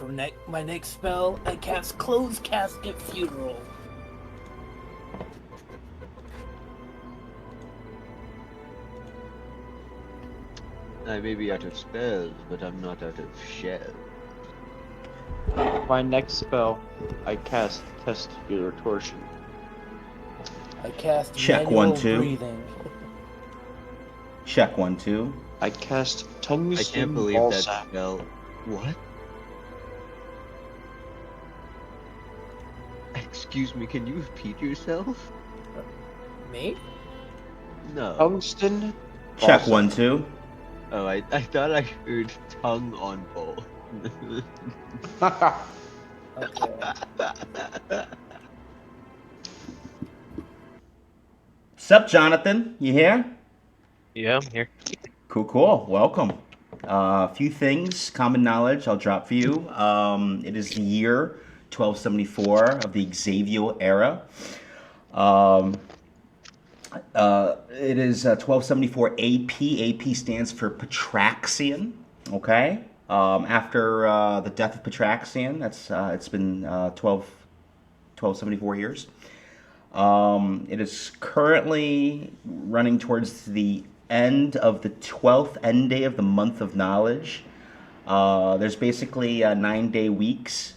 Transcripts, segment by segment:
For my next spell, I cast Closed Casket Funeral. I may be out of spells, but I'm not out of shells. My next spell, I cast Testicular Torsion. I cast Check Manual 1, 2. Breathing. Check 1, 2. I cast I Tungsten can't believe Ball that Sack. spell. What? Excuse me, can you repeat yourself? Me? No. Tungsten Check Ball 1, Sack. 2. Oh, I thought I heard tongue on bowl. Okay. Sup, Jonathan? You here? Yeah, I'm here. Cool, cool. Welcome. A few things, common knowledge, I'll drop for you. It is the year 1274 of the Xavier era. It is 1274 AP. AP stands for Patraxian. Okay. After the death of Patraxian, it's been 1274 years. It is currently running towards the end of the 12th end day of the month of knowledge. There's basically 9-day weeks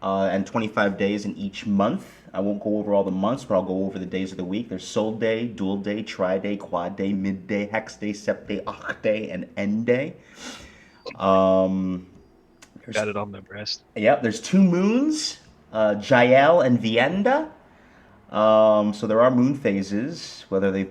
and 25 days in each month. I won't go over all the months, but I'll go over the days of the week. There's Sol Day, Dual Day, Tri-Day, Quad Day, Mid-Day, Hex Day, Sept Day, Ach Day, and End Day. Got it on my breast. Yep, there's 2 moons, Jael and Vienda. So there are moon phases. Whether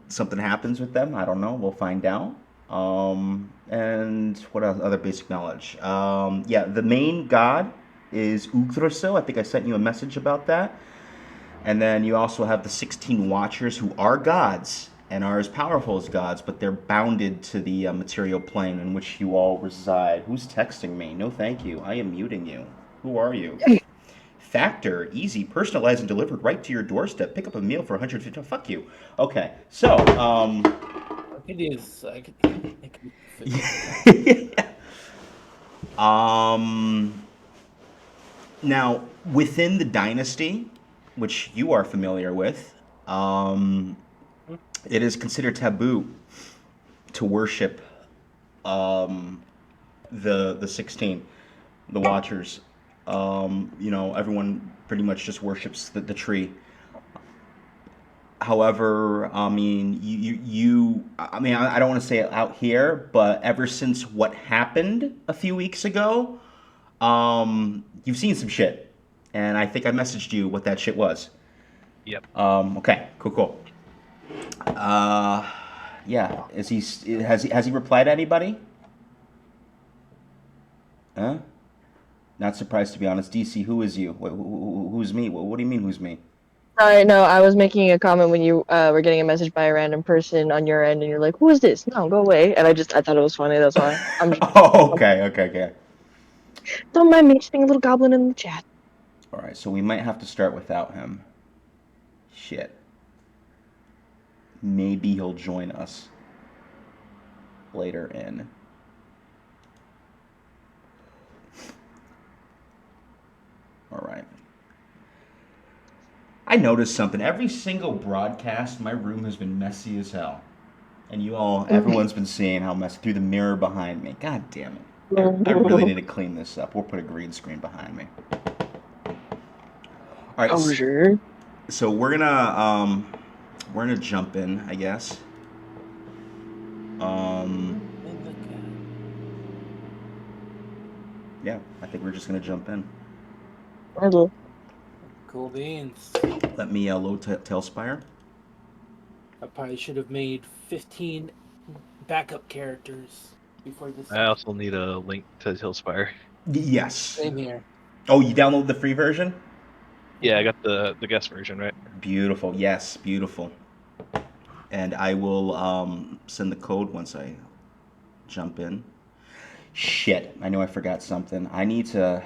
something happens with them, I don't know. We'll find out. And what else? Other basic knowledge. Yeah, the main god is Yggdrasil. I think I sent you a message about that. And then you also have the 16 Watchers, who are gods and are as powerful as gods, but they're bounded to the material plane in which you all reside. Who's texting me? No, thank you. I am muting you. Who are you? Factor, easy, personalized and delivered right to your doorstep. Pick up a meal for 150. Fuck you. Okay, so I could use. I could. now within the dynasty, which you are familiar with, it is considered taboo to worship the 16, the Watchers. Everyone pretty much just worships the tree. However, I mean, I don't want to say it out here, but ever since what happened a few weeks ago, you've seen some shit, and I think I messaged you what that shit was. Yep. Okay, cool. Yeah, has he replied to anybody? Huh? Not surprised, to be honest. DC, who is you? Who's me? What do you mean, who's me? Sorry, no, I was making a comment when you were getting a message by a random person on your end, and you're like, "Who is this? No, go away." And I thought it was funny. That's why. Oh, okay. Don't mind me, just being a little goblin in the chat. All right, so we might have to start without him. Shit. Maybe he'll join us later in. All right. I noticed something. Every single broadcast, my room has been messy as hell. And everyone's been seeing how messy through the mirror behind me. God damn it. I really need to clean this up. We'll put a green screen behind me. All right. Oh, sure. So we're gonna jump in, I guess. Yeah, I think we're just gonna jump in. Hello. Cool beans. Let me load Tailspire. I probably should have made 15 backup characters before this. I also need a link to Hillspire. Yes. Same here. Oh, you download the free version? Yeah, I got the guest version, right? Beautiful. Yes, beautiful. And I will send the code once I jump in. Shit, I know I forgot something. I need to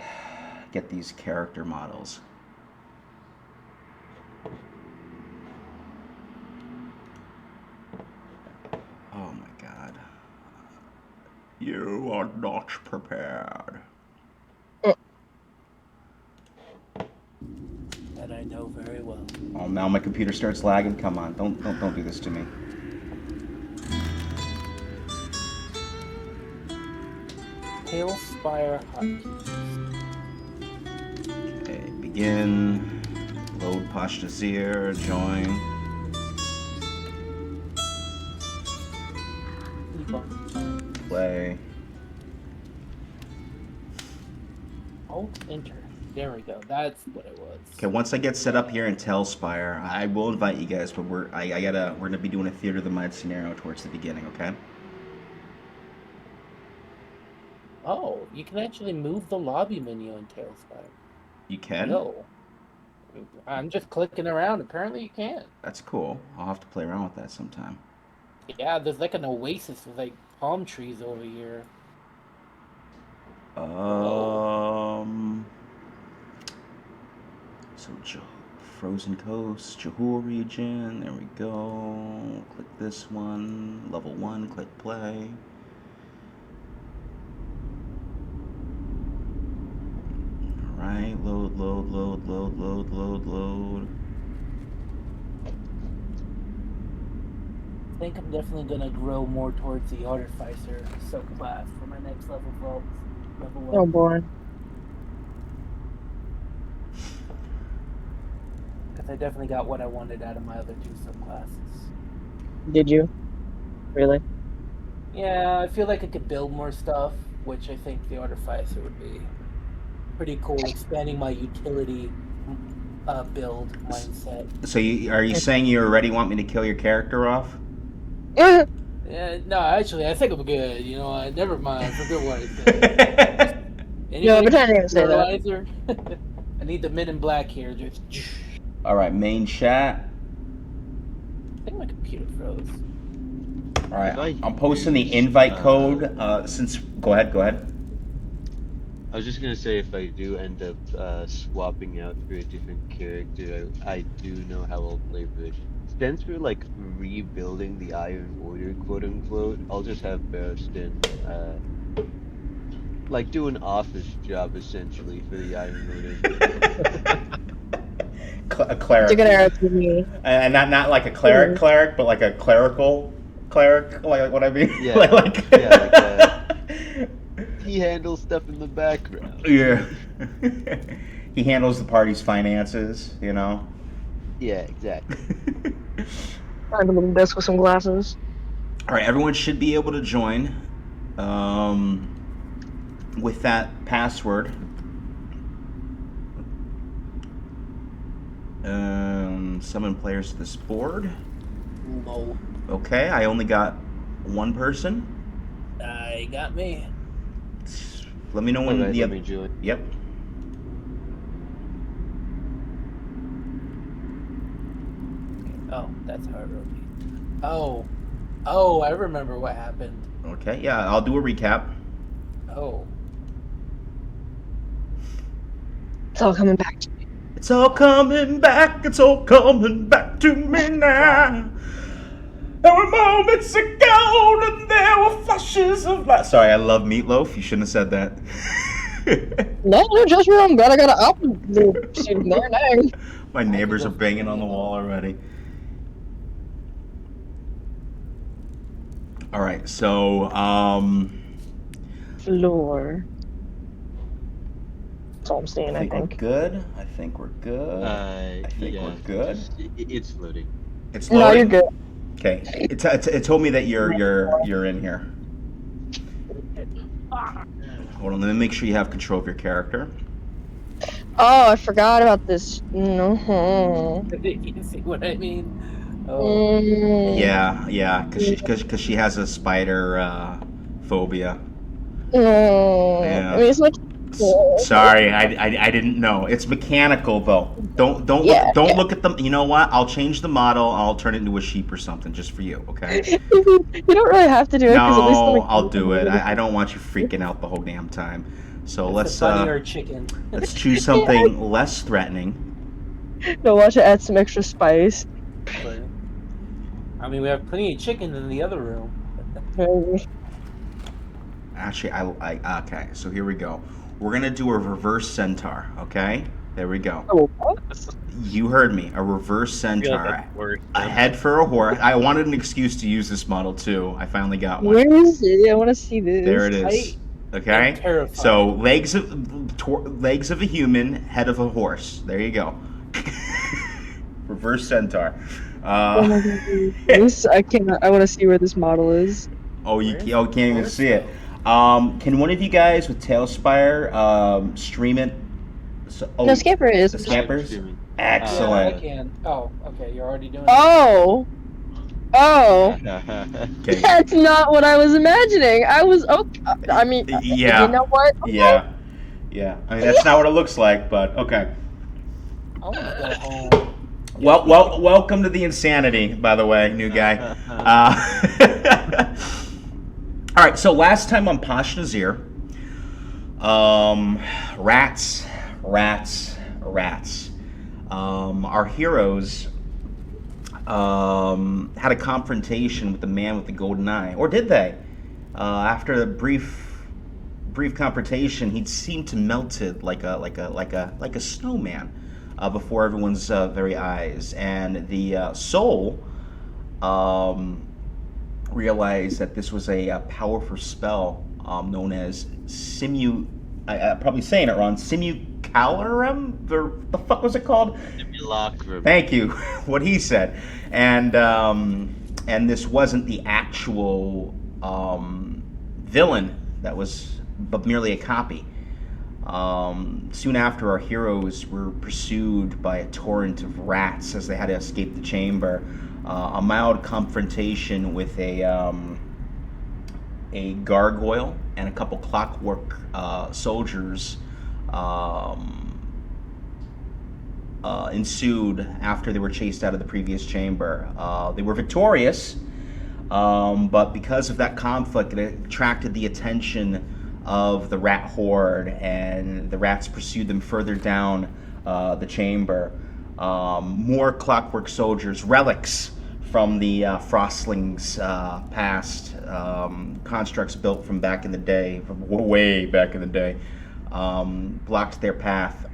get these character models. Oh my god. You are not prepared. now my computer starts lagging. Come on, don't do this to me. Tailspire hotkeys. Okay, begin. Load Pash'Nazir. Join. Play. Alt enter. There we go. That's what it was. Okay, once I get set up here in Tailspire, I will invite you guys, but we're gonna be doing a Theater of the Mind scenario towards the beginning, okay? Oh, you can actually move the lobby menu in Tailspire. You can? No. I'm just clicking around. Apparently you can. That's cool. I'll have to play around with that sometime. Yeah, there's like an oasis with like palm trees over here. So Frozen Coast, Johor region, there we go. Click this one, level 1, click play. Alright, load. I think I'm definitely gonna grow more towards the Artificer subclass for my next level vault. Level 1. Oh boy. Because I definitely got what I wanted out of my other 2 subclasses. Did you? Really? Yeah, I feel like I could build more stuff, which I think the Artificer would be pretty cool, expanding my utility build mindset. So are you saying you already want me to kill your character off? Yeah, no, actually, I think I'm good. You know, never mind. Forget what I said. No, but I didn't even say that. Fertilizer? I need the Men in Black here. Just. Alright, main chat. I think my computer froze. Alright, I'm posting the invite code. Go ahead. I was just gonna say, if I do end up swapping out for a different character, I do know how I'll play Bridge. Since we're like rebuilding the Iron Order, quote unquote, I'll just have Barristan like do an office job essentially for the Iron Order. A cleric. You're gonna arrow to me. And not like a cleric, but like a clerical cleric. Like what I mean? Yeah. He handles stuff in the background. Yeah. He handles the party's finances, you know? Yeah, exactly. Find a little desk with some glasses. Alright, everyone should be able to join with that password. Summon players to this board. Low. Okay, I only got one person. I got me. Let me know when Alright, the let me join. Yep. Oh, that's how I wrote it. Oh, I remember what happened. Okay, yeah, I'll do a recap. Oh. It's all coming back to me. It's all coming back to me now. There were moments ago and there were flashes of light. Sorry, I love Meatloaf. You shouldn't have said that. No, just me. I'm glad I got an outfit suit there. Dang. My neighbors are banging on the wall already. All right, so Floor. That's all I'm seeing, I we're think. good. I think we're good. I think we're good. It's loading. It's No, loading. you're good. Okay, it told me that you're in here. Hold on, let me make sure you have control of your character. Oh, I forgot about this. No. You see what I mean? Oh. Yeah, because she has a spider phobia. No. Yeah. I mean, it's like. Sorry, I didn't know. It's mechanical though. Don't look at them. You know what? I'll change the model. I'll turn it into a sheep or something just for you. Okay? You don't really have to do it. 'Cause at least No, the I'll do it. I don't want you freaking out the whole damn time. So It's a bunny or a chicken. let's choose something less threatening. No, watch it add some extra spice. But, I mean, we have plenty of chicken in the other room. Actually, okay. So here we go. We're gonna do a reverse centaur. Okay. There we go. Oh, what? You heard me. A reverse I feel like centaur. that's worse. A head for a horse. I wanted an excuse to use this model too. I finally got one. Where is it? I want to see this. There it is. I'm Okay. terrified. So legs of a human, head of a horse. There you go. Reverse centaur. Oh my god, this I cannot. I want to see where this model is. You can't even see it. Can one of you guys with Tailspire stream it? So, No, Scamper is. The Scampers? Streaming. Yeah, Excellent. I can. Oh, okay. You're already doing it. Oh, Okay. that's not what I was imagining. I was okay. I mean, Yeah. you know what? Okay. Yeah. Yeah. I mean, that's not what it looks like, but okay. I want to go home. Well, welcome to the insanity, by the way, new guy. All right, so last time on Pash'Nazir, rats. Our heroes had a confrontation with the man with the golden eye, or did they? After a brief confrontation, he seemed to melted like a snowman before everyone's very eyes, and the soul realized that this was a powerful spell known as I'm probably saying it wrong. Simulacrum? The fuck was it called? Simulacrum. Thank you. What he said, and this wasn't the actual villain. That was but merely a copy. Soon after, our heroes were pursued by a torrent of rats as they had to escape the chamber. A mild confrontation with a gargoyle and a couple clockwork soldiers ensued after they were chased out of the previous chamber. They were victorious, but because of that conflict, it attracted the attention of the rat horde, and the rats pursued them further down the chamber. More clockwork soldiers, relics from the Frostlings past, constructs built from back in the day, from way back in the day, blocked their path.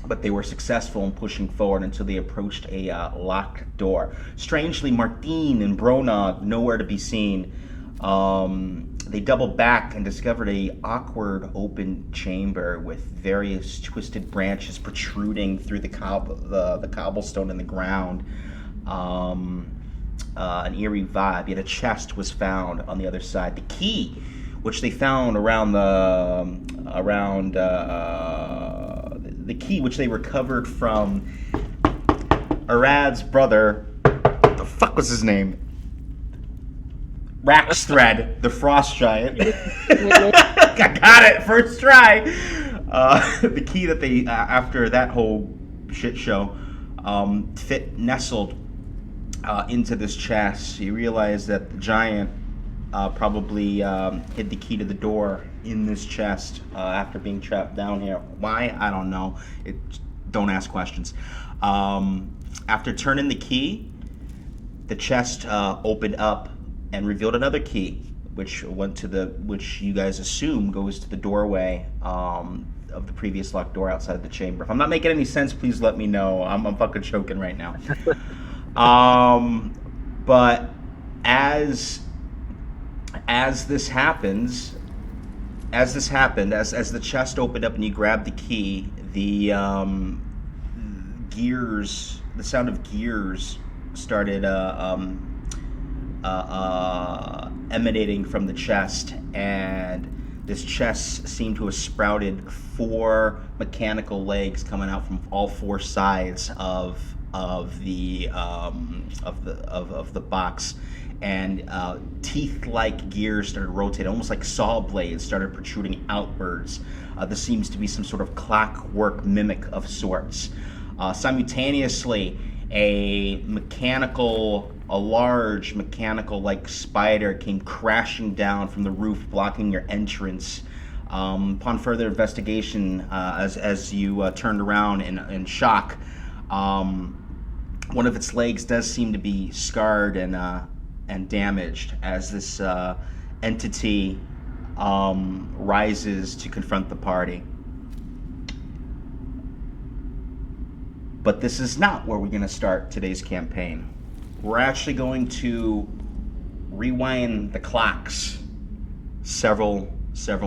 But they were successful in pushing forward until they approached a locked door. Strangely, Martine and Bronog nowhere to be seen. They doubled back and discovered a awkward open chamber with various twisted branches protruding through the cobblestone in the ground. An eerie vibe. Yet a chest was found on the other side. The key, which they found the key which they recovered from Arad's brother. What the fuck was his name? Raxthread, the frost giant. I got it, first try. The key that they, after that whole shit show, nestled into this chest. You realize that the giant probably hid the key to the door in this chest after being trapped down here. Why? I don't know. Don't ask questions. After turning the key, the chest opened up and revealed another key, which you guys assume goes to the doorway of the previous locked door outside of the chamber. If I'm not making any sense, please let me know. I'm fucking choking right now. But as this happened, as the chest opened up and you grabbed the key, the sound of gears started emanating from the chest, and this chest seemed to have sprouted 4 mechanical legs coming out from all 4 sides of the box, and teeth-like gears started rotating, almost like saw blades started protruding outwards. This seems to be some sort of clockwork mimic of sorts. Simultaneously, a large mechanical-like spider came crashing down from the roof, blocking your entrance. Upon further investigation, as you turned around in shock, one of its legs does seem to be scarred and damaged as this entity rises to confront the party. But this is not where we're going to start today's campaign. We're actually going to rewind the clocks several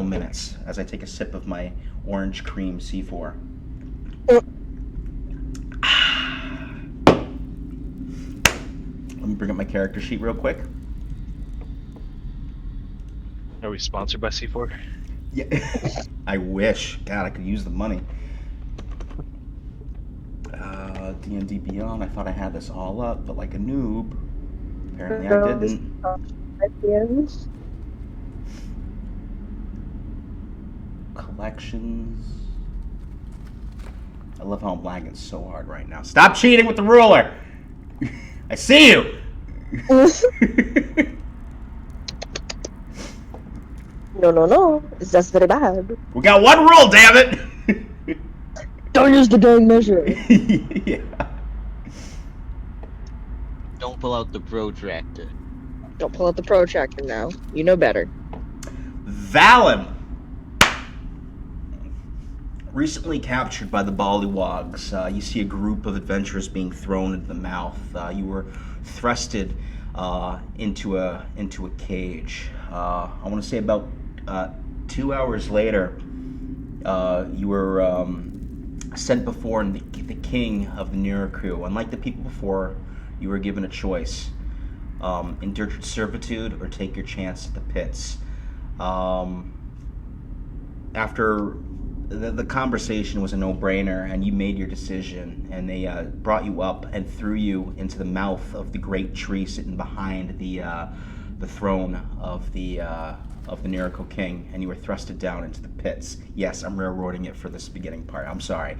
minutes as I take a sip of my orange cream C4. Let me bring up my character sheet real quick. Are we sponsored by C4? Yeah, I wish. God, I could use the money. D&D Beyond. I thought I had this all up, but like a noob, apparently I didn't. Collections. I love how I'm lagging so hard right now. Stop cheating with the ruler! I see you! No. That's very bad. We got one rule, damn it! Don't use the dang measure. Yeah. Don't pull out the protractor. Don't pull out the protractor now. You know better. Valim. Recently captured by the Bollywogs, you see a group of adventurers being thrown into the mouth. You were thrusted into a cage. I want to say about 2 hours later, you were sent before the king of the Niraku. Unlike the people before, you were given a choice: indentured servitude or take your chance at the pits. After the conversation was a no-brainer, and you made your decision, and they brought you up and threw you into the mouth of the great tree sitting behind the throne of the Niraku king, and you were thrusted down into the pits. Yes, I'm railroading it for this beginning part. I'm sorry.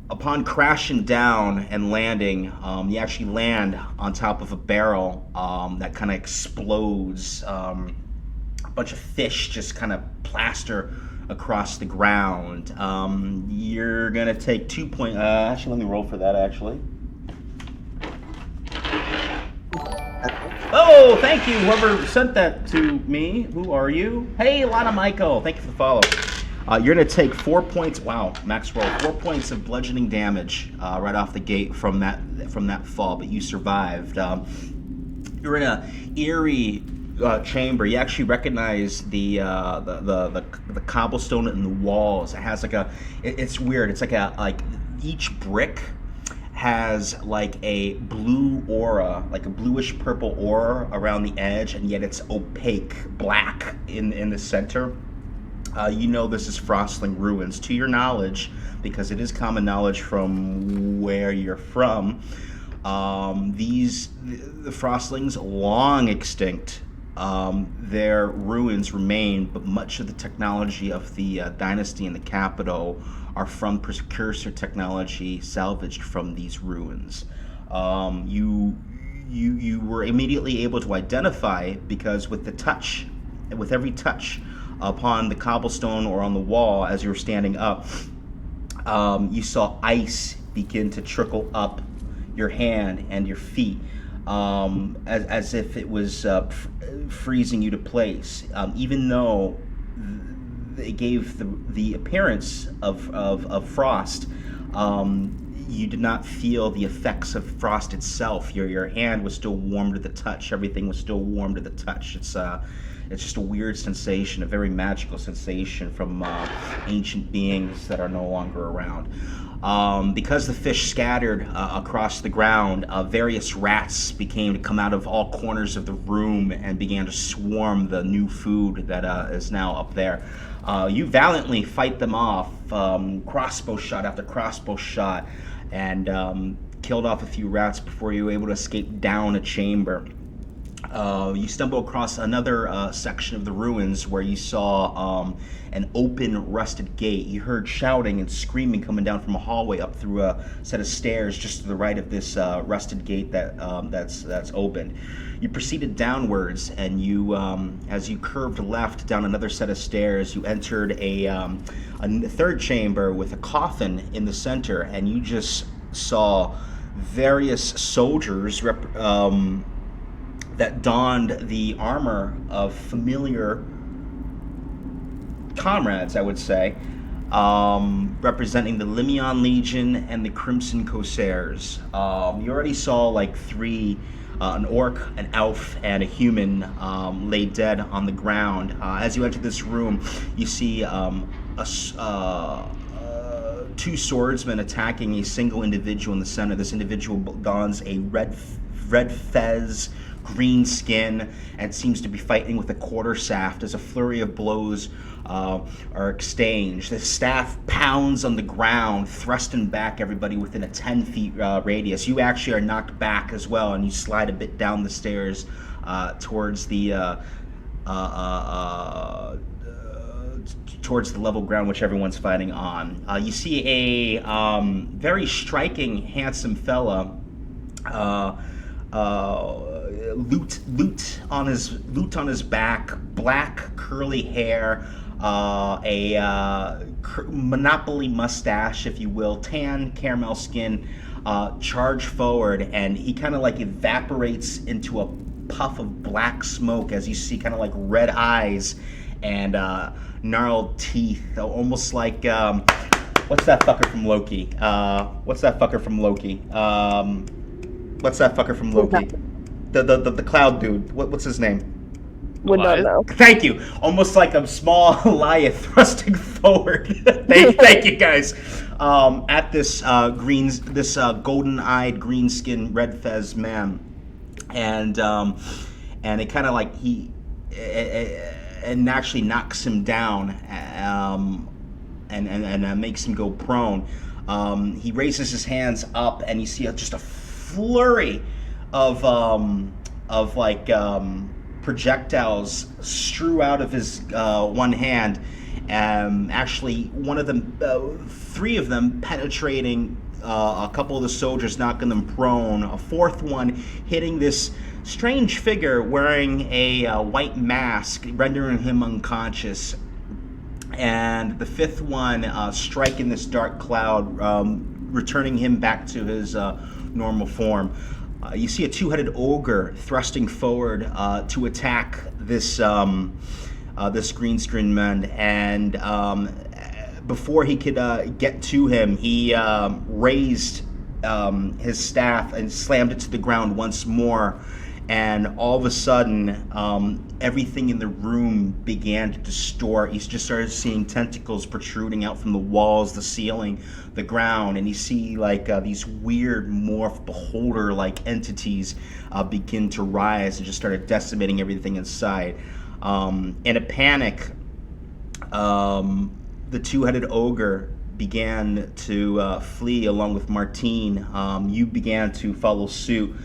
Upon crashing down and landing, you actually land on top of a barrel that kind of explodes. A bunch of fish just kind of plaster across the ground. You're gonna take 2 points. Actually, let me roll for that. Actually. Oh, thank you, whoever sent that to me. Who are you? Hey, Lana Michael. Thank you for the follow. You're going to take 4 points. Wow, max roll. 4 points of bludgeoning damage right off the gate from that fall, but you survived. You're in a eerie chamber. You actually recognize the cobblestone in the walls. It has it's weird. It's like each brick has like a blue aura, like a bluish purple aura around the edge, and yet it's opaque black in the center. You know this is Frostling Ruins. To your knowledge, because it is common knowledge from where you're from, the Frostlings, long extinct, their ruins remain, but much of the technology of the dynasty in the capital are from precursor technology salvaged from these ruins. You were immediately able to identify, because with every touch upon the cobblestone or on the wall as you were standing up, you saw ice begin to trickle up your hand and your feet, as if it was freezing you to place, even though it gave the appearance of frost. You did not feel the effects of frost itself. Your hand was still warm to the touch. Everything was still warm to the touch. It's just a weird sensation, a very magical sensation from ancient beings that are no longer around. Because the fish scattered across the ground, various rats began to come out of all corners of the room and began to swarm the new food that is now up there. You valiantly fight them off, crossbow shot after crossbow shot, and killed off a few rats before you were able to escape down a chamber. You stumble across another section of the ruins where you saw an open rusted gate. You heard shouting and screaming coming down from a hallway up through a set of stairs just to the right of this rusted gate that's opened. You proceeded downwards, and you, as you curved left down another set of stairs, you entered a third chamber with a coffin in the center, and you just saw various soldiers that donned the armor of familiar comrades, I would say. representing the Limeon Legion and the Crimson Corsairs. You already saw like three, an orc, an elf, and a human laid dead on the ground. As you enter this room, you see two swordsmen attacking a single individual in the center. This individual dons a red fez, green skin, and seems to be fighting with a quarterstaff as a flurry of blows are exchanged. The staff pounds on the ground, thrusting back everybody within a 10 feet radius. You actually are knocked back as well, and you slide a bit down the stairs towards the towards the level ground which everyone's fighting on. You see a very striking, handsome fella, loot on his back, black curly hair, Monopoly mustache, if you will, tan caramel skin, charge forward, and he kind of like evaporates into a puff of black smoke as you see kind of like red eyes and gnarled teeth, almost like what's that fucker from Loki? What's that fucker from Loki? The cloud dude. What's his name? Would not know. Thank you. Almost like a small Goliath thrusting forward. thank you guys. At this golden-eyed, green-skinned, red fez man, and it kind of like and actually knocks him down, and makes him go prone. He raises his hands up, and you see just a flurry of projectiles strew out of his one hand. Actually, one of them, three of them penetrating a couple of the soldiers, knocking them prone. A fourth one hitting this strange figure wearing a white mask, rendering him unconscious. And the fifth one striking this dark cloud, returning him back to his normal form. You see a two-headed ogre thrusting forward to attack this this green screen man, and before he could get to him, he raised his staff and slammed it to the ground once more. And all of a sudden, everything in the room began to distort. You just started seeing tentacles protruding out from the walls, the ceiling, the ground, and you see like these weird morph beholder-like entities begin to rise and just started decimating everything in sight. In a panic, the two-headed ogre began to flee along with Martine. You began to follow suit.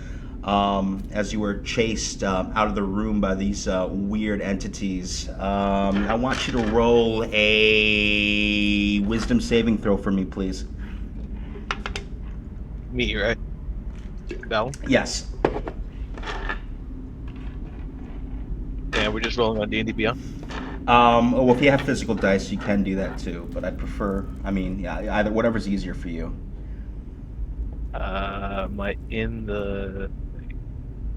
As you were chased out of the room by these weird entities. I want you to roll a wisdom saving throw for me, please. Me, right? That one? Yes. Yeah, we're just rolling on D&D Beyond. Well, if you have physical dice, you can do that too. But I prefer, either whatever's easier for you. Am I in the...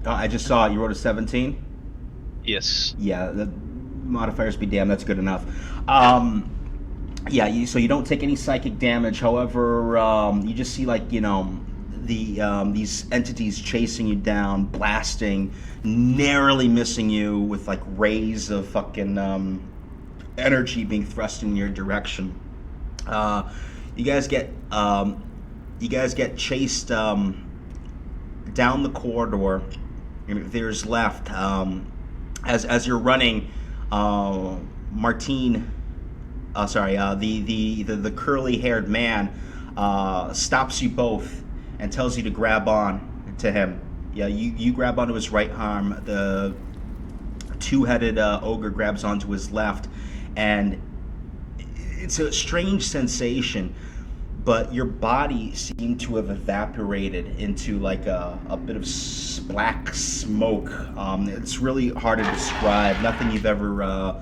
I just saw it. You wrote a 17? Yes. Yeah, the modifiers be damned. That's good enough. So you don't take any psychic damage. However, you just see like, these entities chasing you down, blasting, narrowly missing you with like rays of fucking energy being thrust in your direction. You guys get chased down the corridor. There's left. As you're running, Martine, the curly-haired man stops you both and tells you to grab on to him. Yeah, you grab onto his right arm. The two-headed ogre grabs onto his left, and it's a strange sensation. But your body seemed to have evaporated into like a bit of black smoke. It's really hard to describe. Nothing you've ever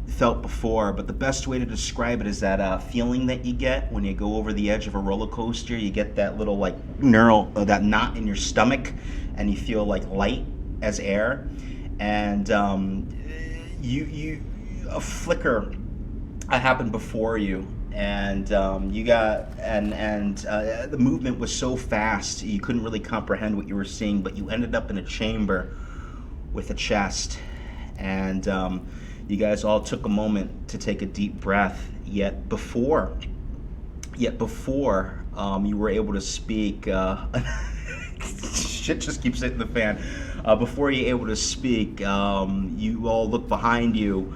felt before. But the best way to describe it is that feeling that you get when you go over the edge of a roller coaster. You get that little like that knot in your stomach, and you feel like light as air. And a flicker happened before you, and you got and the movement was so fast you couldn't really comprehend what you were seeing, but you ended up in a chamber with a chest, and you guys all took a moment to take a deep breath. Yet before you were able to speak, shit just keeps hitting the fan. Before you're able to speak, you all look behind you,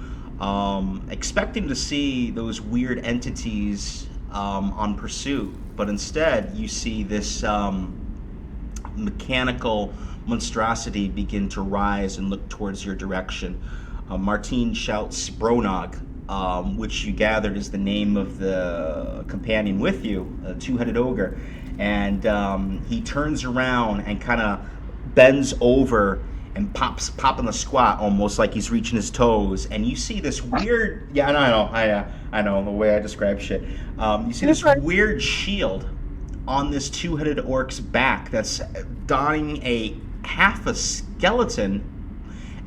expecting to see those weird entities on pursuit, but instead you see this mechanical monstrosity begin to rise and look towards your direction. Martine shouts Bronog, which you gathered is the name of the companion with you, a two-headed ogre, and he turns around and kind of bends over and popping the squat almost like he's reaching his toes, and you see this weird I know the way I describe shit. You see this weird shield on this two-headed orc's back that's donning a half a skeleton,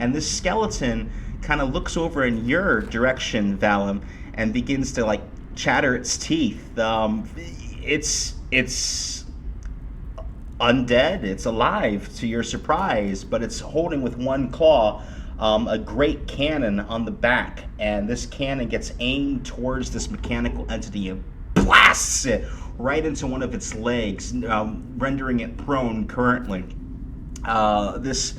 and this skeleton kind of looks over in your direction, Valim, and begins to like chatter its teeth. It's undead, it's alive to your surprise, but it's holding with one claw a great cannon on the back, and this cannon gets aimed towards this mechanical entity and blasts it right into one of its legs, rendering it prone currently. This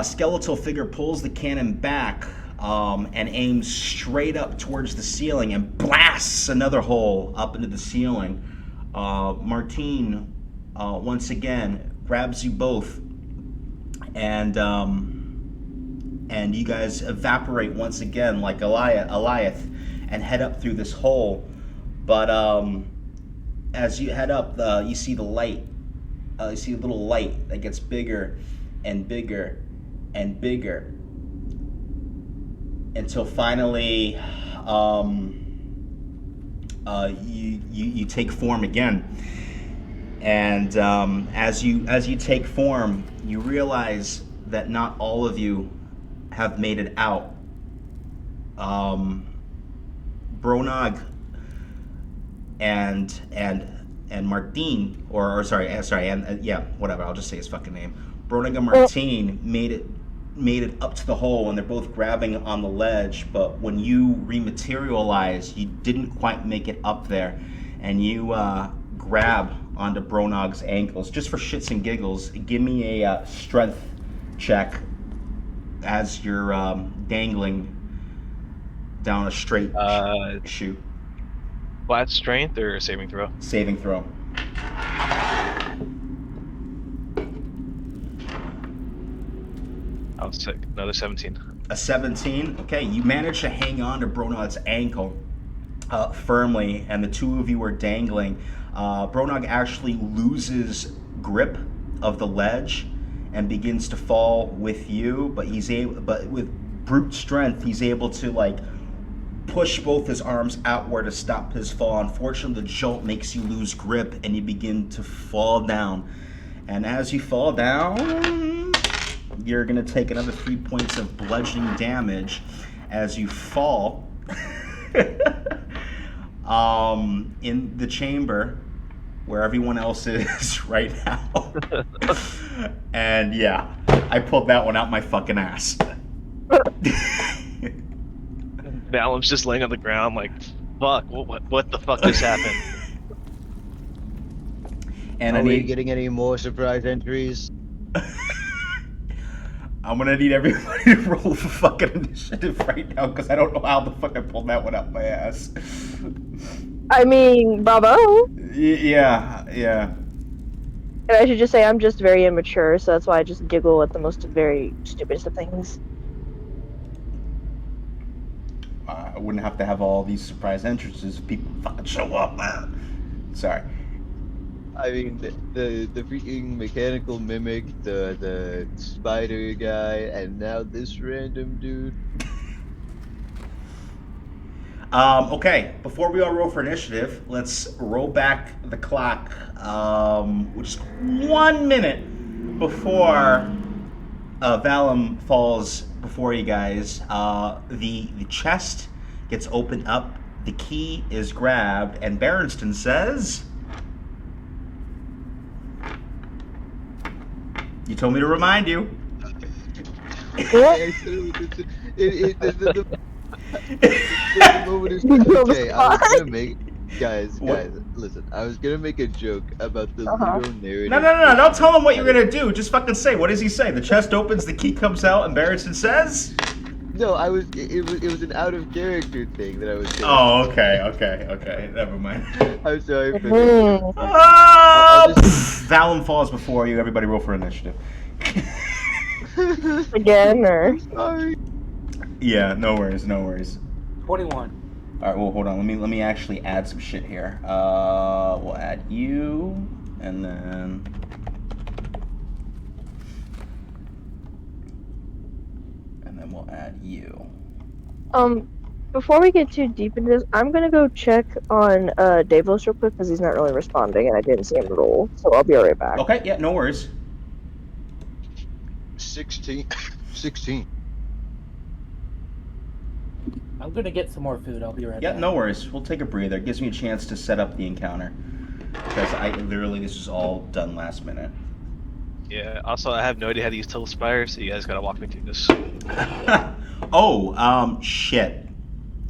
skeletal figure pulls the cannon back and aims straight up towards the ceiling and blasts another hole up into the ceiling. Martine once again grabs you both, and you guys evaporate once again like Goliath and head up through this hole. But as you head up, you see the light. You see a little light that gets bigger and bigger and bigger until finally you take form again. And as you take form, you realize that not all of you have made it out. Bronog and Martine, whatever. I'll just say his fucking name. Bronig and Martine made it up to the hole, and they're both grabbing on the ledge. But when you rematerialize, you didn't quite make it up there, and you grab onto Bronog's ankles. Just for shits and giggles, give me a strength check as you're dangling down a straight chute. Flat strength or saving throw? Saving throw. I'll take another 17. A 17. Okay, you managed to hang on to Bronog's ankle firmly, and the two of you are dangling. Bronog actually loses grip of the ledge and begins to fall with you, but with brute strength, he's able to like push both his arms outward to stop his fall. Unfortunately, the jolt makes you lose grip, and you begin to fall down. And as you fall down, you're going to take another 3 points of bludgeoning damage as you fall in the chamber where everyone else is right now. And yeah, I pulled that one out my fucking ass. Valim's just laying on the ground like, fuck, what the fuck just happened? And Are we getting any more surprise entries? I'm gonna need everybody to roll for fucking initiative right now, because I don't know how the fuck I pulled that one out my ass. I mean, bravo. Yeah. And I should just say I'm just very immature, so that's why I just giggle at the most very stupidest of things. I wouldn't have to have all these surprise entrances if people fucking show up. Sorry. I mean, the freaking mechanical mimic, the spider guy, and now this random dude. Okay, before we all roll for initiative, let's roll back the clock, which is 1 minute before Valim falls before you guys. The chest gets opened up. The key is grabbed, and Berenstain says, "You told me to remind you." The moment is okay. I was gonna make guys, What? listen. I was gonna make a joke about the Uh-huh. literal narrative. No! Don't tell him what you're gonna do. Just fucking say. What does he say? The chest opens, the key comes out, and Berenstain says, No, it was an out of character thing that I was saying. "Oh, okay. Never mind." I'm sorry for Mhm. Oh, I'll just- Valim falls before you. Everybody roll for initiative. Again, or Sorry. Yeah, no worries. 21. All right, well, hold on. Let me actually add some shit here. We'll add you, and then we'll add you. before we get too deep into this, I'm gonna go check on Davos real quick because he's not really responding, and I didn't see him roll. So I'll be right back. Okay, yeah, no worries. 16. I'm gonna get some more food. I'll be right Yeah, back. no worries. We'll take a breather. It gives me a chance to set up the encounter because this was all done last minute. Yeah. Also, I have no idea how to use Total Spire, so you guys gotta walk me through this. Shit.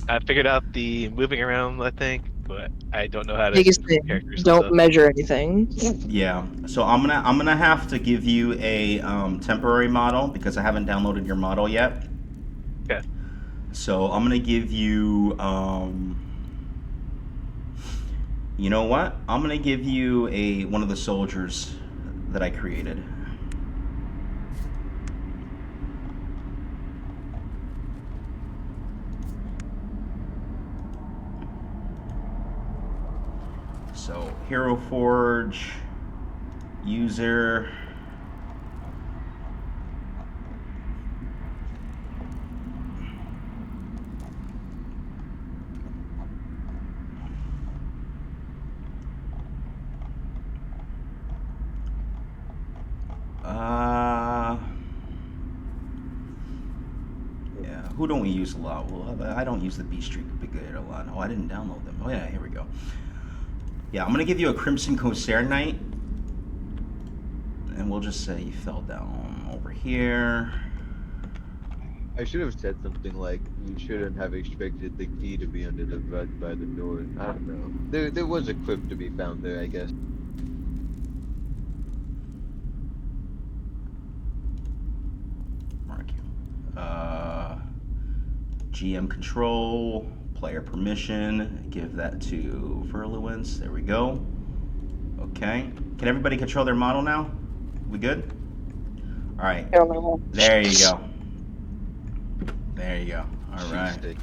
I figured out the moving around, I think, but I don't know how to Biggest control thing: characters and don't stuff. measure anything. Yeah. So I'm gonna have to give you a temporary model because I haven't downloaded your model yet. Okay. So I'm gonna give you you know what? I'm gonna give you one of the soldiers that I created. So Hero Forge, user. Yeah, who don't we use a lot? Well, I don't use the B Streak Brigade a lot. Oh, I didn't download them. Oh yeah, here we go. Yeah, I'm gonna give you a Crimson Corsair Knight, and we'll just say you fell down over here. I should have said something like, "You shouldn't have expected the key to be under the rug by the door." I don't know. There was a quip to be found there, I guess. Mark you. GM control, player permission. Give that to Verluence. There we go. Okay. Can everybody control their model now? We good? All right. There you go. There you go. All right. Cheesesteak.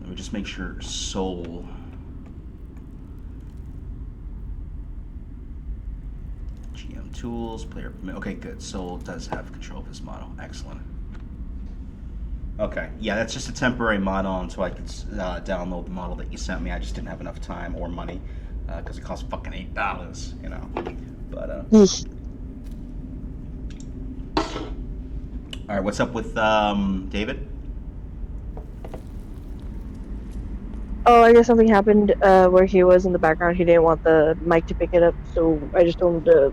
Let me just make sure Soul. GM tools, player permit. Okay, good. Soul does have control of his model. Excellent. Okay, yeah, that's just a temporary model until I could download the model that you sent me. I just didn't have enough time or money because it costs fucking $8, you know. But all right, what's up with David? Oh, I guess something happened where he was in the background. He didn't want the mic to pick it up, so I just told him to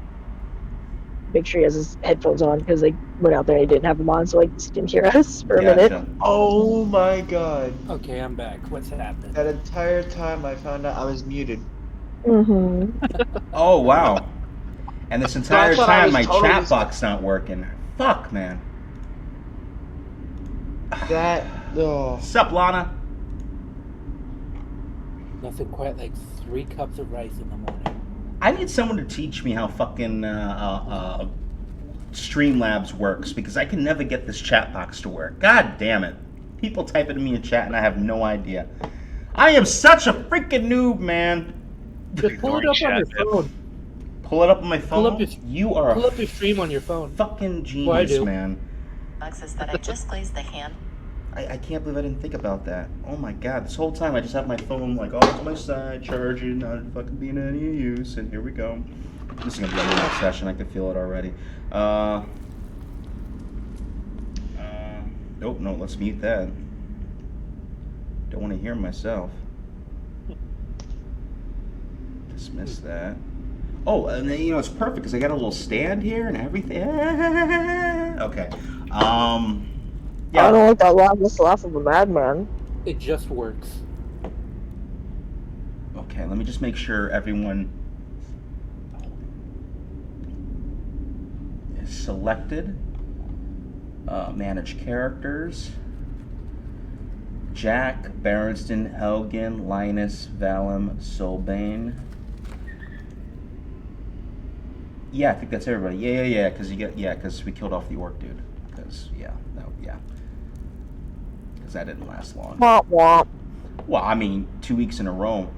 make sure he has his headphones on because they went out there and he didn't have them on, so he didn't hear us for a minute. Gotcha. Oh my god. Okay, I'm back. What's happening? That entire time I found out I was muted. Mm-hmm. Oh wow! And this entire That's what I time was my totally chat box not working. Fuck, man. That, oh. Sup, Lana? Nothing quite like 3 cups of rice in the morning. I need someone to teach me how fucking Streamlabs works because I can never get this chat box to work. God damn it. People type it to me in chat and I have no idea. I am such a freaking noob, man. Just pull it up on your phone. Pull it up on my phone? Pull up your- You are Pull a up your stream on your phone. fucking Well, I genius, do. man. Is that I just glazed the hand. I can't believe I didn't think about that. Oh my god, this whole time I just have my phone like off to my side, charging, not fucking being any use, and here we go. This is gonna be a long session, I can feel it already. Nope, no, let's mute that. Don't want to hear myself. Dismiss that. Oh, and then, it's perfect because I got a little stand here and everything. Okay. I Yeah. don't like that loudness laugh of a madman. It just works. Okay, let me just make sure everyone is selected. Manage characters. Jack, Berenstain, Helgen, Linus, Valim, Solbane. Yeah, I think that's everybody. Yeah. Because we killed off the orc dude. Because that didn't last long. Womp womp. Well, I mean, 2 weeks in a row.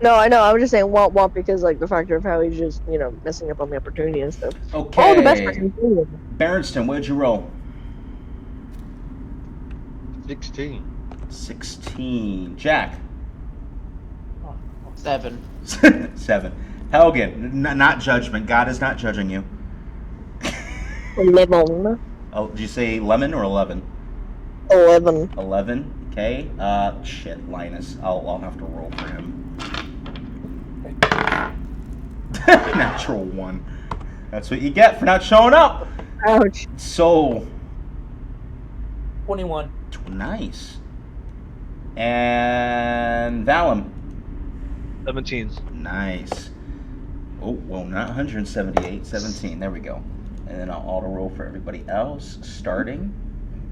No, I know. I was just saying womp womp because like the factor of how he's just messing up on the opportunity and stuff. Okay. All the best for him. Berenstain, what'd you roll? 16. 16. Jack. 7. 7. Helgen, not judgment. God is not judging you. 11. Oh, did you say lemon or 11? 11. 11. Okay. Shit, Linus. I'll have to roll for him. Natural 1. That's what you get for not showing up. Ouch. So 21. nice. And Valim. 17s. Nice. Oh, well, not 178, 17. There we go. And then I'll auto roll for everybody else, starting.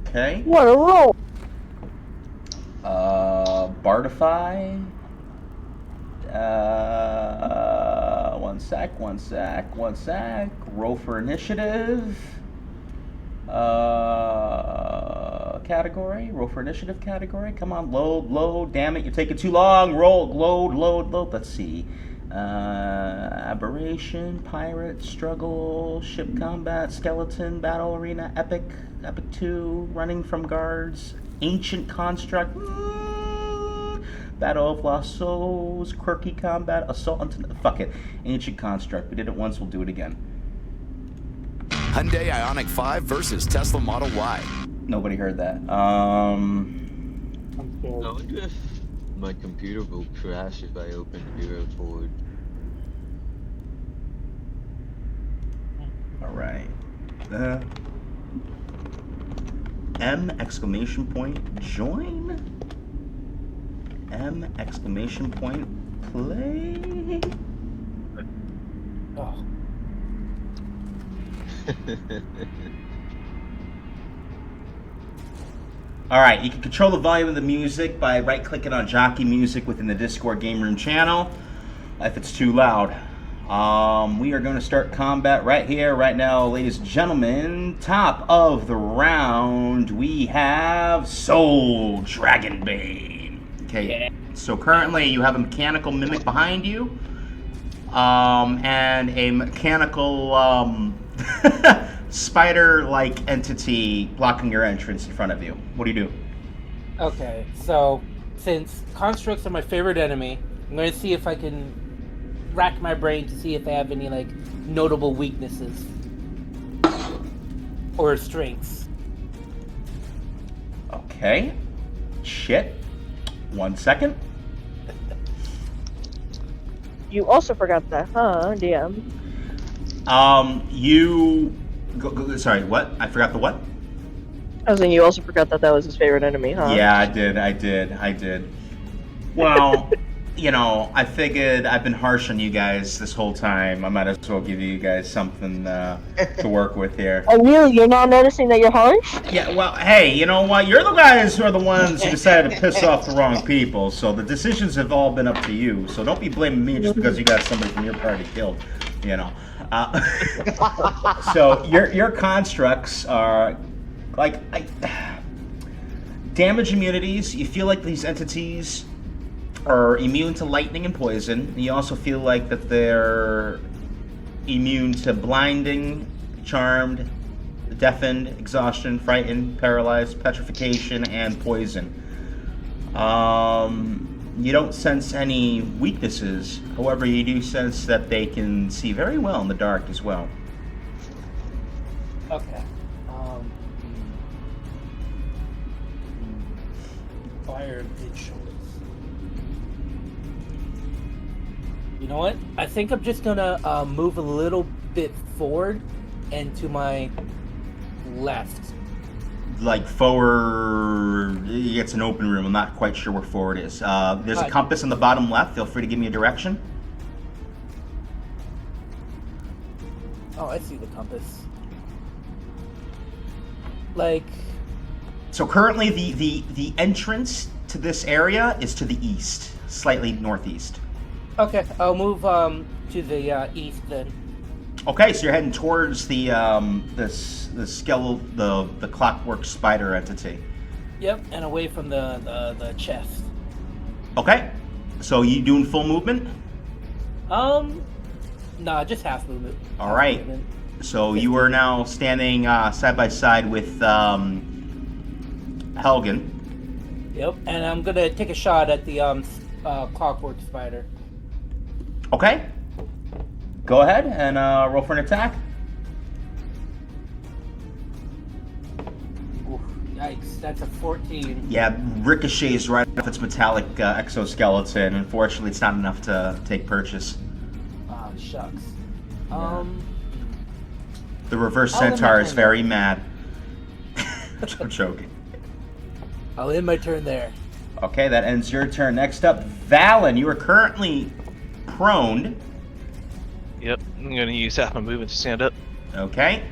Okay. What a roll. Bardify. One sec. Roll for initiative. Category. Roll for initiative category. Come on, load. Damn it, you're taking too long. Roll, load. Let's see. Aberration, pirate, struggle, ship combat, skeleton, battle arena, epic 2, running from guards, ancient construct, battle of lost souls, quirky combat, assault, fuck it, ancient construct. We did it once, we'll do it again. Hyundai Ioniq 5 versus Tesla Model Y. Nobody heard that. I wonder if my computer will crash if I open Hero Forward. Alright. M exclamation point join. M exclamation point play. Oh. Alright, you can control the volume of the music by right-clicking on Jockey Music within the Discord Game Room channel if it's too loud. We are going to start combat right here, right now, ladies and gentlemen. Top of the round, we have Soul Dragonbane. Okay, Yeah. so currently you have a mechanical mimic behind you, and a mechanical spider-like entity blocking your entrance in front of you. What do you do? Okay, so since constructs are my favorite enemy, I'm going to see if I can rack my brain to see if I have any like notable weaknesses or strengths. Okay. Shit. 1 second. You also forgot that, huh, DM? You... sorry, what? I forgot the what? I was saying you also forgot that was his favorite enemy, huh? Yeah, I did. Well, I figured I've been harsh on you guys this whole time. I might as well give you guys something to work with here. Oh, really? You're not noticing that you're harsh? Yeah, well, hey, you know what? You're the guys who are the ones who decided to piss off the wrong people, so the decisions have all been up to you. So don't be blaming me just because you got somebody from your party killed, So your constructs are like damage immunities. You feel like these entities are immune to lightning and poison. You also feel like that they're immune to blinding, charmed, deafened, exhaustion, frightened, paralyzed, petrification, and poison. You don't sense any weaknesses. However, you do sense that they can see very well in the dark as well. Okay. fire mid shoulders. You know what? I think I'm just gonna move a little bit forward and to my left. Like forward, it's an open room. I'm not quite sure where forward is. There's a compass on the bottom left. Feel free to give me a direction. Oh, I see the compass. Like. So currently, the entrance to this area is to the east, slightly northeast. Okay, I'll move to the east then. Okay, so you're heading towards the Clockwork spider entity. Yep, and away from the chest. Okay, so you doing full movement? Nah, just half movement. All right. So you are now standing side by side with Helgen. Yep, and I'm gonna take a shot at the Clockwork spider. Okay. Go ahead and roll for an attack. Oof, yikes, that's a 14. Yeah, ricochets right off its metallic exoskeleton. Unfortunately, it's not enough to take purchase. Ah, shucks. The reverse I'll end centaur my is turn very mad. I'm joking. I'll end my turn there. Okay, that ends your turn. Next up, Valen. You are currently prone. Yep, I'm gonna use half my movement to stand up. Okay.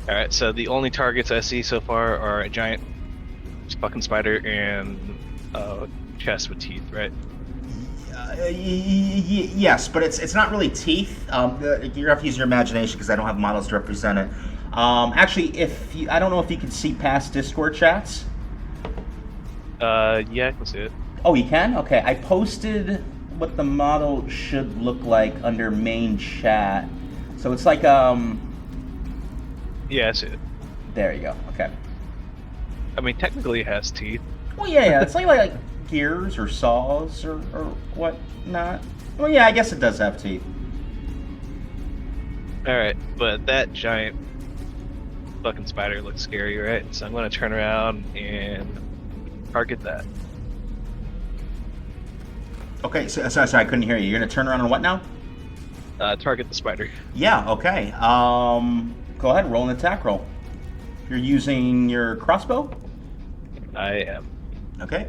Alright, so the only targets I see so far are a giant fucking spider and a chest with teeth, right? Yes, but it's not really teeth. You have to use your imagination because I don't have models to represent it. Actually, I don't know if you can see past Discord chats. Yeah, I can see it. Oh, you can? Okay, I posted what the model should look like under main chat. So it's like Yeah, I see it. there you go. Okay. I mean, technically it has teeth. Well, yeah, it's like gears or saws or whatnot. Well, yeah, I guess it does have teeth. Alright, but that giant fucking spider looks scary, right? So I'm gonna turn around and target that. Okay, so sorry, I couldn't hear you. You're gonna turn around and what now? Target the spider. Yeah, okay. Go ahead, roll an attack roll. You're using your crossbow? I am. Okay.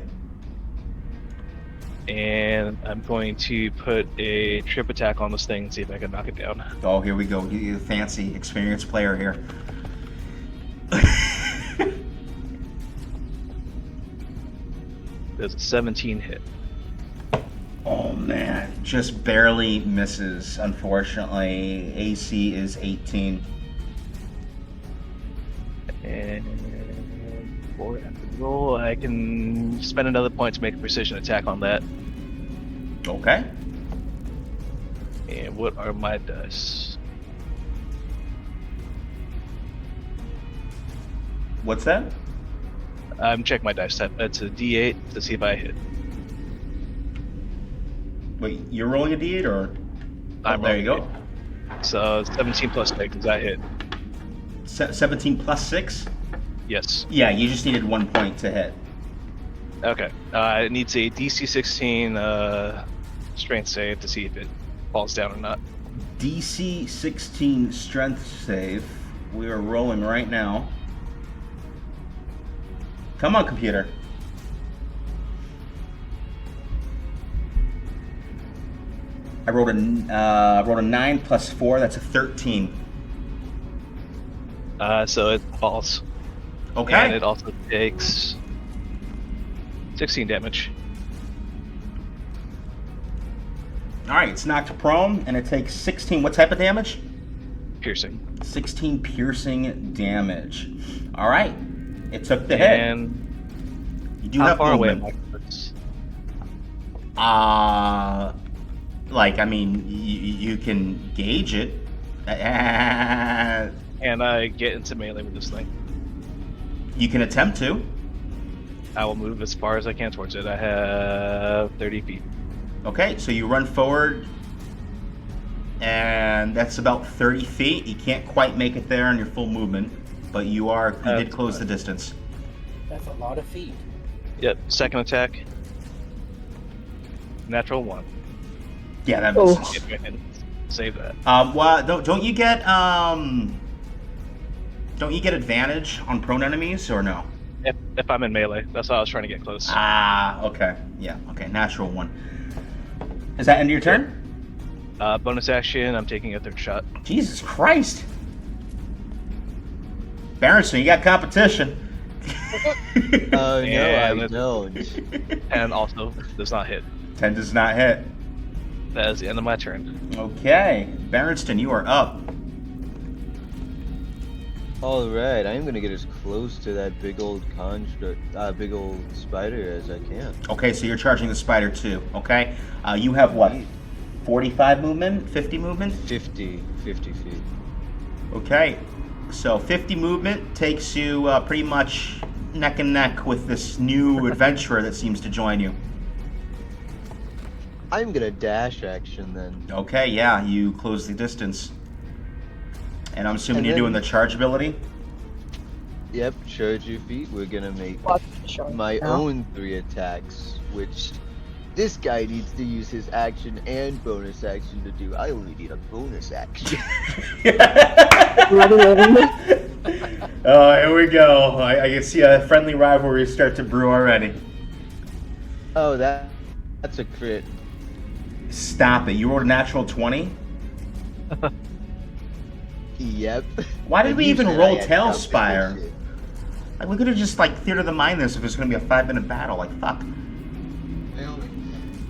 And I'm going to put a trip attack on this thing and see if I can knock it down. Oh, here we go. You fancy, experienced player here. There's a 17 hit. Oh man, just barely misses, unfortunately. AC is 18. And for after the roll, I can spend another point to make a precision attack on that. Okay. And what are my dice? What's that? I'm checking my dice type. It's a D8 to see if I hit. Wait, you're rolling a d8 or? I'm there you rolling go. So 17 plus 6, does that hit? 17 plus 6? Yes. Yeah, you just needed 1 point to hit. Okay. It needs a DC 16 strength save to see if it falls down or not. DC 16 strength save. We are rolling right now. Come on, computer. I rolled a 9 plus 4. That's a 13. So it falls. Okay. And it also takes 16 damage. All right, it's knocked prone, and it takes 16. What type of damage? Piercing. 16 piercing damage. All right, it took the hit. And You do how have far away am movement. I? Like, I mean, you can gauge it. And I get into melee with this thing. You can attempt to. I will move as far as I can towards it. I have 30 feet. Okay, so you run forward, and that's about 30 feet. You can't quite make it there on your full movement, but you did close the distance. That's a lot of feet. Yep. Second attack. Natural 1. Yeah, that Oh. misses. Get my hand. Save that. Well, don't you get advantage on prone enemies or no? If I'm in melee, that's why I was trying to get close. Ah, okay. Yeah, okay. Natural 1. Is that end of your turn? Bonus action. I'm taking a third shot. Jesus Christ. Barrington, you got competition. Oh, no, Yeah, I that's- don't. And also does not hit. 10 does not hit. That is the end of my turn. Okay. Barrington, you are up. Alright, I am gonna get as close to that big old big old spider as I can. Okay, so you're charging the spider too, okay? You have what? 45 movement? 50 movement? 50 feet. Okay. So 50 movement takes you pretty much neck and neck with this new adventurer that seems to join you. I'm gonna dash action then. Okay, yeah, you close the distance. And I'm assuming And you're then- doing the charge ability? Yep, charge your feet. We're gonna make Watch the show. my now. own 3 attacks, which this guy needs to use his action and bonus action to do. I only need a bonus action. Oh, here we go. I can see a friendly rivalry start to brew already. Oh, that's a crit. Stop it. You rolled a natural 20? Yep. Why did And we you even said roll I had Tailspire? competition. Like, we could have just, like, theater of the mind this if it's going to be a 5-minute battle. Like, fuck.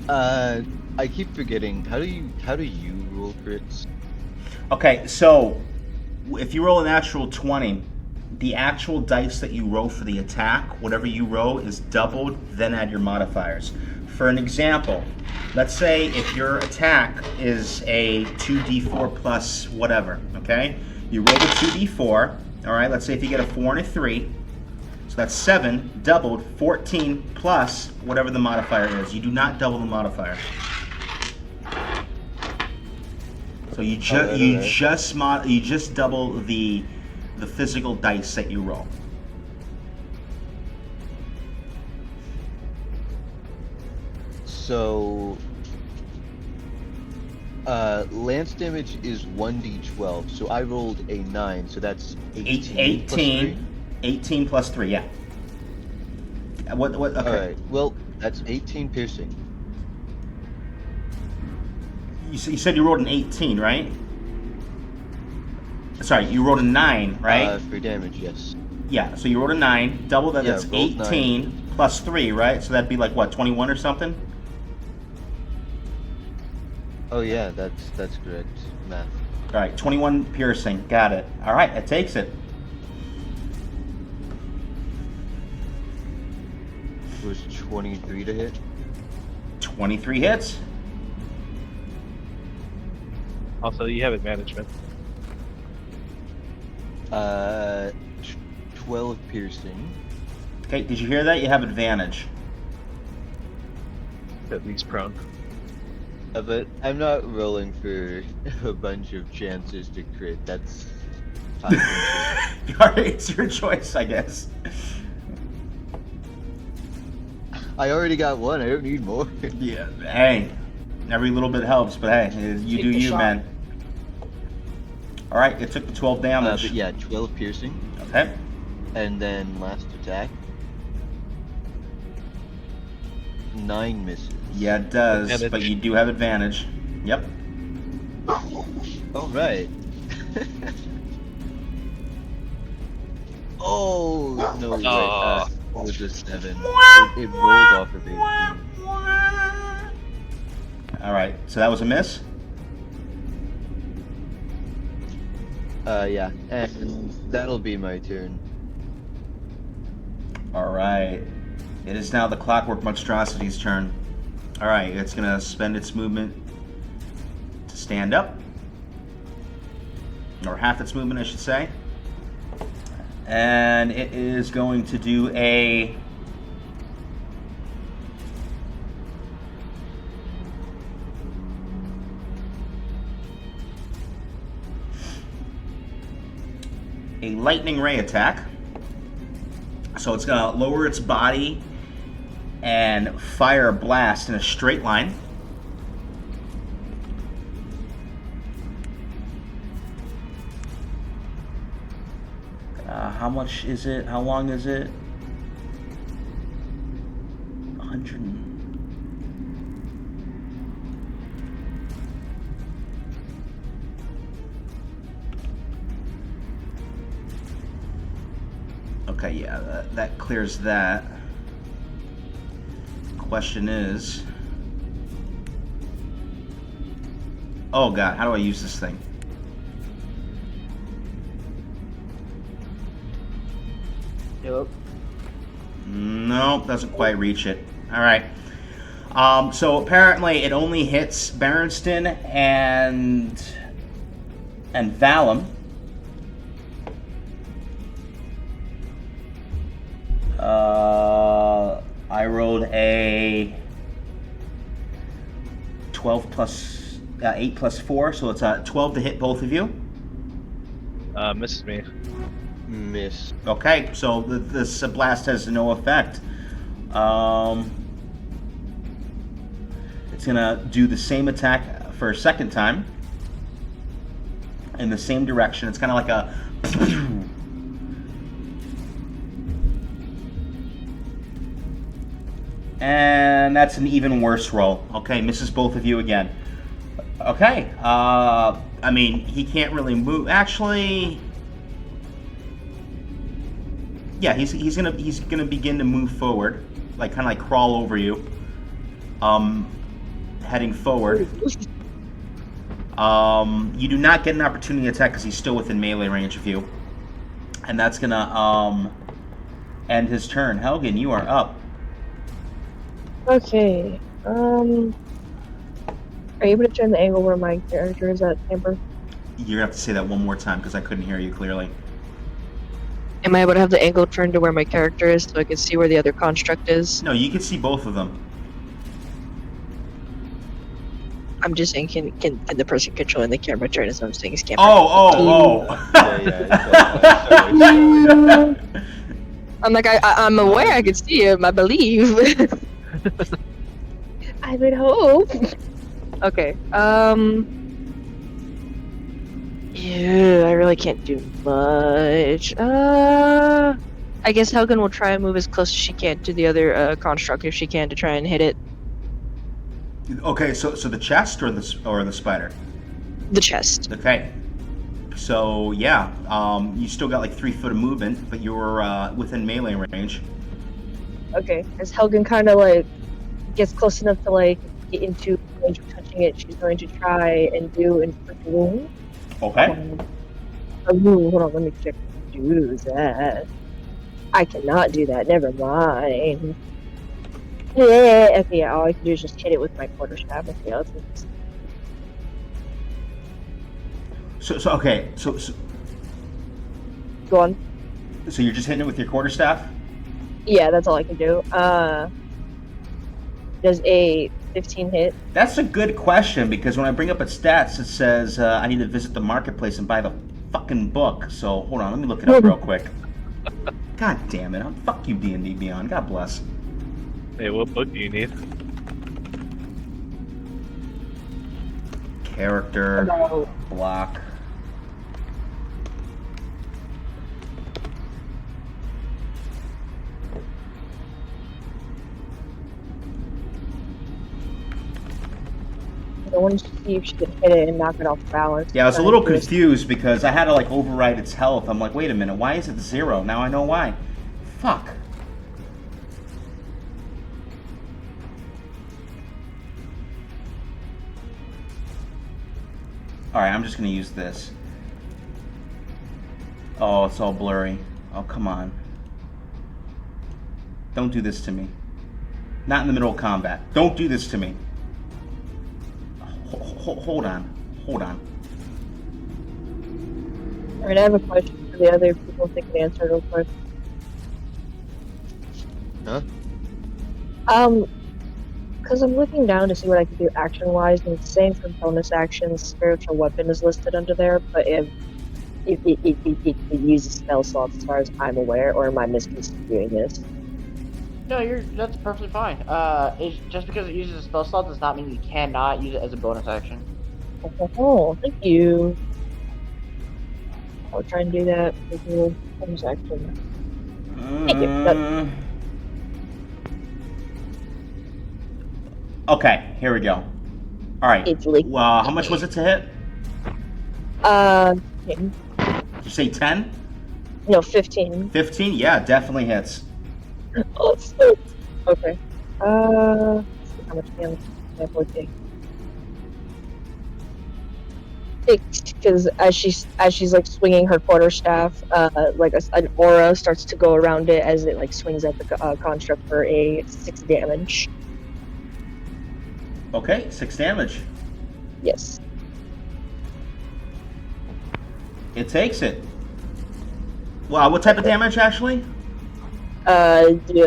I keep forgetting. How do you roll crits? Okay, so if you roll a natural 20, the actual dice that you roll for the attack, whatever you roll, is doubled, then add your modifiers. For an example, let's say if your attack is a 2d4 plus whatever, okay? You roll the 2d4, all right? Let's say if you get a 4 and a 3, so that's 7, doubled, 14 plus whatever the modifier is. You do not double the modifier. So you just double the physical dice that you roll. So, lance damage is 1d12. So I rolled a 9. So that's 18. plus 3. 18 plus 3, yeah. What? Okay. All right. Well, that's 18 piercing. You said you rolled an 18, right? Sorry, you rolled a 9, right? For damage, yes. Yeah, so you rolled a 9, double that, Yeah, that's rolled 18 plus 3, right? So that'd be like, what, 21 or something? Oh yeah, that's correct math. All right, 21 piercing, got it. All right, that takes it. Was 23 to hit? 23 hits. Also, you have advantage, man. 12 piercing. Okay, did you hear that? You have advantage. At least prone. But I'm not rolling for a bunch of chances to crit. That's All right, it's your choice, I guess. I already got one. I don't need more. Yeah, hey, every little bit helps, but hey, you Take do the you, shot. man. All right, it took the 12 damage. But yeah, 12 piercing, Okay. and then last attack. 9 misses. Yeah, it does, Advantage. but you do have advantage. Yep. All right. Oh no! Wait, it was a 7. It rolled off of 18. All right, so that was a miss. Yeah, and that'll be my turn. All right. It is now the Clockwork Monstrosity's turn. All right, it's gonna spend its movement to stand up, or half its movement, I should say. And it is going to do a lightning ray attack. So it's gonna lower its body and fire a blast in a straight line. How much is it? How long is it? 100. Okay, yeah, that clears that. Question is, oh god, how do I use this thing? Yep. Nope, doesn't quite reach it. All right. So apparently it only hits Berenstain and Valim. I rolled a 12 plus 8 plus 4, so it's 12 to hit both of you. Misses me. Miss. Okay, so this blast has no effect. It's gonna do the same attack for a second time in the same direction. It's kind of like a and that's an even worse roll. Okay, misses both of you again. Okay, I mean, he can't really move. Actually, yeah, he's gonna begin to move forward, like kind of like crawl over you, heading forward. You do not get an opportunity attack because he's still within melee range of you, and that's gonna end his turn. Helgen, you are up. Okay. Are you able to turn the angle where my character is at, Amber? You're gonna have to say that one more time because I couldn't hear you clearly. Am I able to have the angle turned to where my character is so I can see where the other construct is? No, you can see both of them. I'm just saying, can the person controlling the camera turn as I'm saying his camera? Oh. Yeah. I'm like, I'm aware I can see him, I believe. I would hope. Okay, yeah, I really can't do much. I guess Helgen will try and move as close as she can to the other construct if she can to try and hit it. Okay, so the chest or the spider? The chest. Okay. So yeah, you still got like 3 foot of movement, but you're within melee range. Okay, as Helgen kind of like gets close enough to like get into range of touching it, she's going to try and do inflict wound. Okay. Hold on, let me check. Do that. I cannot do that. Never mind. Yeah. Okay, yeah, all I can do is just hit it with my quarterstaff. Okay, let's do this. So okay, so Go on. so you're just hitting it with your quarterstaff? Yeah, that's all I can do. Does a 15 hit? That's a good question because when I bring up its stats, it says I need to visit the marketplace and buy the fucking book. So hold on, let me look it up real quick. God damn it! Fuck you, D&D Beyond. God bless. Hey, what book do you need? Character No. block. I wanted to see if she could hit it and knock it off balance. Yeah, I was a little confused because I had to like override its health. I'm like, wait a minute, why is it 0? Now I know why. Fuck. Alright, I'm just gonna use this. Oh, it's all blurry. Oh, come on. Don't do this to me. Not in the middle of combat. Don't do this to me. Hold on. Alright, I have a question for the other people if they can answer it real quick. Huh? Because I'm looking down to see what I can do action-wise, and it's saying for bonus actions, spiritual weapon is listed under there, but if it uses spell slots as far as I'm aware, or am I misconstruing this? No, that's perfectly fine. It's just because it uses a spell slot does not mean you cannot use it as a bonus action. Oh, thank you. I'll try and do that with the bonus action. Thank you. Okay, here we go. All right. It's like How much was it to hit? 10. Did you say 10? No, 15. 15? Yeah, definitely hits. Awesome. Okay. Let's see how much damage that would take. Because as she's like swinging her quarterstaff, like an aura starts to go around it as it like swings at the construct for a 6 damage. Okay, 6 damage. Yes. It takes it. Wow, what type of damage actually? Did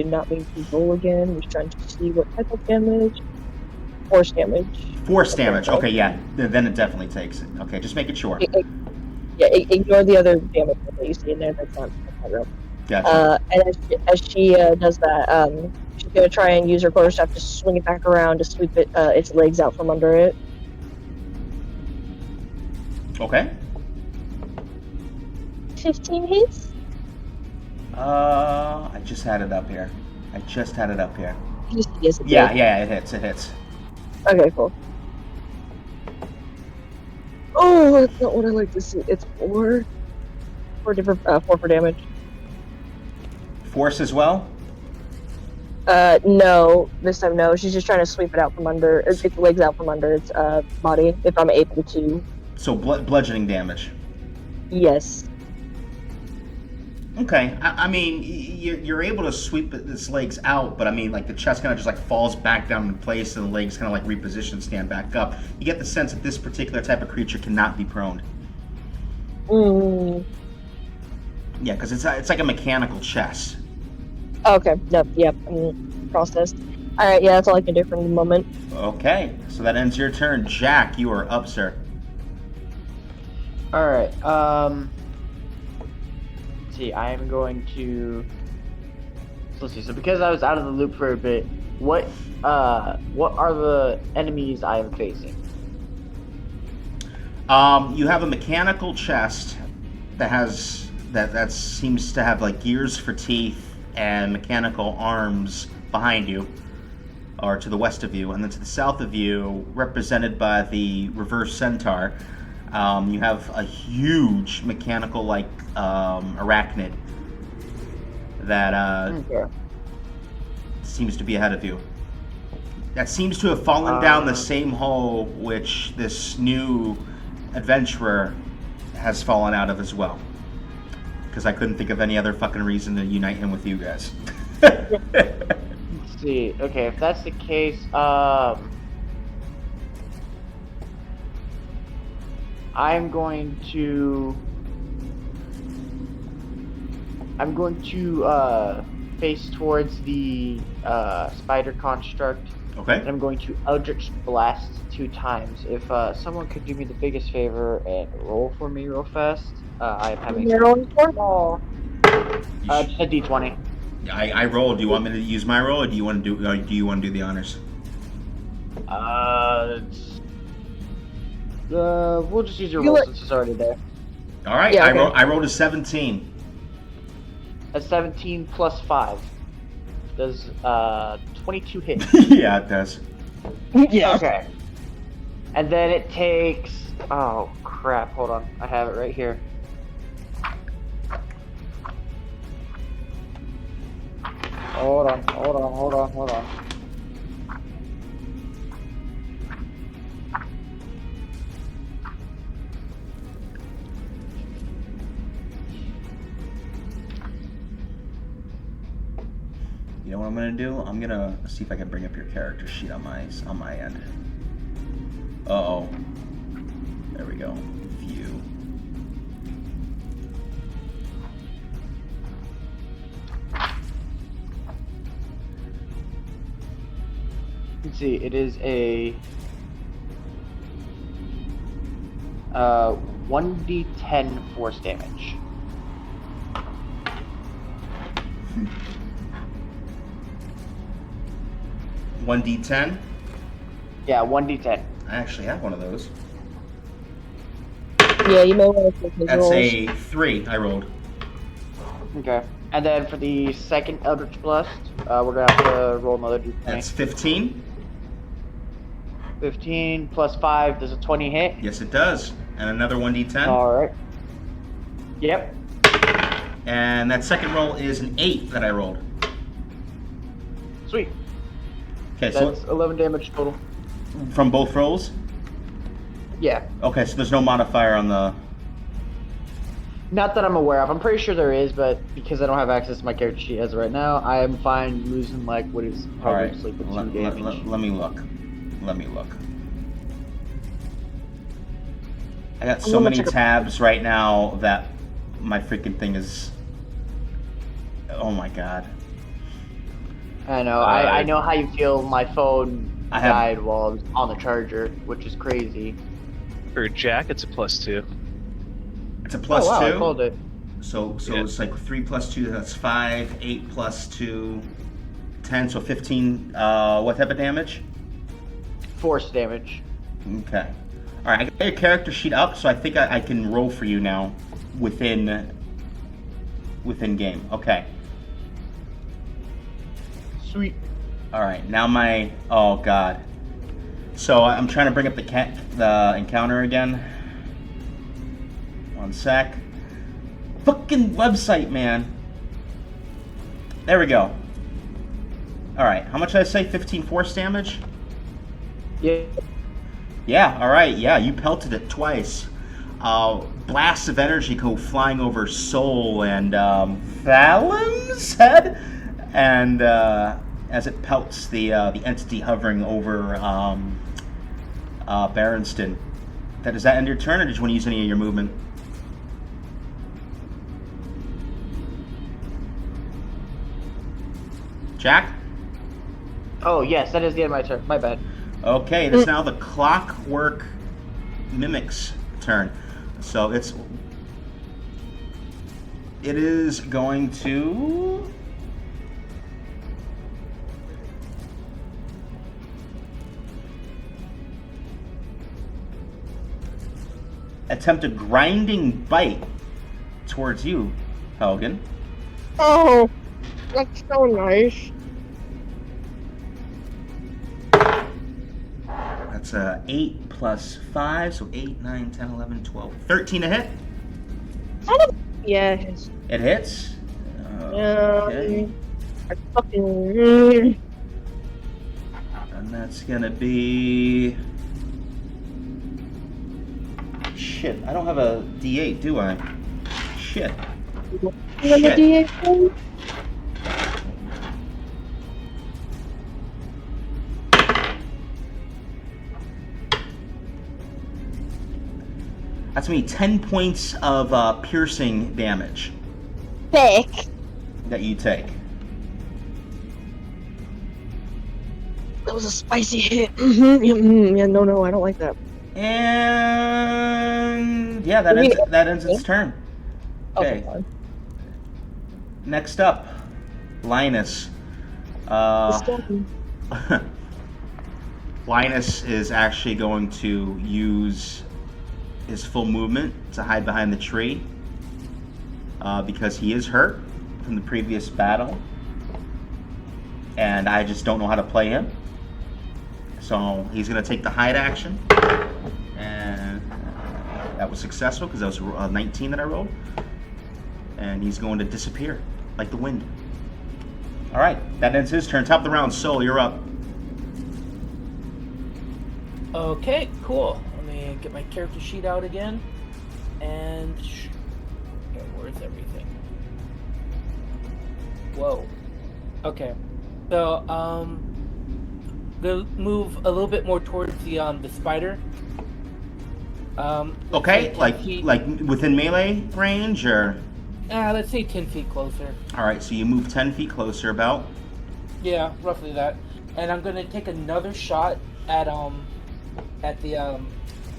not mean to roll again. Was trying to see what type of damage. Force damage. Force damage. Okay, yeah. Then it definitely takes it. Okay, just making sure. Ignore the other damage that you see in there. That's not real. Gotcha. And as she does that, she's gonna try and use her quarterstaff to swing it back around to sweep its legs out from under it. Okay. 15 hits. I just had it up here. Yes, it Yeah, it hits. Okay, cool. Oh, that's not what I like to see. It's 4 for damage. Force as well? No. This time, no. She's just trying to sweep it out from under, its legs out from under its body, if I'm able to. So bludgeoning damage. Yes. Okay, I mean, you're able to sweep its legs out, but I mean, like the chest kind of just like falls back down in place, and the legs kind of like reposition, stand back up. You get the sense that this particular type of creature cannot be prone. Mm. Yeah, because it's like a mechanical chest. Okay. Yep. Processed. All right. Yeah, that's all I can do for the moment. Okay, so that ends your turn. Jack, you are up, sir. All right. Let's see. I am going to. So let's see. So because I was out of the loop for a bit, what are the enemies I am facing? You have a mechanical chest that has that seems to have like gears for teeth and mechanical arms behind you, or to the west of you, and then to the south of you, represented by the reverse centaur, you have a huge mechanical like arachnid that seems to be ahead of you. That seems to have fallen down the same hole which this new adventurer has fallen out of as well. Because I couldn't think of any other fucking reason to unite him with you guys. Let's see. Okay, if that's the case, I'm going to face towards the spider construct. Okay. And I'm going to Eldritch Blast 2 times. If someone could do me the biggest favor and roll for me real fast. I am having You're rolling for? just a D20. I rolled. Do you want me to use my roll, or do you want to do the honors? We'll just use your roll since it's already there. All right. Yeah, okay. I rolled a 17. A 17 plus 5 does 22 hit. Yeah, it does. Yeah. Okay. And then it takes. Oh crap! Hold on, I have it right here. Hold on. You know what I'm gonna do? I'm gonna see if I can bring up your character sheet on my end. Uh-oh. There we go. View. Let's see. It is a 1d10 force damage. One D10. Yeah, 1d10. I actually have one of those. Yeah, you may want to take his That's rolls. a 3 I rolled. Okay. And then for the second Eldritch Blast, we're gonna have to roll another d20. That's 15. 15 plus 5, does a 20 hit? Yes, it does. And another 1d10. Alright. Yep. And that second roll is an 8 that I rolled. Sweet. Okay, so That's 11 damage total. from both rolls? Yeah. Okay, so there's no modifier on the... Not that I'm aware of. I'm pretty sure there is, but because I don't have access to my character sheet as of right now, I am fine losing like what is probably Alright, just like the 2 let damage. me look. Let me look. I got so many tabs right now that my freaking thing is... Oh my god. I know. I know how you feel. My phone I have- died while I was on the charger, which is crazy. For Jack, it's a +2. It's a plus oh wow, 2. I called it. So Yeah. it's like 3 plus 2, that's 5. 8 plus 2, 10, so 15. What type of damage? Force damage. Okay. Alright, I got your character sheet up, so I think I can roll for you now within game. Okay. Sweet. Alright, now my... Oh, God. So I'm trying to bring up the encounter again. One sec. Fucking website, man. There we go. Alright, how much did I say? 15 force damage? Yeah. Yeah, alright, yeah, you pelted it twice. Blasts of energy go flying over Soul and Valim's head, and as it pelts the entity hovering over Berenstain. Does that end your turn, or did you want to use any of your movement? Jack? Oh yes, that is the end of my turn. My bad. Okay, it is now the Clockwork Mimic's turn. So it is going to attempt a grinding bite towards you, Helgen. Oh, that's so nice. That's 8 plus 5, so 8, 9, 10, 11, 12, 13 to hit. Yes. It hits. Okay. I fucking. And that's gonna be... Shit, I don't have a D8, do I? Shit. Shit. That's gonna be 10 points of piercing damage Thick. that you take. That was a spicy hit. Yeah, no, I don't like that. And yeah, that ends its turn. Okay. fine. Next up, Linus. Linus is actually going to use his full movement to hide behind the tree because he is hurt from the previous battle, and I just don't know how to play him. So he's going to take the hide action, and that was successful because that was 19 that I rolled, and he's going to disappear like the wind. All right, that ends his turn. Top of the round, Soul, you're up. Okay, cool. Let me get my character sheet out again. And okay, where's everything? Whoa. Okay. So they'll move a little bit more towards the spider. Okay, say 10 feet. like within melee range, or? Let's say 10 feet closer. All right, so you move 10 feet closer, about. Yeah, roughly that. And I'm gonna take another shot at the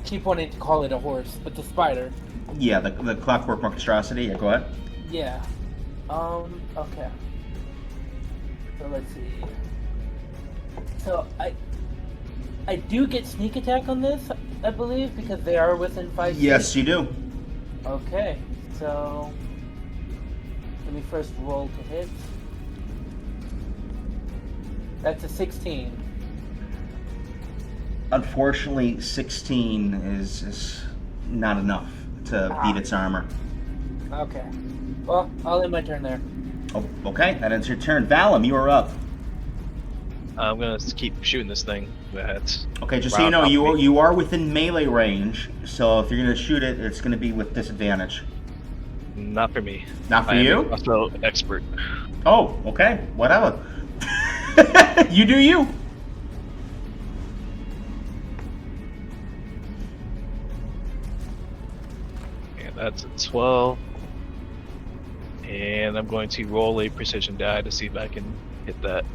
keep wanting to call it a horse, but the spider. Yeah, the Clockwork monstrosity. Yeah, go ahead. Yeah. Okay. So let's see. So I do get sneak attack on this, I believe, because they are within 5 feet. Yes, you do. Okay. So let me first roll to hit. That's a 16. Unfortunately, 16 is not enough to beat its armor. Okay. Well, I'll end my turn there. Oh, okay, that ends your turn. Valim, you are up. I'm gonna keep shooting this thing. That's Okay, just so you know, you are within melee range, so if you're gonna shoot it, it's gonna be with disadvantage. not for me. Not for I am you? also an expert. Oh, okay, whatever. You do you. And that's a 12. And I'm going to roll a precision die to see if I can hit that.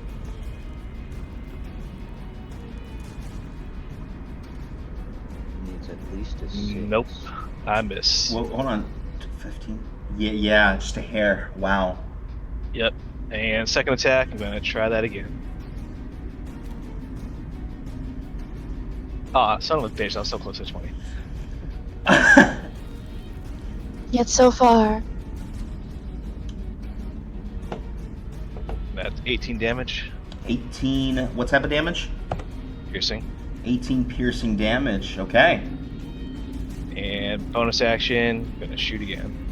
Needs at least a 6. Nope, I miss. Well, hold on. 15. Yeah, just a hair. Wow. Yep. And second attack, I'm going to try that again. Ah, son of a bitch, I was so close to 20. Yet so far. That's 18 damage. 18. What type of damage? Piercing. 18 piercing damage. Okay. And bonus action, I'm going to shoot again.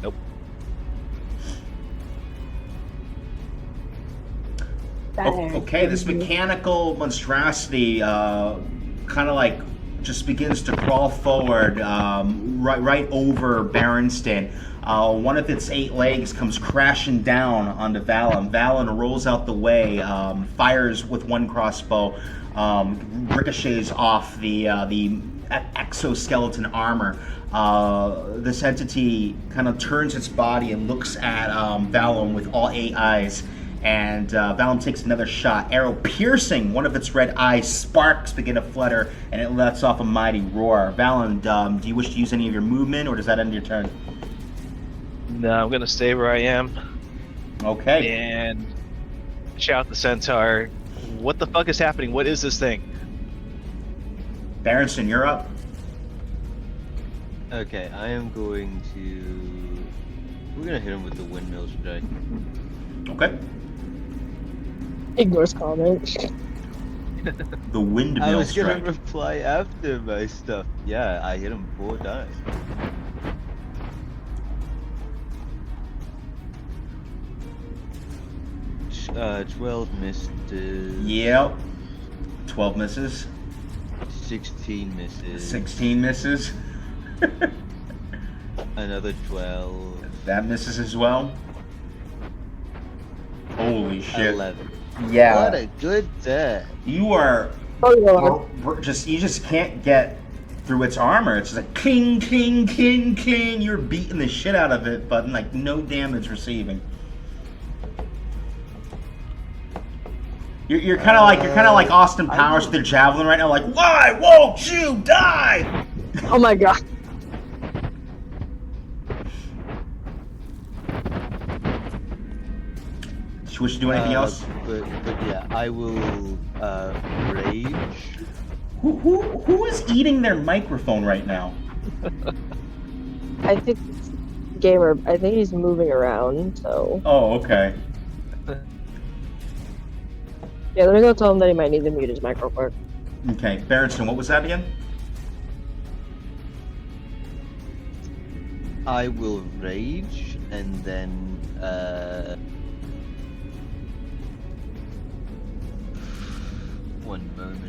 Nope. Okay, this mechanical monstrosity kind of like just begins to crawl forward right over Berenstain. One of its 8 legs comes crashing down onto Valim. Valim rolls out the way, fires with one crossbow, ricochets off the exoskeleton armor. This entity kind of turns its body and looks at Valim with all 8 eyes. And Valim takes another shot. Arrow piercing one of its red eyes. Sparks begin to flutter, and it lets off a mighty roar. Valim, do you wish to use any of your movement, or does that end your turn? No, I'm going to stay where I am. Okay. And shout the centaur, what the fuck is happening? What is this thing? Berenstain, you're up. Okay, I am going to... We're gonna hit him with the windmill strike. Okay. Ignores comment. The windmill I was strike. gonna reply after my stuff. Yeah, I hit him 4 times. Uh, 12 misses. Yep. 12 misses. 16 misses. 16 misses. Another 12. That misses as well. Holy shit. 11. Yeah. What a good day. You are Oh, you just can't get through its armor. It's just like cling, cling, cling, cling. You're beating the shit out of it, but like no damage receiving. You're kind of like Austin Powers with their javelin right now. Like, why won't you die? oh my god. Do you wish to do anything else? But yeah, I will rage. Who is eating their microphone right now? I think Gamer, I think he's moving around, so. Oh, okay. Yeah, let me go tell him that he might need to mute his mic real quick. Okay, Berenstain, what was that again? I will rage and then one moment.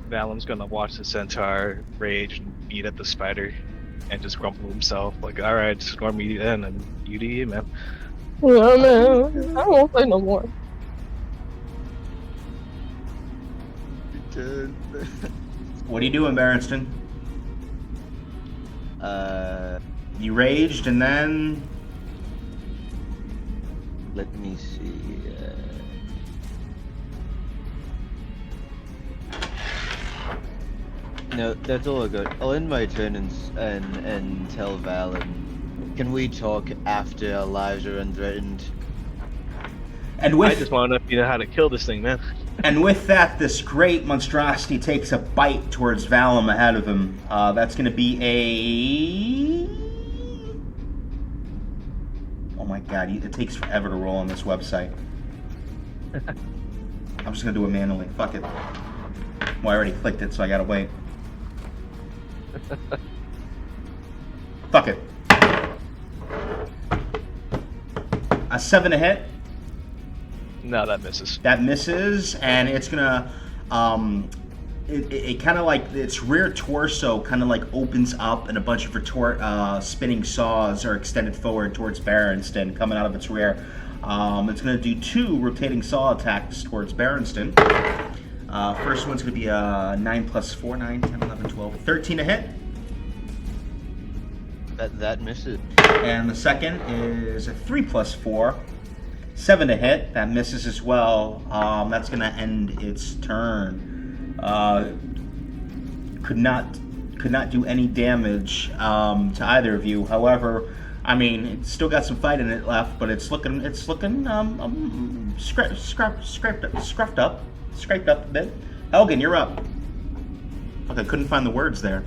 Valim's gonna watch the centaur rage and eat at the spider and just grumble to himself, like, alright, just ignore me then, and you do you, man. No, man, I won't play no more. What are you doing, Berenstain? You raged, and then Let me see. No, that's all good. I'll end my turn and tell Valim. Can we talk after our lives are unthreatened? and I with just want to know if you know how to kill this thing, man. and with that, this great monstrosity takes a bite towards Valim ahead of him. That's going to be a. Oh my god, it takes forever to roll on this website. I'm just going to do it manually. Fuck it. Well, I already clicked it, so I gotta wait. Fuck it. A 7 to hit. No, that misses. That misses, and it's gonna, it kind of like its rear torso kind of like opens up, and a bunch of spinning saws are extended forward towards Berenstain, coming out of its rear. It's gonna do 2 rotating saw attacks towards Berenstain. First one's gonna be a 9 plus 4, 9, 10, 11, 12, 13 to hit. That misses. And the second is a 3 plus 4, 7 to hit. That misses as well. That's going to end its turn. Could not do any damage to either of you. However, I mean, it's still got some fight in it left, but it's looking scraped up a bit. Elgin, you're up. Fuck, I couldn't find the words there.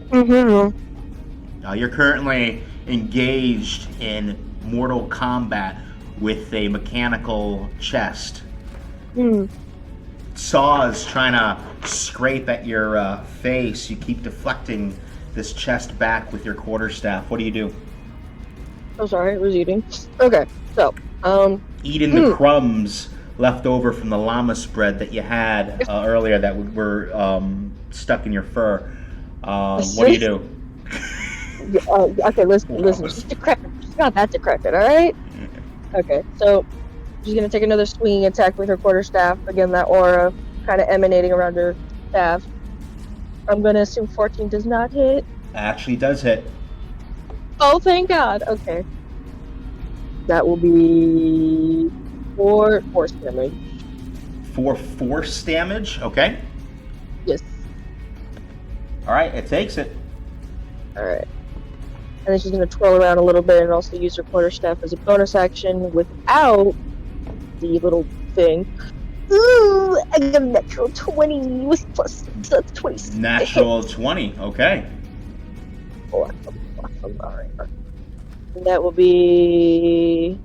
Mm-hmm. You're currently engaged in mortal combat with a mechanical chest. Saws trying to scrape at your face. You keep deflecting this chest back with your quarterstaff. What do you do? Oh, sorry, I was eating. Okay, so, Eating the crumbs left over from the llama spread that you had earlier that were stuck in your fur. What do you do? Okay, listen, just not that decrepit, alright? Okay, so, she's gonna take another swinging attack with her quarterstaff. Again, that aura kind of emanating around her staff. I'm gonna assume 14 does not hit. Actually does hit. Oh, thank God. Okay. That will be 4 force damage. 4 force damage, okay. Yes. Alright, it takes it. Alright. And then she's going to twirl around a little bit and also use her quarterstaff as a bonus action without the little thing. Ooh, I got a natural 20 with plus, so that's 26. Natural 20, okay. Awesome. Alright. And that will be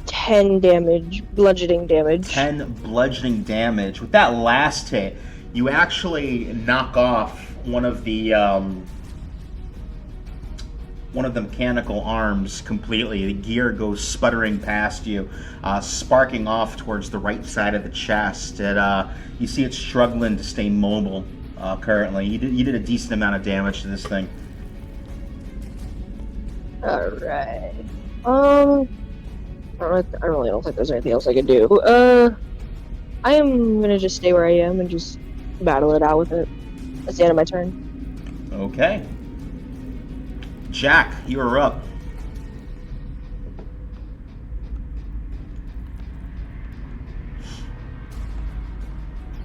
10 damage, bludgeoning damage. 10 bludgeoning damage. With that last hit, you actually knock off one of the mechanical arms completely. The gear goes sputtering past you, sparking off towards the right side of the chest. And you see it struggling to stay mobile currently. You did a decent amount of damage to this thing. Alright. I really don't think there's anything else I can do. I am gonna just stay where I am and just battle it out with it. That's the end of my turn. Okay. Jack, you are up.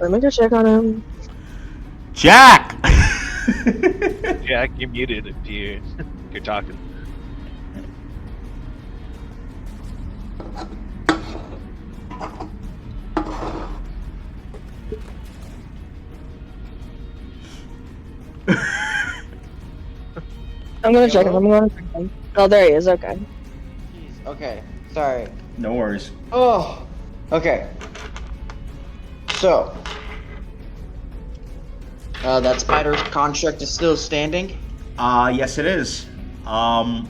Let me go check on him. Jack! Jack, you're muted if you're talking. I'm gonna check him. I'm gonna check him. Oh, there he is. Okay. Jeez, okay, sorry. No worries. Oh, okay. So, that spider construct is still standing? Yes it is. I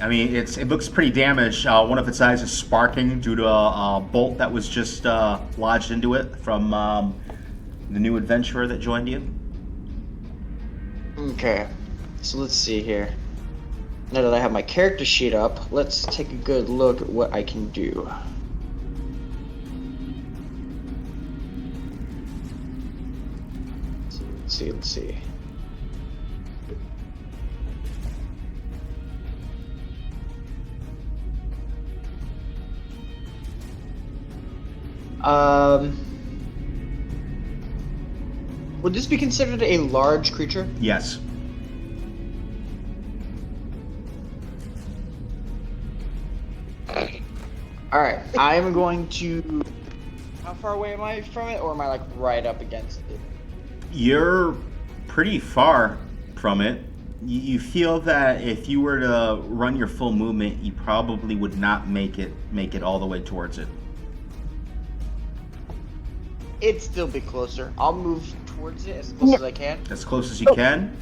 mean, it looks pretty damaged. One of its eyes is sparking due to a bolt that was just lodged into it from the new adventurer that joined you. Okay, so let's see here. Now that I have my character sheet up, let's take a good look at what I can do. Let's see. Would this be considered a large creature? Yes. Alright, I'm going to... How far away am I from it, or am I like right up against it? You're pretty far from it. You feel that if you were to run your full movement, you probably would not make it all the way towards it. It'd still be closer. I'll move towards it as close as I can. As close as you can.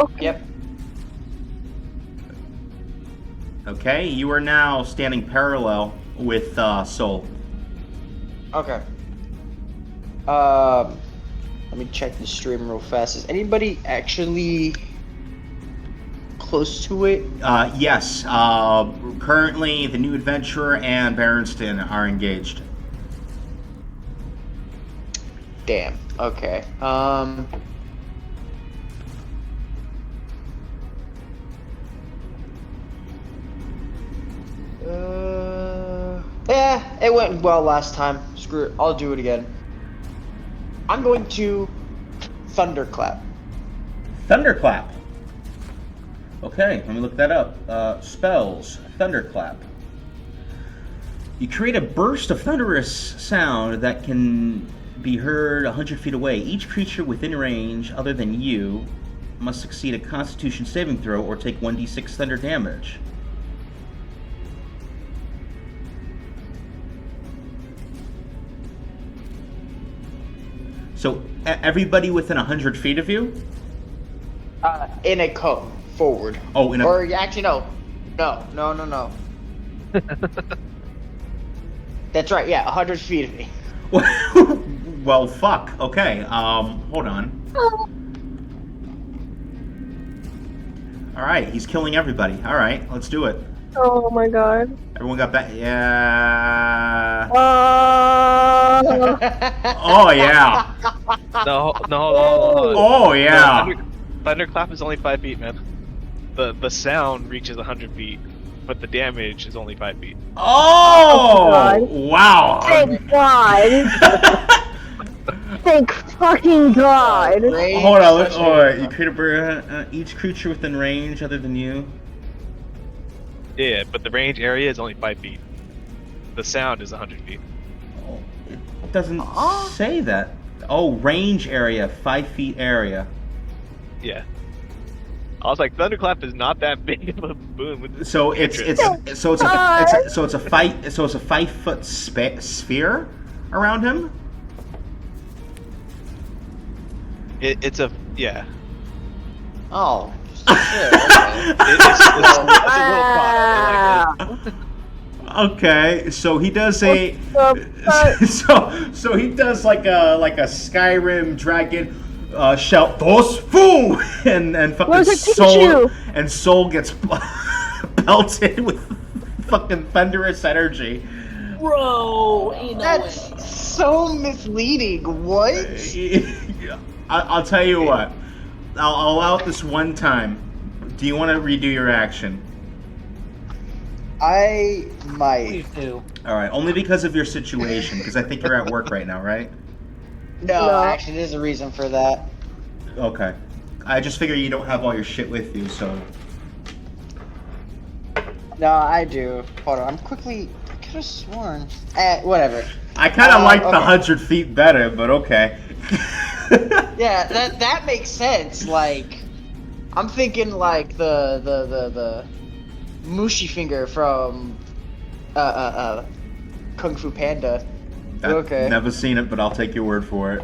Okay. Yep. Okay, you are now standing parallel with Soul. Okay. Let me check the stream real fast. Is anybody actually close to it? Yes. Currently, the new adventurer and Berenstain are engaged. Damn. Okay. Yeah, it went well last time. Screw it. I'll do it again. I'm going to thunderclap. Thunderclap. Okay, let me look that up. Spells. Thunderclap. You create a burst of thunderous sound that can be heard 100 feet away. Each creature within range, other than you, must succeed a Constitution saving throw or take 1d6 thunder damage. So, everybody within 100 feet of you? In a cone, forward. Oh, in a... Or actually, no. No. That's right, yeah, 100 feet of me. Well, fuck. Okay, hold on. Alright, he's killing everybody. Alright, let's do it. Oh my god. Everyone got back? Yeah. Oh, yeah. No, hold on. Oh, yeah. Thunderclap is only 5 feet, man. The sound reaches 100 feet, but the damage is only 5 feet. Oh! God. Wow. Thank God. Thank fucking God. Hold on. You create each creature within range other than you. Yeah, but the range area is only 5 feet. The sound is 100 feet. Oh, it doesn't say that. Oh, range area, 5 feet area. Yeah. I was like, Thunderclap is not that big of a boon. So it's a 5 foot sphere around him. It's a yeah. Oh. Shit, it's a little pot. Okay, so he does a so he does like a Skyrim dragon shout "Thos fu" and fucking Soul gets pelted with fucking thunderous energy. Bro, ain't no That's way. so misleading. What? I'll tell you what. I'll allow it this one time. Do you want to redo your action? I might. Please do. All right, only because of your situation, because I think you're at work right now, right? No, actually, there's a reason for that. Okay. I just figure you don't have all your shit with you, so... No, I do. Hold on, I could have sworn. Whatever. I kind of like the okay. 100 feet better, but okay. Yeah, that makes sense. Like, I'm thinking like the Mushi finger from Kung Fu Panda. Okay. Never seen it, but I'll take your word for it.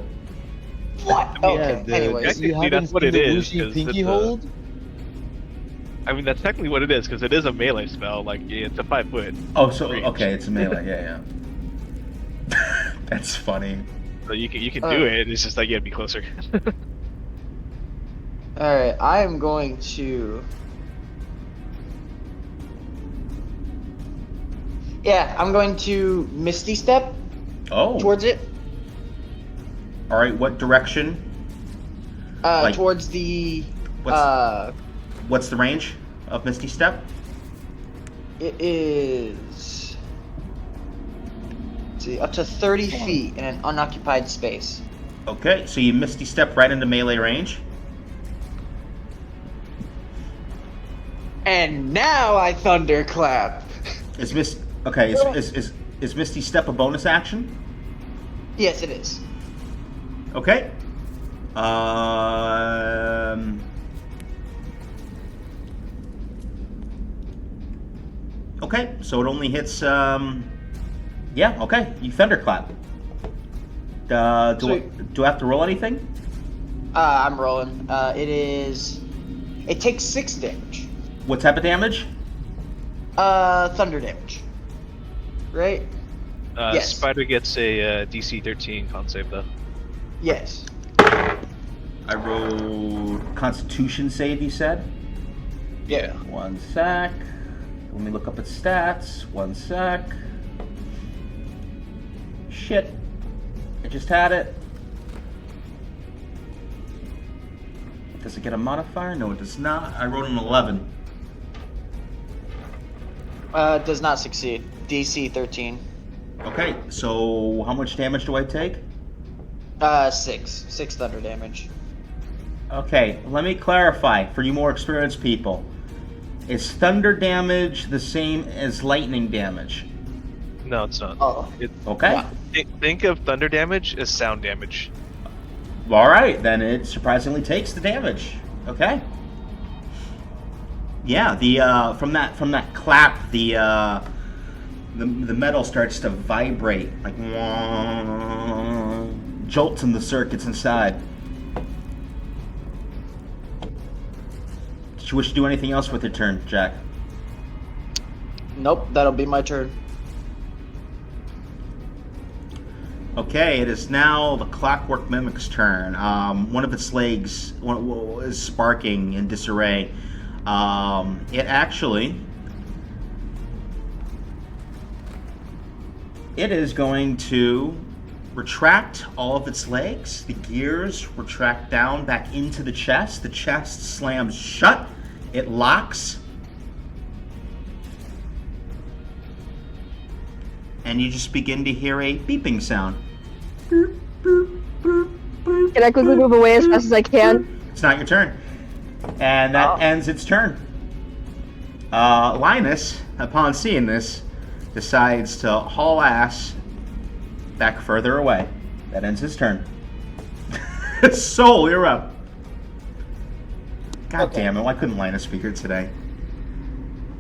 What? Okay. Anyways, Technically, that's what it is. 'Cause pinky it's hold? I mean, that's technically what it is, because it is a melee spell. Like, it's a 5 foot. Oh, so range. okay, it's a melee. Yeah. That's funny. So you can do it. It's just like you have to be closer. all right. I am going to. Yeah, I'm going to Misty Step Oh. towards it. All right. What direction? Like- Towards the. What's the range of Misty Step? It is. Let's see, up to 30 feet in an unoccupied space. Okay, so you Misty Step right into melee range. And now I thunderclap. Is Misty Step a bonus action? Yes, it is. Okay. Okay, so it only hits. Yeah. Okay, you thunderclap. Do I have to roll anything? I'm rolling. It takes 6 damage. What type of damage? Thunder damage. Right? Yes. Spider gets a DC 13 con save though. Yes. I rolled Constitution save. You said. Yeah. 1 sec. Let me look up its stats. 1 sec. Shit. I just had it. Does it get a modifier? No, it does not. I rolled an 11. Does not succeed. DC 13. Okay, so how much damage do I take? 6. 6 thunder damage. Okay, let me clarify for you more experienced people. Is thunder damage the same as lightning damage? No, it's not. Oh. Okay. Yeah. Think of thunder damage as sound damage. All right, then it surprisingly takes the damage. Okay. Yeah, the from that clap, the metal starts to vibrate, like jolts in the circuits inside. Did you wish to do anything else with your turn, Jack? Nope, that'll be my turn. Okay, it is now the Clockwork Mimic's turn. One of its legs is sparking in disarray. It is going to retract all of its legs. The gears retract down back into the chest. The chest slams shut. It locks. And you just begin to hear a beeping sound. Can I quickly move away as fast as I can? It's not your turn. And that ends its turn. Linus, upon seeing this, decides to haul ass back further away. That ends his turn. Soul, you're up. God damn it, why couldn't Linus be here today?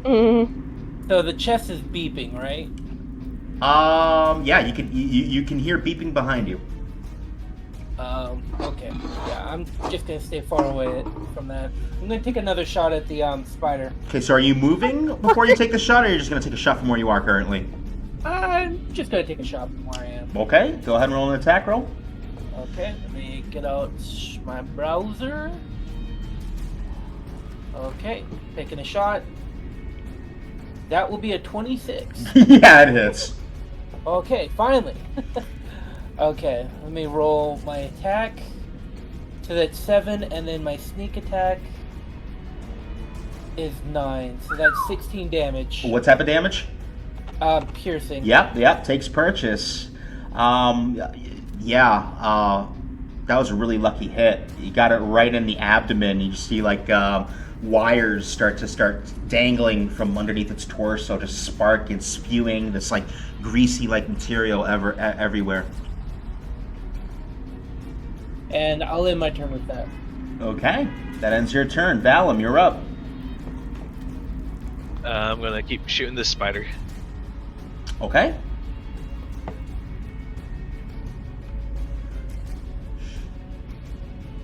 So the chest is beeping, right? Yeah, you can hear beeping behind you. Okay. Yeah, I'm just gonna stay far away from that. I'm gonna take another shot at the spider. Okay, so are you moving before you take the shot, or are you just gonna take a shot from where you are currently? I'm just gonna take a shot from where I am. Okay, go ahead and roll an attack roll. Okay, let me get out my browser. Okay, taking a shot. That will be a 26. Yeah, it hits. Okay, finally. Okay, let me roll my attack. So that's 7, and then my sneak attack is 9. So that's 16 damage. What type of damage? Piercing. Yep, takes purchase. That was a really lucky hit. You got it right in the abdomen. You see like wires start dangling from underneath its torso, just sparking, spewing this like greasy like material everywhere. And I'll end my turn with that. Okay, that ends your turn. Valim, you're up. I'm gonna keep shooting this spider. Okay.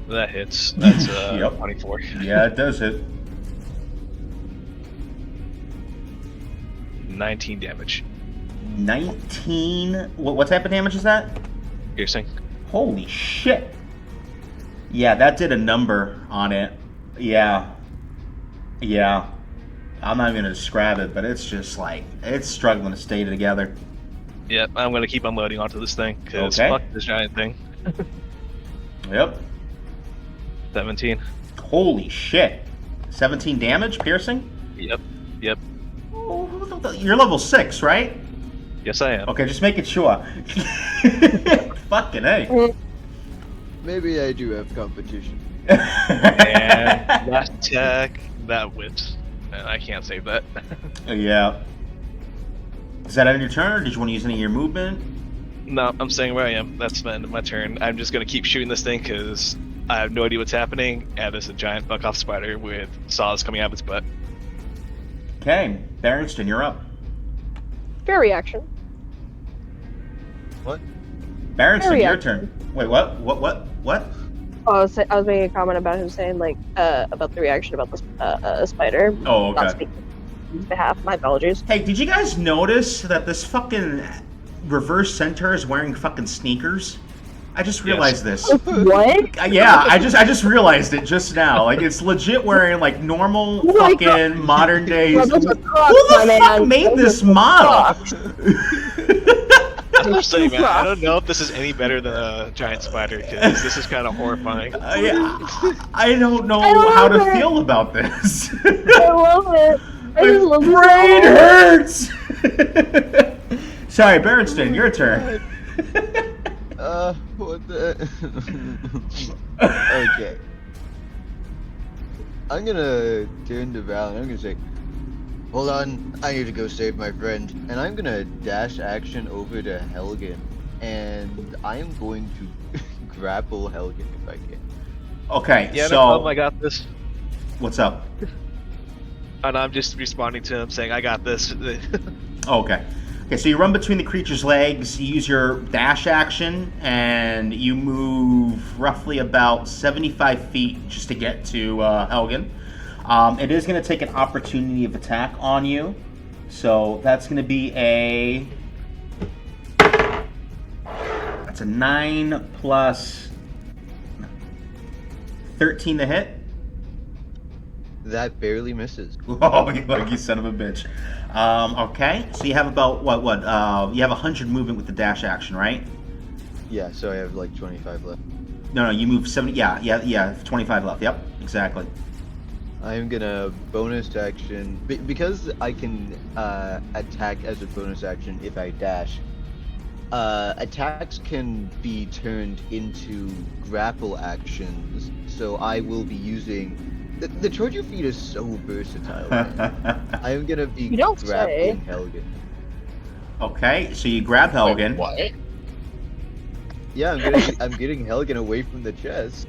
That hits. That's Yep. 24. Yeah, it does hit. 19 damage. 19. What type of damage is that? Piercing. Holy shit. Yeah, that did a number on it. Yeah. I'm not even gonna describe it, but it's just like, it's struggling to stay together. Yep, I'm gonna keep unloading onto this thing, because Okay. fuck this giant thing. Yep. 17. Holy shit. 17 damage, piercing? Yep. Oh, you're level 6, right? Yes, I am. Okay, just making sure. Fucking A. Maybe I do have competition. And last attack, that whips. And I can't save that. Yeah. Is that end of your turn, or did you want to use any of your movement? No, I'm staying where I am. That's the end of my turn. I'm just gonna keep shooting this thing because I have no idea what's happening. And there's a giant buck-off spider with saws coming out of its butt. Okay, Berenstain, you're up. Fair reaction. What? Berenstain, Very your active. turn. Wait, what? What? Oh, I was making a comment about him saying, like, about the reaction about the spider. Oh, Not okay. speaking on his behalf. My apologies. Hey, did you guys notice that this fucking reverse centaur is wearing fucking sneakers? I just realized this. What? Yeah, I just realized it just now. Like, it's legit wearing like normal Oh my fucking God. modern days. Bro, those Who are Crocs, the my fuck man. made Those this are model? Crocs. I'm saying, man, I don't know if this is any better than a giant spider because this is kind of horrifying. Yeah, I don't know I love how to it. feel about this. I love it. I just love My this. brain hurts. Sorry, Berenstain, your turn. What the? Okay. I'm gonna turn to Val and I'm gonna say, hold on, I need to go save my friend. And I'm gonna dash action over to Helgen. And I'm going to grapple Helgen if I can. Okay, Yeah, no so problem, I got this. what's up? And I'm just responding to him saying, I got this. Oh, okay. Okay, so you run between the creature's legs, you use your dash action, and you move roughly about 75 feet just to get to Helgen. It is going to take an opportunity of attack on you. So that's going to be that's a 9 plus 13 to hit. That barely misses. Oh, you son of a bitch. Okay, so you have about, you have 100 movement with the dash action, right? Yeah, so I have like 25 left. No, you move 70, yeah, 25 left, yep, exactly. I'm gonna bonus action, because I can attack as a bonus action if I dash. Attacks can be turned into grapple actions, so I will be using... The Trojan feat is so versatile, man. I am gonna be You don't say. grappling Helgen. Okay, so you grab Helgen. What? Yeah, I'm getting Helgen away from the chest.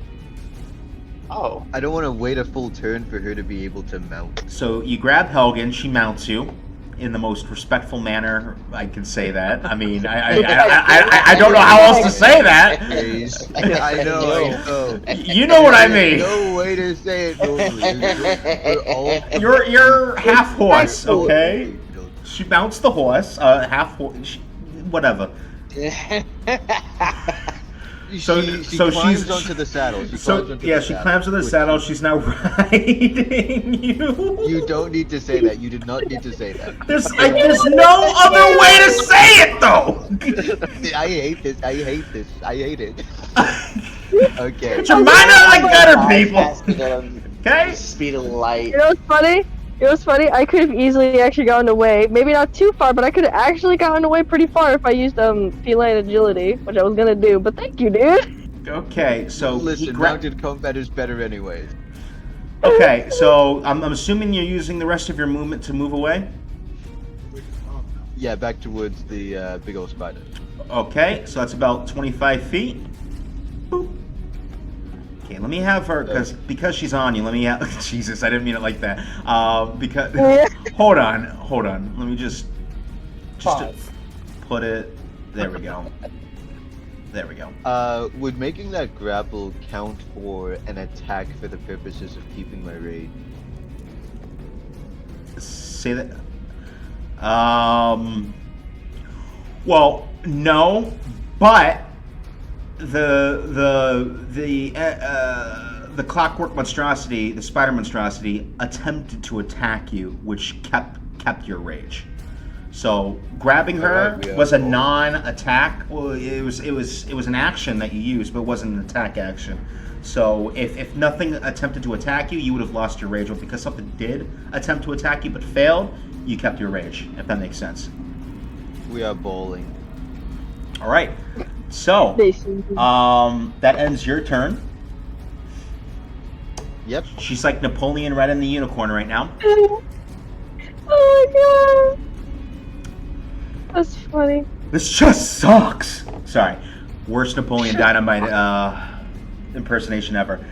Oh. I don't want to wait a full turn for her to be able to mount. So you grab Helgen, she mounts you in the most respectful manner I can say that. I mean, I don't know how else to say that. I know. You know what I mean. No way to say it normally. You're half horse, okay? She mounts the horse, half horse, whatever. So she so climbs she's onto the saddle. She so climbs onto yeah, the she saddle, climbs to the which- saddle. She's now riding you. You don't need to say that. You did not need to say that. There's no other way to say it though. I hate this. I hate this. I hate it. Okay. Put your mind on like better people. Speed of, Okay. speed of light. You know what's funny? You know what's funny? I could have easily actually gotten away. Maybe not too far, but I could have actually gotten away pretty far if I used feline agility, which I was gonna do. But thank you, dude. Okay, so Listen, mounted combat is better anyways. Okay, so I'm assuming you're using the rest of your movement to move away. Yeah, back towards the big old spider. Okay, so that's about 25 feet. Boop. Okay, let me have her because she's on you. Let me have Jesus. I didn't mean it like that. Because hold on. Let me just Pause. put it. There we go. There we go. Would making that grapple count for an attack for the purposes of keeping my rage? Say that. Well, no, but the Clockwork monstrosity, the spider monstrosity, attempted to attack you, which kept your rage. So grabbing her Alright, was a non-attack. Well, it was an action that you used, but it wasn't an attack action. So if nothing attempted to attack you, you would have lost your rage. But because something did attempt to attack you but failed, you kept your rage, if that makes sense. We are bowling. All right. So, that ends your turn. Yep. She's like Napoleon riding the unicorn right now. Oh my god. That's funny. This just sucks. Sorry. Worst Napoleon Dynamite impersonation ever.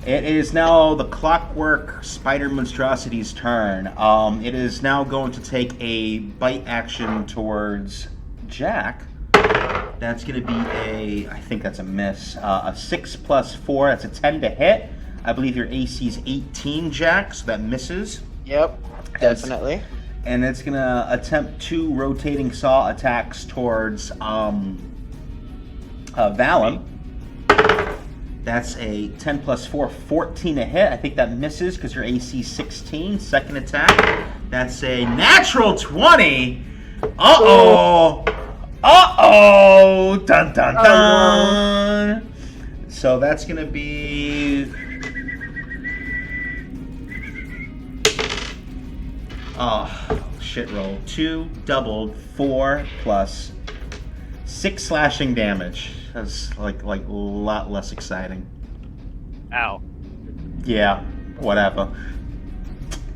It is now the Clockwork Spider Monstrosity's turn. It is now going to take a bite action towards Jack. That's going to be I think that's a miss. A 6 plus 4, that's a 10 to hit. I believe your AC is 18, Jack, so that misses. Yep, definitely. And it's going to attempt 2 rotating saw attacks towards Valim. That's a 10 plus 4, 14 to hit. I think that misses because your AC is 16. Second attack, that's a natural 20. Uh-oh. Uh-oh. Dun, dun, dun. So that's going to be... Oh, shit roll. 2 doubled, 4 plus 6 slashing damage. That's like a lot less exciting. Ow. Yeah, whatever.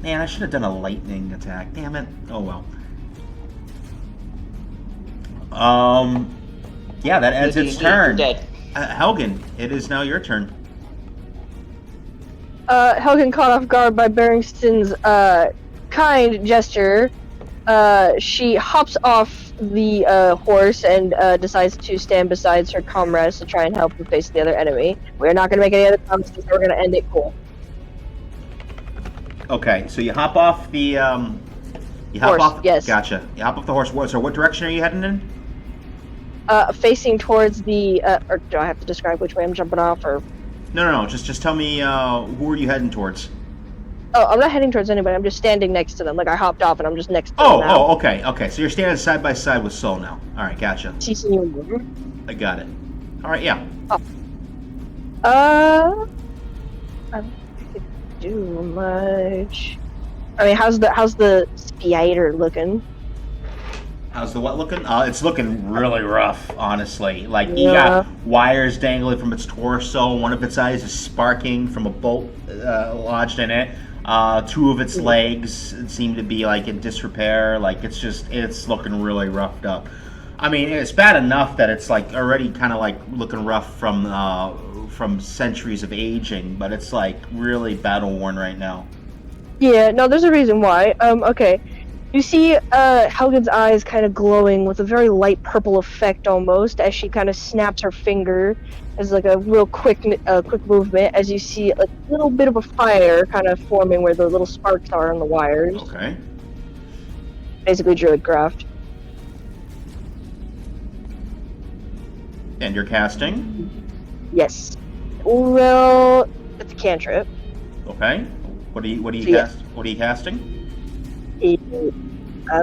Man, I should have done a lightning attack. Damn it. Oh well. Yeah, that ends its turn. Dead. Helgen, it is now your turn. Helgen, caught off guard by Barringston's kind gesture, she hops off the horse and decides to stand beside her comrades to try and help her face the other enemy. We're not going to make any other promises. We're going to end it cool. Okay, so you hop off the Horse, yes. Gotcha. You hop off the horse. So what direction are you heading in? Facing towards the. Or do I have to describe which way I'm jumping off, or? No. Just tell me who are you heading towards? Oh, I'm not heading towards anybody. I'm just standing next to them. Like I hopped off and I'm just next to them now. Oh, okay. So you're standing side by side with Sol now. All right, gotcha. I got it. All right, yeah. I don't think I could do much. I mean, how's the spider looking? How's the what looking? It's looking really rough, honestly. Like, you got wires dangling from its torso. One of its eyes is sparking from a bolt lodged in it. 2 of its legs seem to be, like, in disrepair. Like, it's looking really roughed up. I mean, it's bad enough that it's, like, already kind of, like, looking rough from centuries of aging. But it's, like, really battle-worn right now. Yeah, no, there's a reason why. Okay. You see Helgen's eyes kind of glowing with a very light purple effect almost as she kind of snaps her finger as like a real quick movement as you see a little bit of a fire kind of forming where the little sparks are on the wires. Okay. Basically Druidcraft. And you're casting? Yes. Well, it's a cantrip. Okay. What are you casting?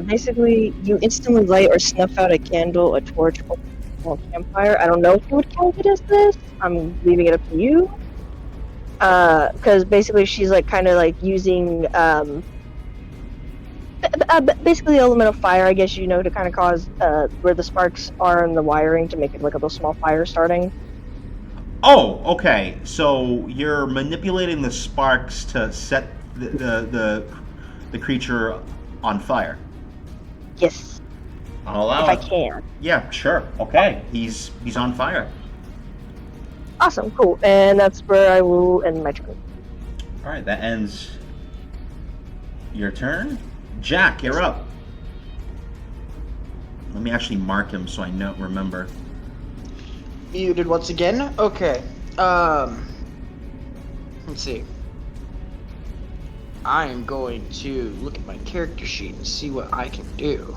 Basically, you instantly light or snuff out a candle, a torch, or a campfire. I don't know if you would count it as this. I'm leaving it up to you. Because basically she's like kind of like using basically the element of fire, I guess, to kind of cause where the sparks are in the wiring to make it like a little small fire starting. Oh, okay. So you're manipulating the sparks to set the creature on fire. Yes. I'll allow if it. I can. Yeah, sure. Okay. He's on fire. Awesome, cool. And that's where I will end my turn. All right, that ends your turn. Jack, you're up. Let me actually mark him so I remember. Muted once again. Okay. Let's see. I am going to look at my character sheet and see what I can do.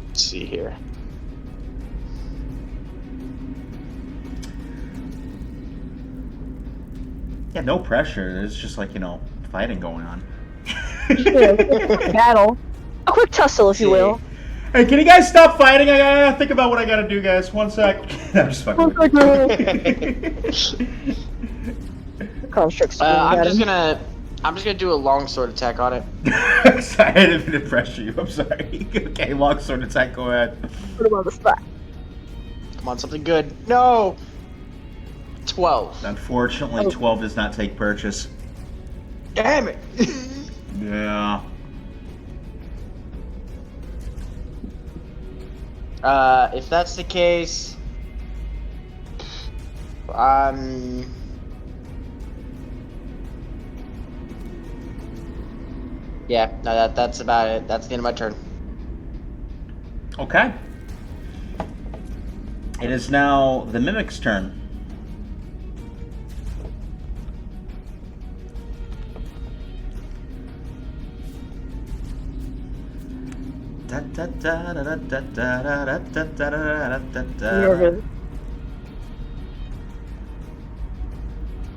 Let's see here. Yeah, no pressure. There's just like, fighting going on. Battle. A quick tussle, if you will. Hey, can you guys stop fighting? I gotta think about what I gotta do, guys. 1 sec. I'm just fucking with you. Constructs. I'm just gonna do a longsword attack on it. Sorry, I didn't mean to pressure you. I'm sorry. Okay, longsword attack. Go ahead. Put him on the spot. Come on, something good. No. 12. Unfortunately, 12 does not take purchase. Damn it. Yeah. If that's the case, yeah, no, that's about it. That's the end of my turn. Okay. It is now the Mimic's turn. Nervous.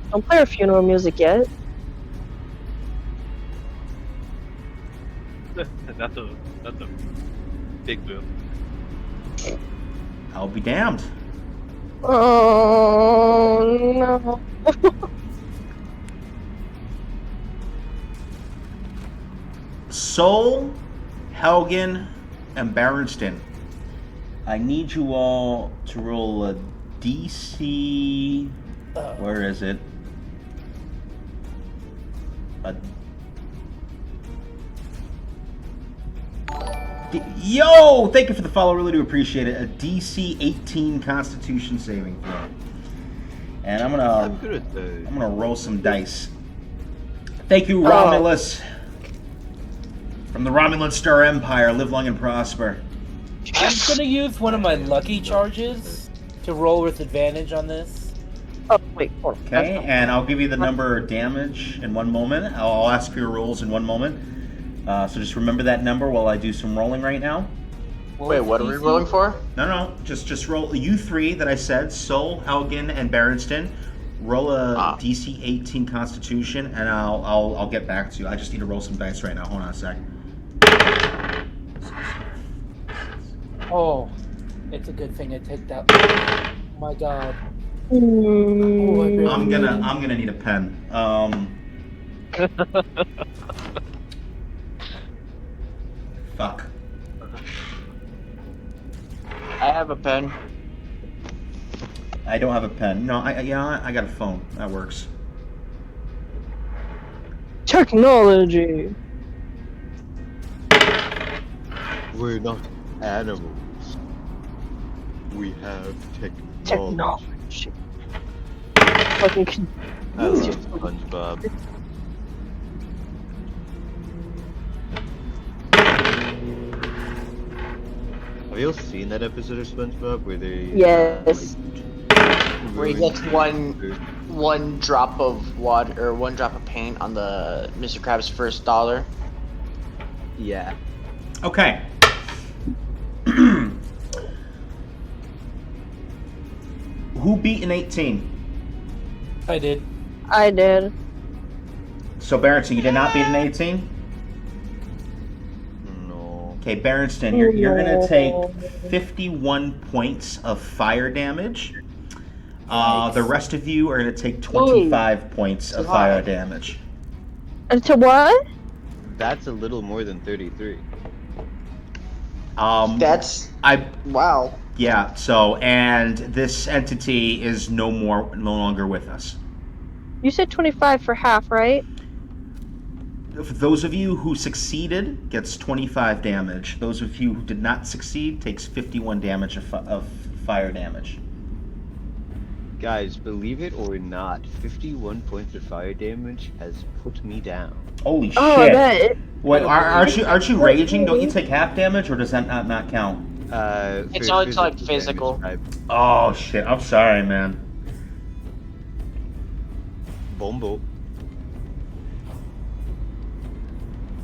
Don't play our funeral music yet. That's a big move. I'll be damned. Oh no. Sol, Helgen, and Berenstain. I need you all to roll a DC. Where is it? Yo! Thank you for the follow. Really do appreciate it. A DC 18 Constitution saving throw. And I'm gonna roll some dice. Thank you, Romulus. From the Romulan Star Empire, live long and prosper. I'm gonna use one of my lucky charges to roll with advantage on this. Oh wait, hold on. Okay, and I'll give you the number of damage in one moment. I'll ask for your rolls in one moment. So just remember that number while I do some rolling right now. Wait, what are we rolling for? No, just roll. You three that I said, Sol, Helgen, and Berenstain. Roll a DC 18 Constitution, and I'll get back to you. I just need to roll some dice right now. Hold on a sec. Oh, it's a good thing I take that. Oh my god. Oh, I'm gonna need a pen. Fuck. I have a pen. I don't have a pen. No, I got a phone. That works. Technology. We're not animals. We have technology. Fucking I love SpongeBob. Have you all seen that episode of SpongeBob where they yes. Where he gets one drop of water or one drop of paint on the Mr. Krabs' first dollar? Yeah. Okay. Who beat an 18? I did. I did. So Berenstain, you did not beat an 18? No. Okay, Berenstain, you're gonna take 51 points of fire damage. Nice. The rest of you are gonna take 25 points of fire damage. To what? That's a little more than 33. Wow. Yeah, so, and this entity is no longer with us. You said 25 for half, right? For those of you who succeeded, gets 25 damage. Those of you who did not succeed takes 51 damage of fire damage. Guys, believe it or not, 51 points of fire damage has put me down. Holy shit! Oh, I bet. What, aren't you raging? Don't you take half damage, or does that not count? It's only like physical. Oh shit! I'm sorry, man. Bombo.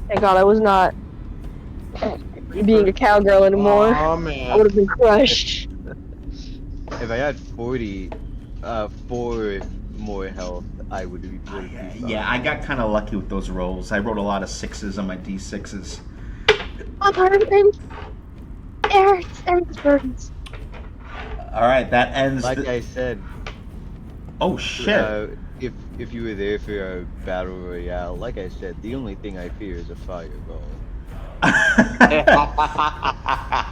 Thank God I was not being a cowgirl anymore. Oh man. I would have been crushed. If I had 4 more health, I would be pretty fine. Yeah, I got kind of lucky with those rolls. I rolled a lot of 6s on my D6s. I'm hurting. Experts. All right, that ends. Like I said, Oh shit! if you were there for our battle royale, like I said, the only thing I fear is a fireball.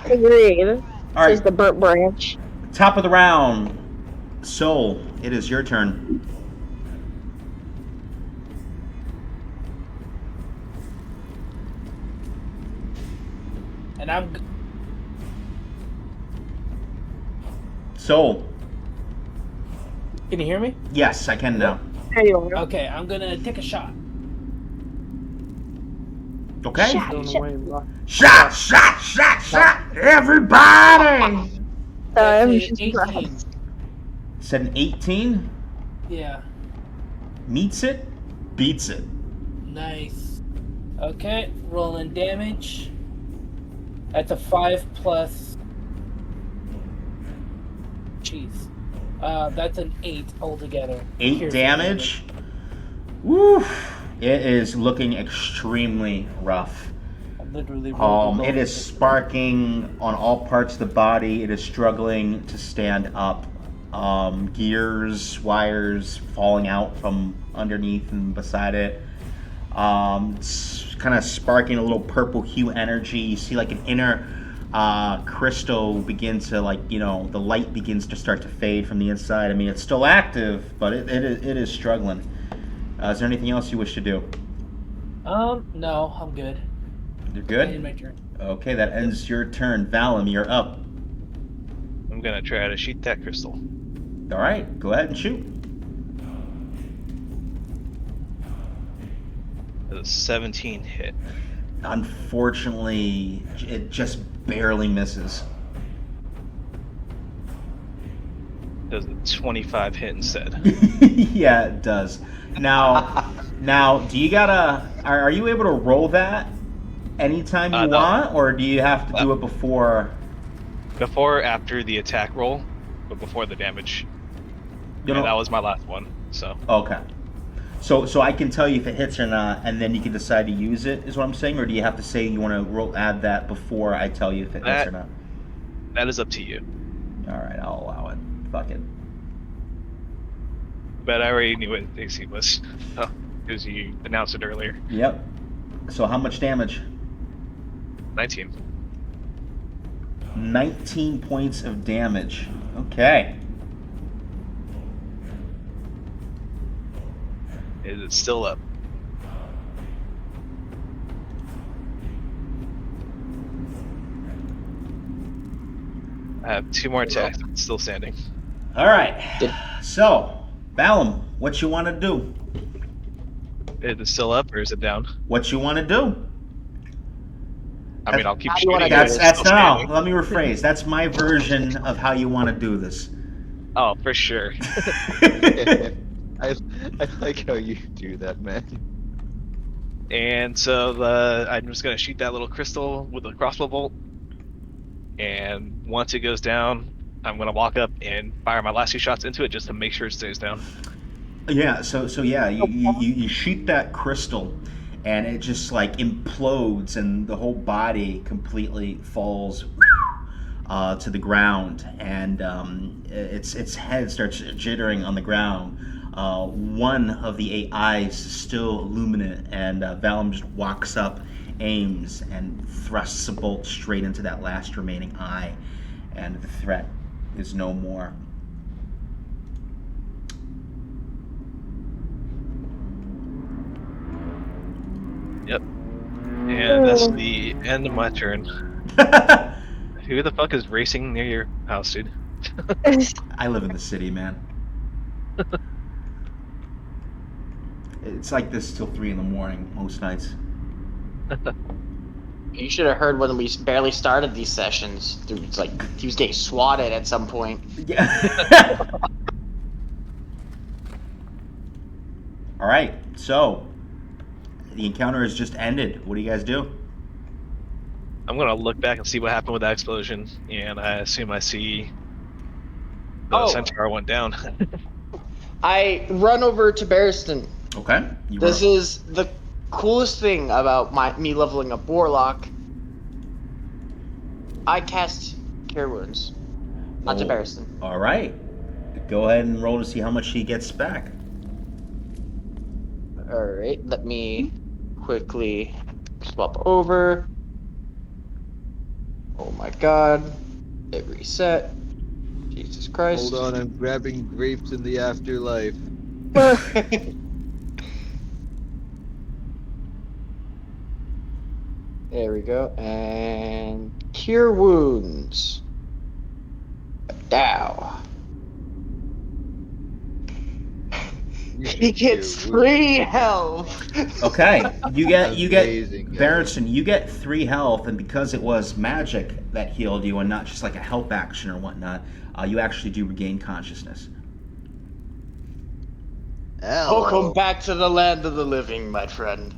Agreed. All Says right, the burnt branch. top of the round. Soul, it is your turn. And I'm. Soul. Can you hear me? Yes, I can now. There you are. Okay, I'm gonna take a shot. Okay. Shot, Going shot. away, rock. Shot, shot, shot, shot! Everybody! Sorry, I'm That's just an 18. surprised. Said an 18. Yeah, Meets it, beats it. nice. Okay, rolling damage. That's a 5 plus. Jeez. That's an 8 altogether. 8 Piercing damage. Woo! It is looking extremely rough. I literally rolled the It low. is sparking on all parts of the body. It is struggling to stand up. Gears, wires falling out from underneath and beside it. It's kind of sparking a little purple hue energy. You see like an inner crystal begin to the light begins to start to fade from the inside. I mean, it's still active, but it is struggling. Is there anything else you wish to do? No, I'm good. You're I need good? my turn. Okay, that ends your turn. Valim, you're up. I'm gonna try to shoot that crystal. All right, go ahead and shoot. It's a 17 hit. Unfortunately, it just barely misses. Does a 25 hit instead? Yeah, it does. Now, do you gotta? Are you able to roll that anytime you No. want, or do you have to do it before? Before or after the attack roll, but before the damage. You And know, that was my last one, so. okay. So I can tell you if it hits or not, and then you can decide to use it. Is what I'm saying, or do you have to say you want to add that before I tell you if it hits or not? That is up to you. All right, I'll allow it. Fuck it. But I already knew what AC was. Oh, because you announced it earlier. Yep. So how much damage? 19. 19 points of damage. Okay. Is it still up? I have 2 more attacks. It's still standing. All right. So, Valim, what you want to do? Is it still up or is it down? What you want to do? I mean, I'll keep How do you wanna shooting. do It's That's still no. standing. Let me rephrase. That's my version of how you want to do this. Oh, for sure. I like how you do that, man. And so I'm just gonna shoot that little crystal with a crossbow bolt. And once it goes down, I'm gonna walk up and fire my last 2 shots into it just to make sure it stays down. Yeah. So yeah, you shoot that crystal, and it just like implodes, and the whole body completely falls to the ground, and its head starts jittering on the ground. One of the 8 eyes is still illuminate, and Valim just walks up, aims, and thrusts a bolt straight into that last remaining eye, and the threat is no more. Yep. And that's the end of my turn. Who the fuck is racing near your house, dude? I live in the city, man. It's like this till 3 in the morning most nights. You should have heard when we barely started these sessions. Dude, it's like he was getting swatted at some point. Yeah. All right, so the encounter has just ended. What do you guys do? I'm gonna look back and see what happened with that explosion, and I assume I see the Oh. centaur went down. I run over to Barristan. Okay. You This run- is the coolest thing about me leveling up Warlock. I cast Cure Wounds. Onto Oh, Barristan. all right. Go ahead and roll to see how much he gets back. Alright, let me quickly swap over. Oh my god. It reset. Jesus Christ. Hold on, I'm grabbing grapes in the afterlife. There we go. And Cure Wounds. Dow. He gets 3 health. Okay, you get Amazing, guys. Barristan, you get 3 health, and because it was magic that healed you and not just like a help action or whatnot, you actually do regain consciousness. Welcome back to the land of the living, my friend.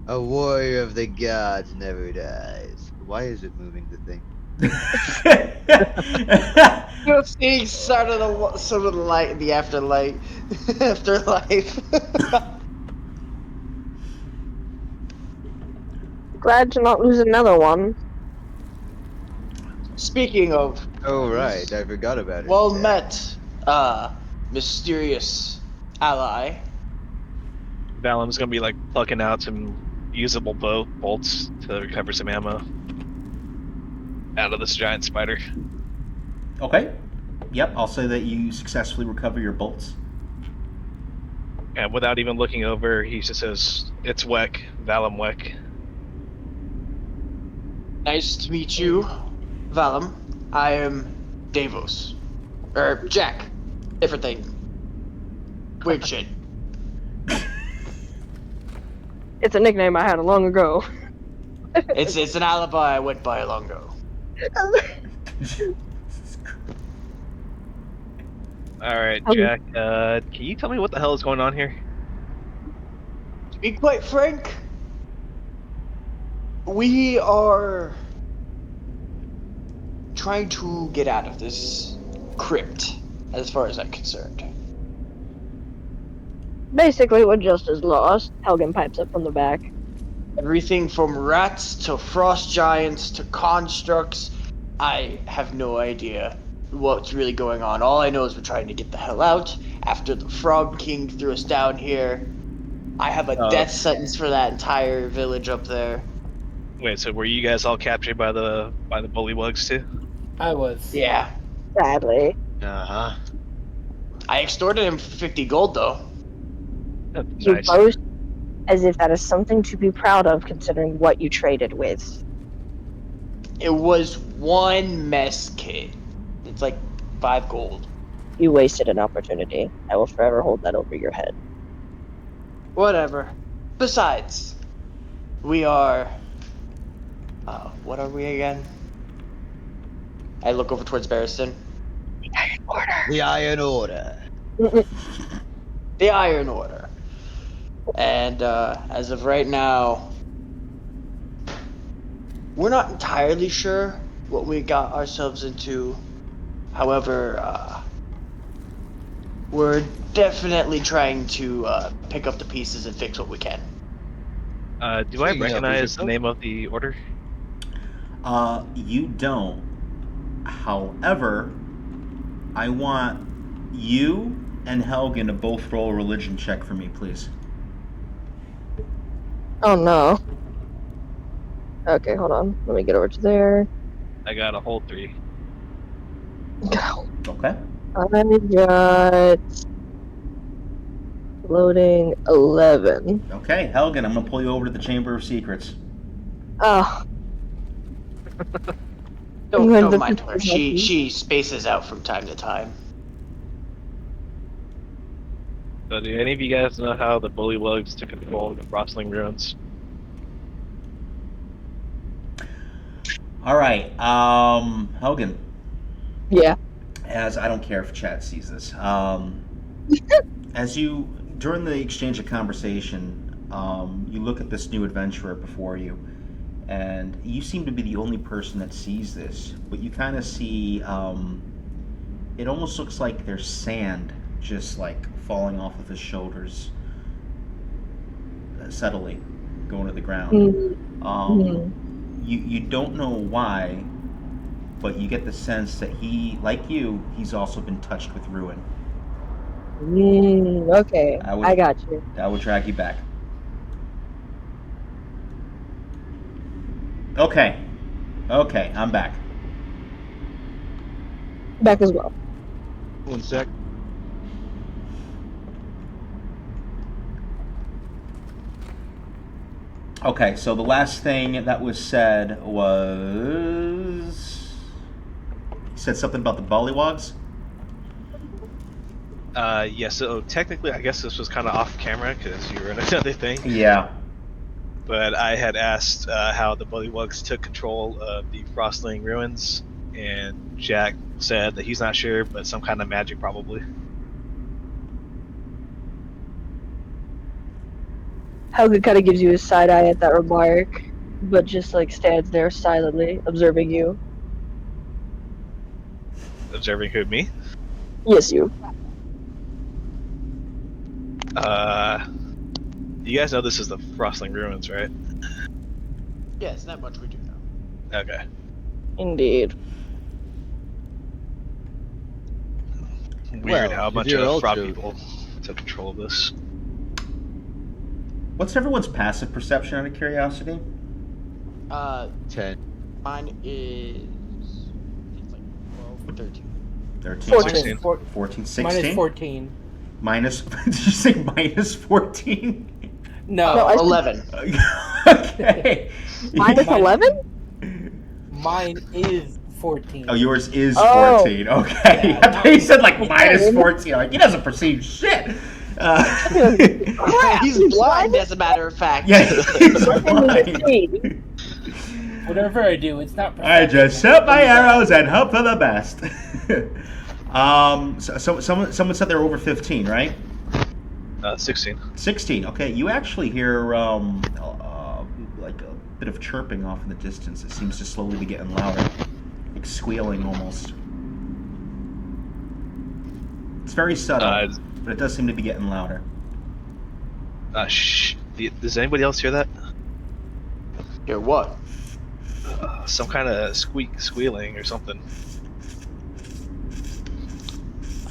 A warrior of the gods never dies. Why is it moving the thing? You're seeing some of the light in the afterlife. Glad to not lose another one. Speaking of, Oh right, I forgot about it. well Yeah. met, mysterious ally. Valim's gonna be like plucking out some usable bolts to recover some ammo out of this giant spider. Okay. Yep, I'll say that you successfully recover your bolts. And without even looking over, he just says, "It's Weck, Valim Weck." Nice to meet you, Valim. I am Davos. Jack. Different thing. Weird shit. It's a nickname I had long ago. It's an alibi I went by long ago. All right, Jack. Can you tell me what the hell is going on here? To be quite frank, we are trying to get out of this crypt, as far as I'm concerned. Basically, what just is lost. Helgen pipes up from the back. Everything from rats to frost giants to constructs. I have no idea what's really going on. All I know is we're trying to get the hell out after the Frog King threw us down here. I have a death sentence for that entire village up there. Wait, so were you guys all captured by the bullywugs too? I was. Yeah. Sadly. Uh-huh. I extorted him for 50 gold, though. You Nice. boast as if that is something to be proud of, considering what you traded with. It was one mess kit. It's like 5 gold. You wasted an opportunity. I will forever hold that over your head. Whatever. Besides, we are... what are we again? I look over towards Barristan. The Iron Order. The Iron Order. And as of right now, we're not entirely sure what we got ourselves into. However, we're definitely trying to pick up the pieces and fix what we can. Do I Speaking of, recognize is the it- name of the order? You don't. However, I want you and Helgen to both roll a religion check for me, please. Oh no. Okay, hold on. Let me get over to there. I got a whole 3. Okay. I got loading 11. Okay, Helgen, I'm gonna pull you over to the Chamber of Secrets. Oh, Don't mind her. She spaces out from time to time. So do any of you guys know how the bullywugs took control of the Rostling Ruins? All right, Helgen. yeah. As I don't care if chat sees this. As you during the exchange of conversation, you look at this new adventurer before you, and you seem to be the only person that sees this. But you kind of see, it almost looks like there's sand just like falling off of his shoulders, subtly going to the ground. you don't know why, but you get the sense that he, like you, he's also been touched with ruin. Okay, I got you. That would drag you back. Okay, I'm back. Back as well. 1 sec. Okay, so the last thing that was said was... You said something about the Bollywogs? Yeah, so technically, I guess this was kind of off camera because you were in another thing. Yeah. But I had asked how the Bullywugs took control of the Frostling ruins, and Jack said that he's not sure, but some kind of magic probably. Helga kind of gives you a side eye at that remark, but just like stands there silently, observing you. Observing who, me? Yes, you. You guys know this is the Frostling ruins, right? Yes, that much we do know. Okay. Indeed. Weird Well, how a bunch you're of fraud also- people took control of this. What's everyone's passive perception, out of curiosity? 10. Mine is. It's like 12, 13. 13, 14. 14, 16? Mine is 14. Minus, did you say minus 14? No, No, I- 11. Okay. Minus 11? mine is 14. Oh, yours is Oh. 14. Okay. Yeah, I thought you said like no. minus 14. Like, he doesn't perceive shit. Crap, He's blind, as a matter of fact. Yeah, he's Okay, blind. Whatever I do, it's not. I just shoot my arrows and hope for the best. So someone said they were over 15, right? 16. 16. Okay, you actually hear like a bit of chirping off in the distance. It seems to slowly be getting louder, like squealing almost. It's very subtle, but it does seem to be getting louder. Does anybody else hear that? Hear what? Some kind of squealing or something.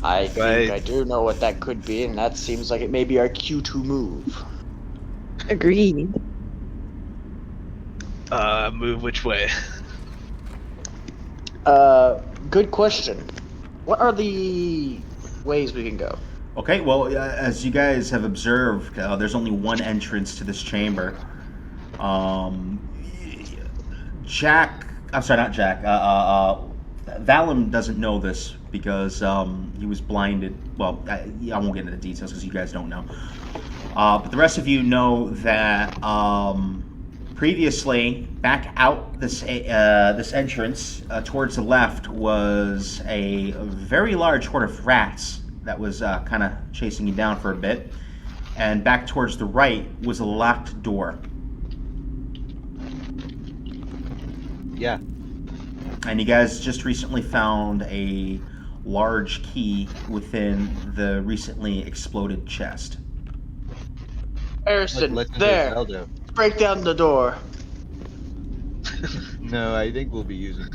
I think I do know what that could be, and that seems like it may be our cue to move. Agreed. Move which way? Good question. What are the ways we can go? Okay, well, as you guys have observed, there's only one entrance to this chamber. Jack, I'm sorry, not Jack. Valim doesn't know this because he was blinded. Well, I won't get into the details because you guys don't know. But the rest of you know that previously, back out this entrance towards the left was a very large horde of rats that was kind of chasing you down for a bit, and back towards the right was a locked door. Yeah. And you guys just recently found a large key within the recently exploded chest. Harrison, Legend of there. Zelda. Break down the door. No, I think we'll be using.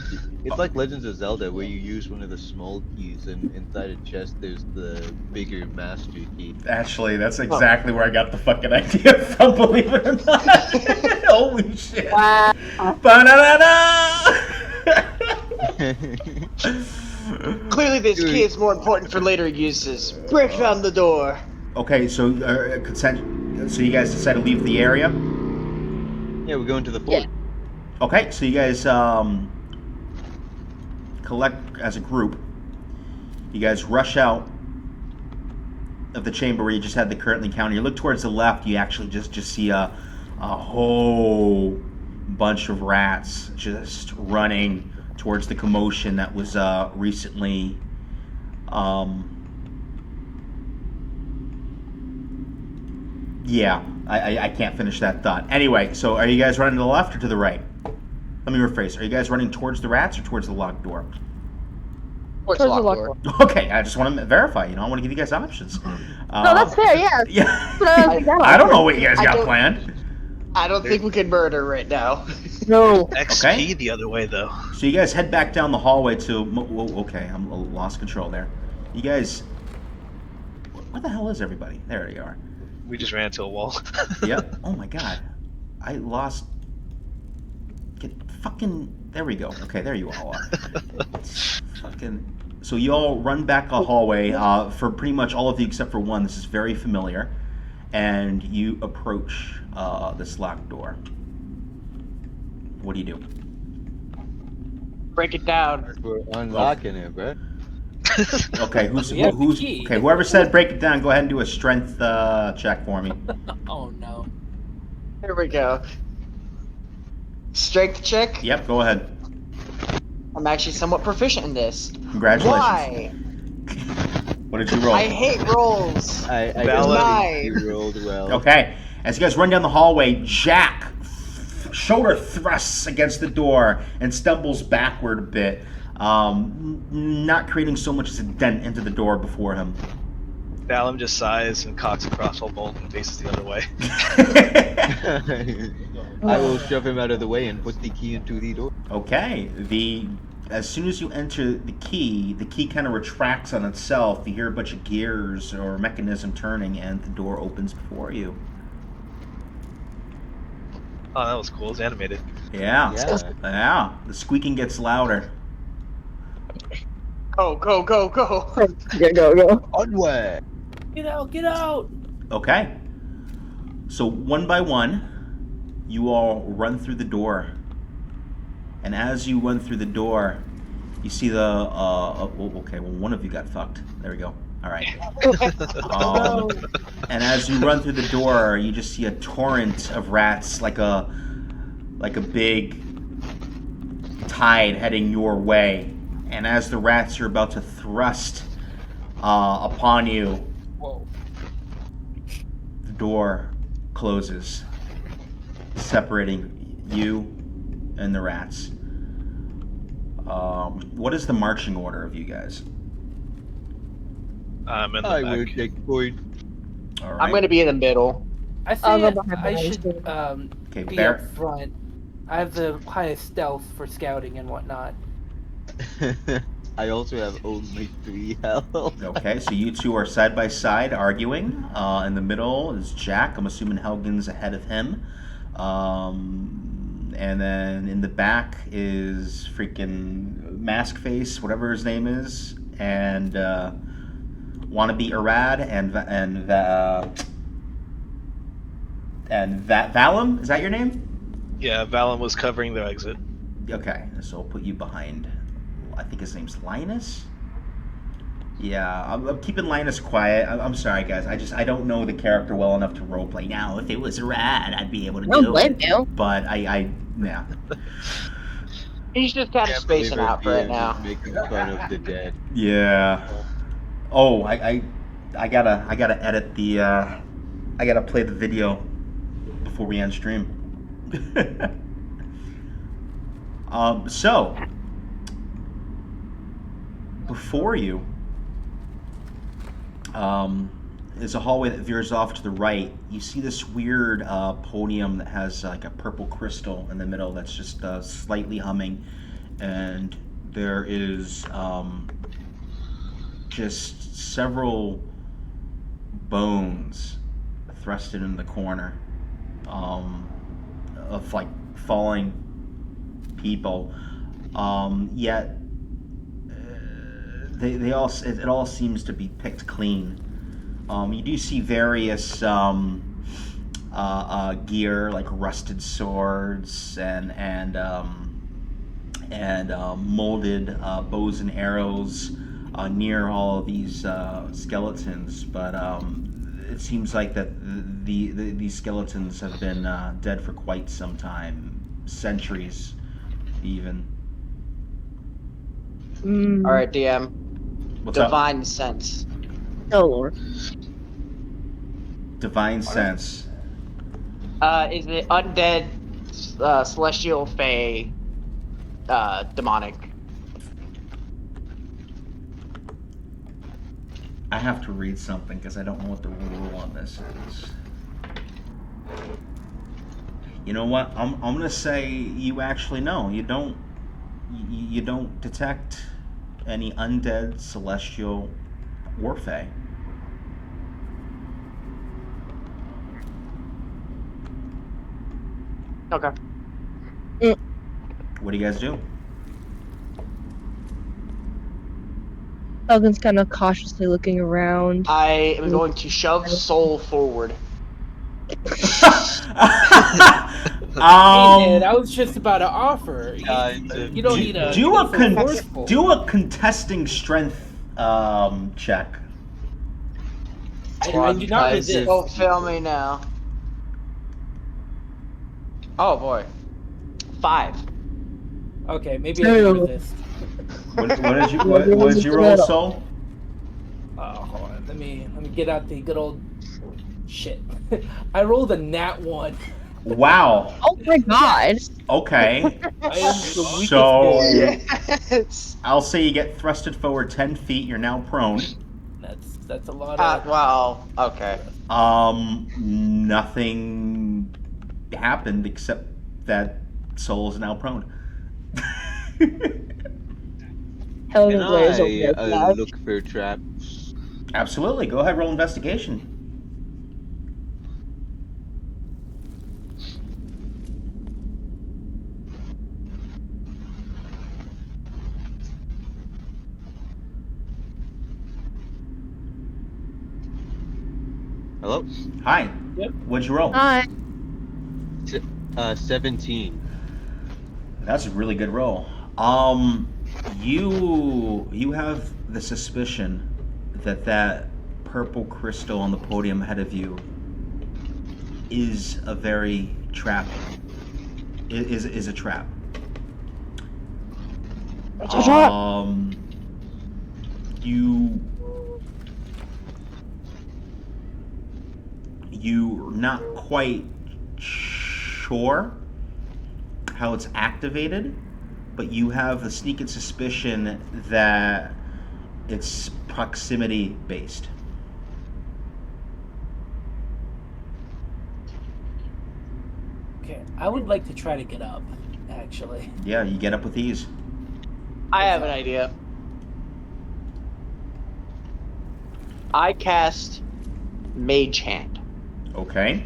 It's like Legends of Zelda, where you use one of the small keys, and inside a chest there's the bigger master key. Actually, that's exactly where I got the fucking idea from, believe it or not. Holy shit. Wow. Ba-da-da-da! Clearly, this key is more important for later uses. Break down the door. Okay, so so you guys decide to leave the area? Yeah, we're going to the fort. Yeah. Okay, so you guys collect as a group. You guys rush out of the chamber where you just had the current encounter. You look towards the left, you actually just see a whole bunch of rats just running towards the commotion that was recently yeah, I can't finish that thought. Anyway, so are you guys running to the left or to the right? Let me rephrase. Are you guys running towards the rats or towards the locked door? What's Towards the locked locked door? Okay, I just want to verify. I want to give you guys options. No, that's fair, yeah. Yeah. But I don't think that I don't know option. what you guys I got don't- planned. I don't think we can murder right now. No. XP the other way though. So you guys head back down the hallway to. Whoa, okay, I'm lost control there. You guys. Where the hell is everybody? There they are. We just ran into a wall. Yep. Oh my god. I lost. Get fucking. There we go. Okay, there you all are. Fucking. So you all run back a hallway. For pretty much all of you except for one, this is very familiar, and you approach this locked door. What do you do? Break it down. We're unlocking it, bro. Okay, who's We have the who's key. okay? Whoever said break it down, go ahead and do a strength check for me. Oh no. Here we go. Strength check. Yep, go ahead. I'm actually somewhat proficient in this. Congratulations. Why? What did you roll? I hate rolls. I Nine. you rolled well. Okay, as you guys run down the hallway, Jack shoulder thrusts against the door and stumbles backward a bit, not creating so much as a dent into the door before him. Valim just sighs and cocks a crossbow bolt and faces the other way. I will shove him out of the way and put the key into the door. Okay, as soon as you enter the key kind of retracts on itself. You hear a bunch of gears or mechanism turning, and the door opens before you. Oh, that was cool. It's animated. Yeah. Yeah. The squeaking gets louder. Go, go, go, go. Yeah, go. Onward! Get out! Get out! Okay. So one by one, you all run through the door. And as you run through the door, you see one of you got fucked. There we go. All right. And as you run through the door, you just see a torrent of rats, like a big tide heading your way. And as the rats are about to thrust upon you, Whoa. the door closes, separating you and the rats. What is the marching order of you guys? I'm in the I back. will take point. All right. I'm gonna be in the middle. I I'll say go behind I the should Okay, be Bear. up front. I have the highest stealth for scouting and whatnot. I also have only 3 health. Okay, so you two are side by side arguing. In the middle is Jack. I'm assuming Helgen's ahead of him. And then in the back is freaking Mask Face, whatever his name is, and Wannabe Arad and Valim. Is that your name? Yeah, Valim was covering their exit. Okay, so I'll put you behind. I think his name's Linus. Yeah, I'm keeping Linus quiet. I'm sorry, guys. I don't know the character well enough to roleplay. Now, if it was Rad, I'd be able to Don't do blame it. you. But yeah. He's just kind of spacing out right now. Making fun of the dead. Yeah. Oh, I gotta edit the. I gotta play the video before we end stream. So before you is a hallway that veers off to the right. You see this weird podium that has like a purple crystal in the middle that's just slightly humming, and there is just several bones thrusted in the corner of like falling people. Yet it all seems to be picked clean. You do see various gear like rusted swords and molded bows and arrows near all of these skeletons, but it seems like that these skeletons have been dead for quite some time, centuries even. All right, DM. What's up? Divine sense. Oh Lord. Divine sense. Is it undead, celestial, fae, demonic? I have to read something because I don't know what the rule on this is. You know what? I'm gonna say you actually know. You don't detect any undead celestial warfare. Okay. What do you guys do? Elgin's kind of cautiously looking around. I am going to shove Soul forward. Hey, man, I was just about to offer. You don't need to do go so forceful. do a contesting strength check. I do not Guys, resist. don't fail me now. Oh boy. 5. Okay, maybe I can resist. What did you roll, Soul? Hold on. Let me get out the good old shit. I rolled a nat 1. Wow. Oh my god. Okay. I am the weakest So boy. Yes. I'll say you get thrusted forward 10 feet. You're now prone. That's a lot of. Well, okay. Nothing happened except that Soul is now prone. Helgen Can glares over I look for traps? Absolutely. Go ahead, roll investigation. Hello? Hi. Yep. What'd you roll? Hi. 17. That's a really good roll. You have the suspicion that purple crystal on the podium ahead of you is a very trap. Is a trap. It's a trap. You're not quite sure how it's activated, but you have the sneaking suspicion that it's proximity based. Okay, I would like to try to get up, actually. Yeah, you get up with ease. I have an idea. I cast Mage Hand. Okay.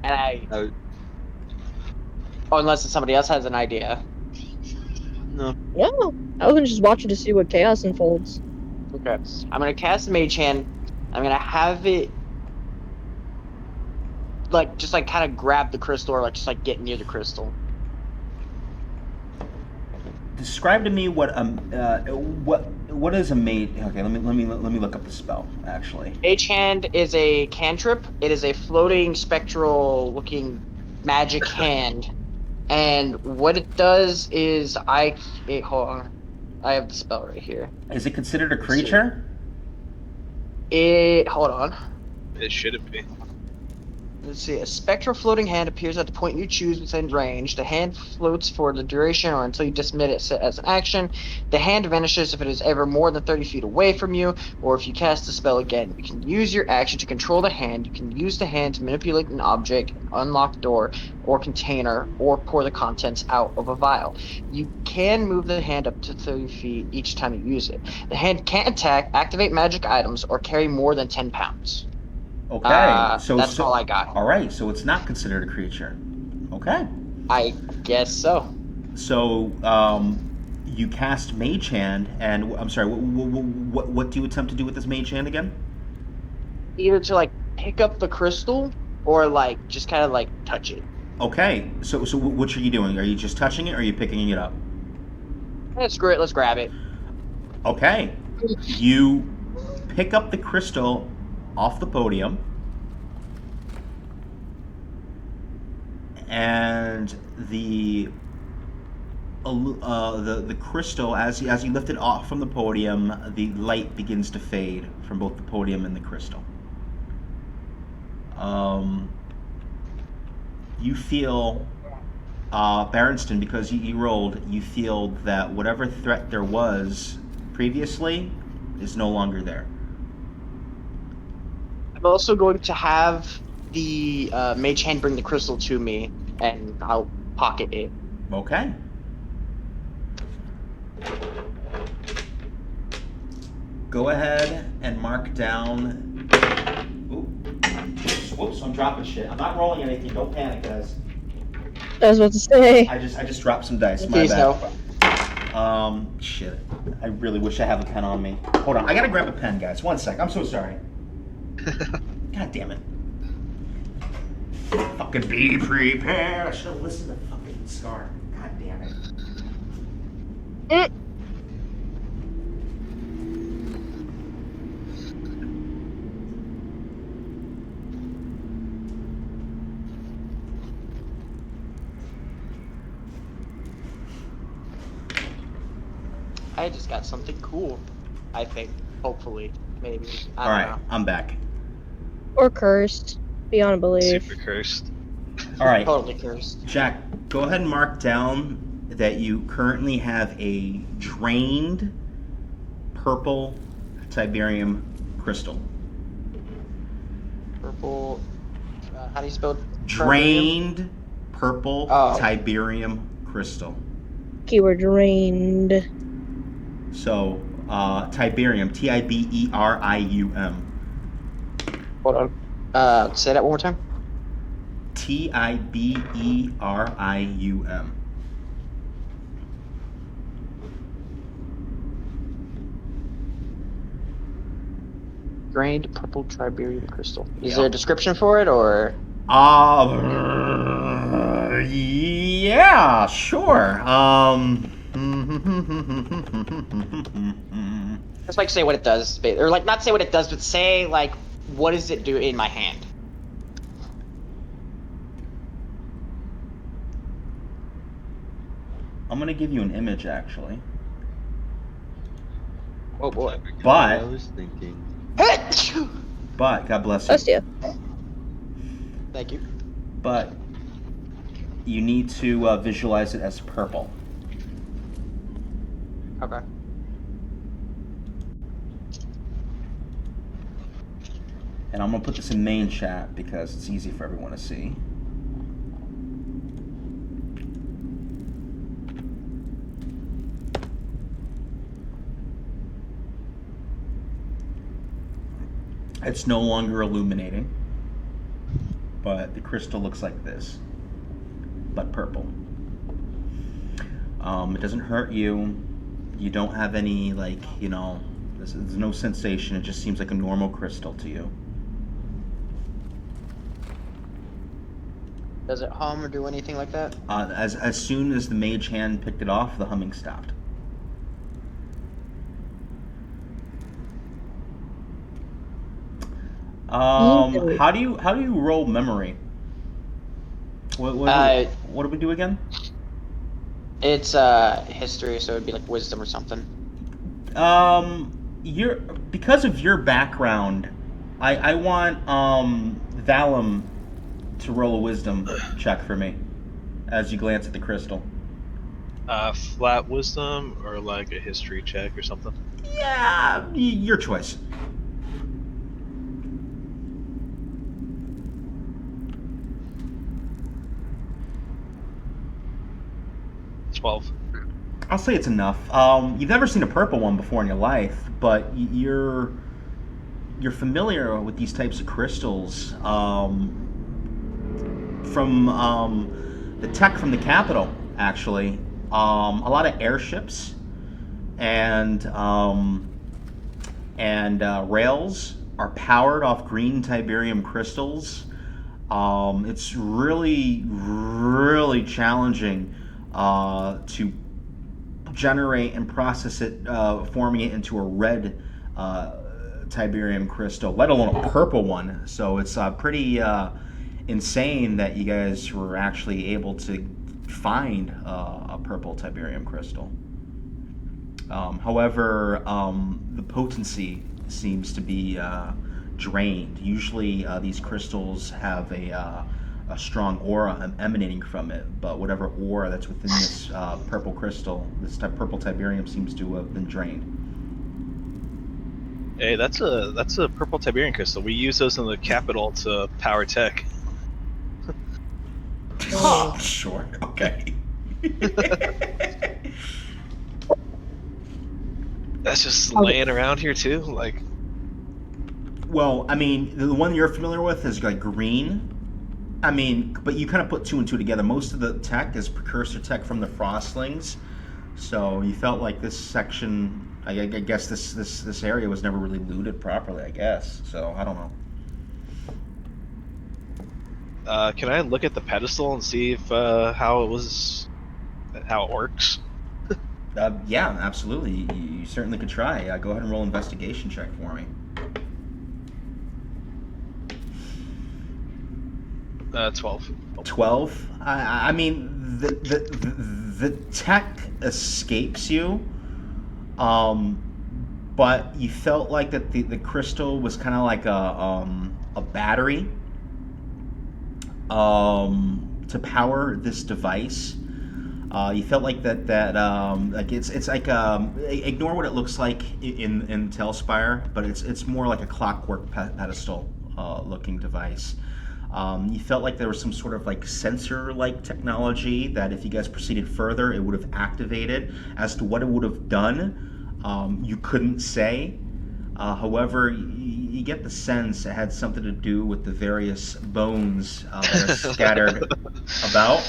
And I. Oh, Oh, unless somebody else has an idea. no. Yeah. Elgin's just watching to see what chaos unfolds. Okay. I'm gonna cast Mage Hand. I'm gonna have it just kind of grab the crystal or just get near the crystal. Describe to me what is a mage. Okay, let me look up the spell actually. Mage Hand is a cantrip. It is a floating spectral looking magic hand. And what it does is hold on. I have the spell right here. Is it considered a creature? Hold on. It shouldn't be. Let's see. A spectral floating hand appears at the point you choose within range. The hand floats for the duration or until you dismiss it as an action. The hand vanishes if it is ever more than 30 feet away from you, or if you cast the spell again. You can use your action to control the hand. You can use the hand to manipulate an object, an unlocked door, or container, or pour the contents out of a vial. You can move the hand up to 30 feet each time you use it. The hand can't attack, activate magic items, or carry more than 10 pounds. Okay, so that's all I got. All right, so it's not considered a creature. Okay. I guess so. So you cast Mage Hand, and I'm sorry. What do you attempt to do with this Mage Hand again? Either to pick up the crystal or just kind of touch it. Okay, so what are you doing? Are you just touching it, or are you picking it up? Screw it. Let's grab it. Okay, you pick up the crystal off the podium, and the crystal, as you lift it off from the podium, the light begins to fade from both the podium and the crystal. You feel, Berenstain, because you rolled, you feel that whatever threat there was previously is no longer there. I'm also going to have the mage hand bring the crystal to me, and I'll pocket it. Okay. Go ahead and mark down. Ooh. Whoops, I'm dropping shit. I'm not rolling anything. Don't panic, guys. I was about to say. I just dropped some dice. My Please bad. no. Shit. I really wish I have a pen on me. Hold on. I gotta grab a pen, guys. One sec. I'm so sorry. God damn it. Fucking be prepared. I should have listened to fucking Scar. God damn it. I just got something cool. I think. Hopefully. Maybe. I All don't right, know. I'm back. Or cursed, beyond belief. Super cursed. All right, Totally cursed. Jack, go ahead and mark down that you currently have a drained purple Tiberium crystal. Purple. How do you spell? Drained purple Oh. Tiberium crystal. Keyword drained. So, Tiberium, Tiberium. Hold on. Say that one more time. Tiberium. Drained purple triberium crystal. Is Yep. there a description for it, or? Yeah, sure. Just like say what it does, or like not say what it does, but say like what does it do in my hand? I'm gonna give you an image, actually. Oh boy. But- I was thinking. But, God bless you. Bless you. Thank you. But you need to visualize it as purple. Okay. And I'm gonna put this in main chat because it's easy for everyone to see. It's no longer illuminating, but the crystal looks like this, but purple. It doesn't hurt you. You don't have any, like, you know, there's no sensation. It just seems like a normal crystal to you. Does it hum or do anything like that? As soon as the mage hand picked it off, the humming stopped. How do you roll memory? What do we do again? It's history, so it'd be like wisdom or something. Because of your background, I want Valim to roll a wisdom check for me as you glance at the crystal. Flat wisdom or like a history check or something? Yeah, your choice. I'll say it's enough. You've never seen a purple one before in your life, but you're familiar with these types of crystals from the tech from the capital, actually. A lot of airships and rails are powered off green Tiberium crystals. It's really, really challenging to generate and process it, forming it into a red Tiberium crystal, let alone a purple one. So it's pretty insane that you guys were actually able to find a purple Tiberium crystal. However, the potency seems to be drained. Usually these crystals have a strong aura emanating from it, but whatever aura that's within this purple crystal, this purple Tiberium, seems to have been drained. Hey, that's a purple Tiberian crystal. We use those in the capital to power tech. Oh, sure. Okay. That's just laying around here too. Like, Well, I mean, the one you're familiar with is like green. I mean, but you kind of put two and two together. Most of the tech is precursor tech from the Frostlings, so you felt like this section. I guess this area was never really looted properly. I guess so. I don't know. can I look at the pedestal and see if how it works? Yeah, absolutely. You certainly could try. Go ahead and roll investigation check for me. 12. 12. I mean, the tech escapes you, but you felt like that the crystal was kind of like a battery to power this device. You felt like that like it's like ignore what it looks like in Telspire, but it's more like a clockwork pedestal looking device. You felt like there was some sort of like sensor-like technology that if you guys proceeded further, it would have activated. As to what it would have done, you couldn't say. However, you get the sense it had something to do with the various bones that are scattered about.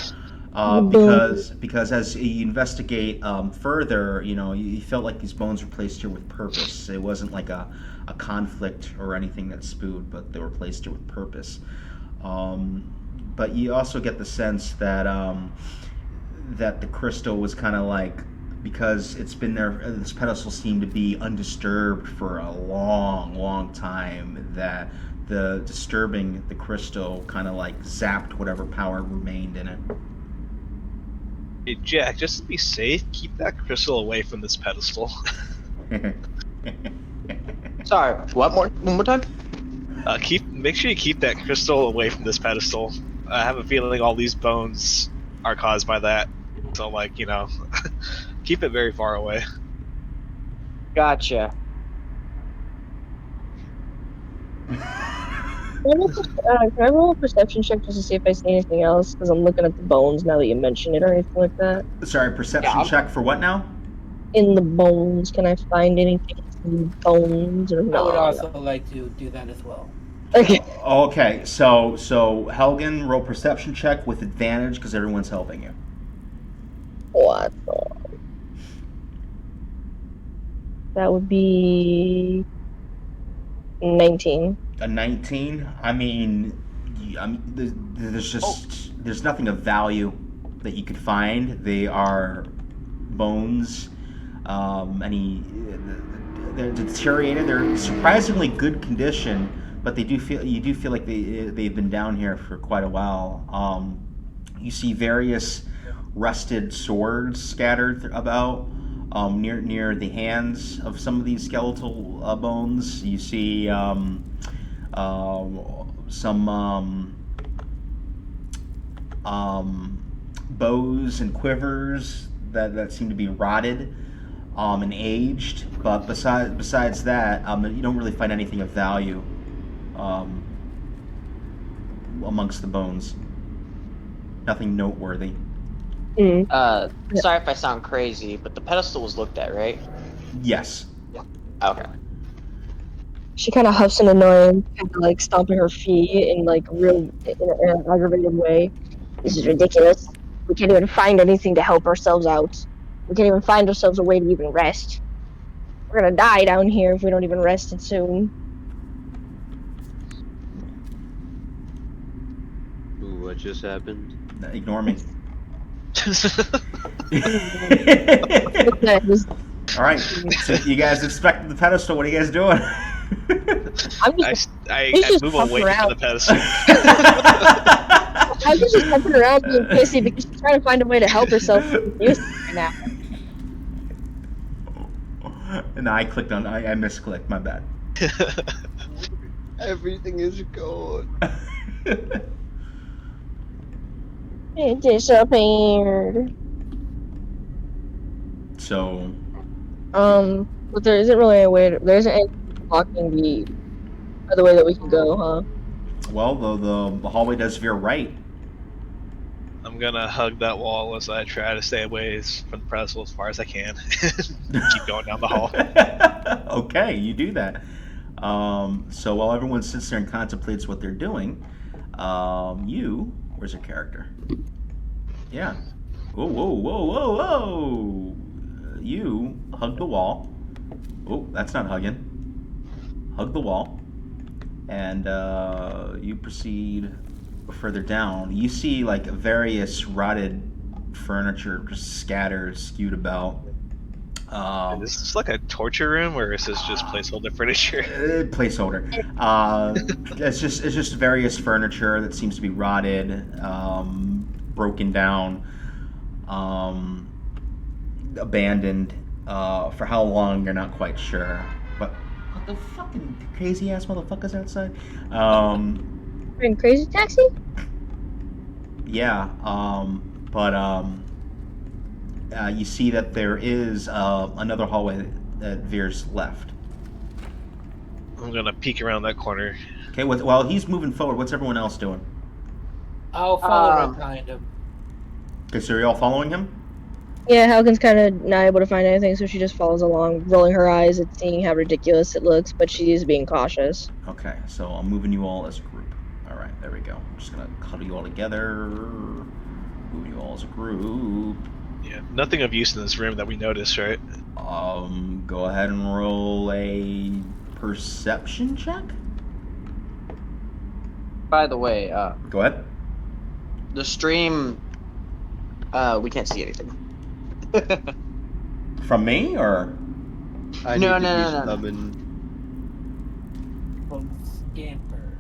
Because as you investigate further, you felt like these bones were placed here with purpose. It wasn't like a conflict or anything that spewed, but they were placed here with purpose. But you also get the sense that that the crystal was kind of like, because it's been there, this pedestal seemed to be undisturbed for a long time, that the disturbing the crystal kind of like zapped whatever power remained in it. Hey, Jack, just to be safe, keep that crystal away from this pedestal. Sorry, one more time? Make sure you keep that crystal away from this pedestal. I have a feeling all these bones are caused by that. So, like, keep it very far away. Gotcha. Can I roll a perception check just to see if I see anything else? Because I'm looking at the bones now that you mention it or anything like that. Sorry, perception check for what now? In the bones, can I find anything in the bones or I would not? also like to do that as well. Okay. Okay, so Helgen, roll perception check with advantage because everyone's helping you. What? That would be 19. A 19. I mean, there's nothing of value that you could find. They are bones. They're deteriorated. They're surprisingly good condition, but you do feel like they've been down here for quite a while. You see various rusted swords scattered about near the hands of some of these skeletal bones. You see some bows and quivers that seem to be rotted and aged, but besides that, you don't really find anything of value amongst the bones. Nothing noteworthy. Sorry if I sound crazy, but the pedestal was looked at, right? Yes. Okay. She kind of huffs and annoying, kind of like stomping her feet in like in an aggravated way. This is ridiculous. We can't even find anything to help ourselves out. We can't even find ourselves a way to even rest. We're gonna die down here if we don't even rest it soon. Ooh, what just happened? Ignore me. Okay, All right, so you guys inspected the pedestal. What are you guys doing? I just move huff away around. from the pedestal. I was just huffing around being pissy because she's trying to find a way to help herself right now. And I clicked on. I misclicked. My bad. Everything is gone. It disappeared. So. But there isn't really a way to. There isn't any blocking the other way that we can go, huh? Well, the hallway does veer right. I'm gonna hug that wall as I try to stay away from the pretzel as far as I can. Keep going down the hall. Okay, you do that. So while everyone sits there and contemplates what they're doing, where's your character? Yeah. Whoa, whoa, whoa, whoa, whoa! You hug the wall. Oh, that's not hugging. Hug the wall, and you proceed further down. You see like various rotted furniture just scattered, skewed about. Is this like a torture room, or is this just placeholder furniture? Placeholder. It's just various furniture that seems to be rotted, broken down, abandoned. For how long, you're not quite sure. But what the fucking crazy ass motherfuckers outside? In Crazy Taxi? Yeah. You see that there is another hallway that veers left. I'm gonna peek around that corner. Okay. While he's moving forward, what's everyone else doing? I'll follow right behind him. Okay, so you're all following him? Yeah, Halkin's kind of not able to find anything, so she just follows along, rolling her eyes at seeing how ridiculous it looks, but she's being cautious. Okay, so I'm moving you all as a group. All right, there we go. I'm just gonna cuddle you all together. Move you all as a group. Yeah, nothing of use in this room that we noticed, right? Go ahead and roll a perception check. By the way, Go ahead. the stream, we can't see anything. From me or? I No, need no, to no, no, no. summon. From Scamper.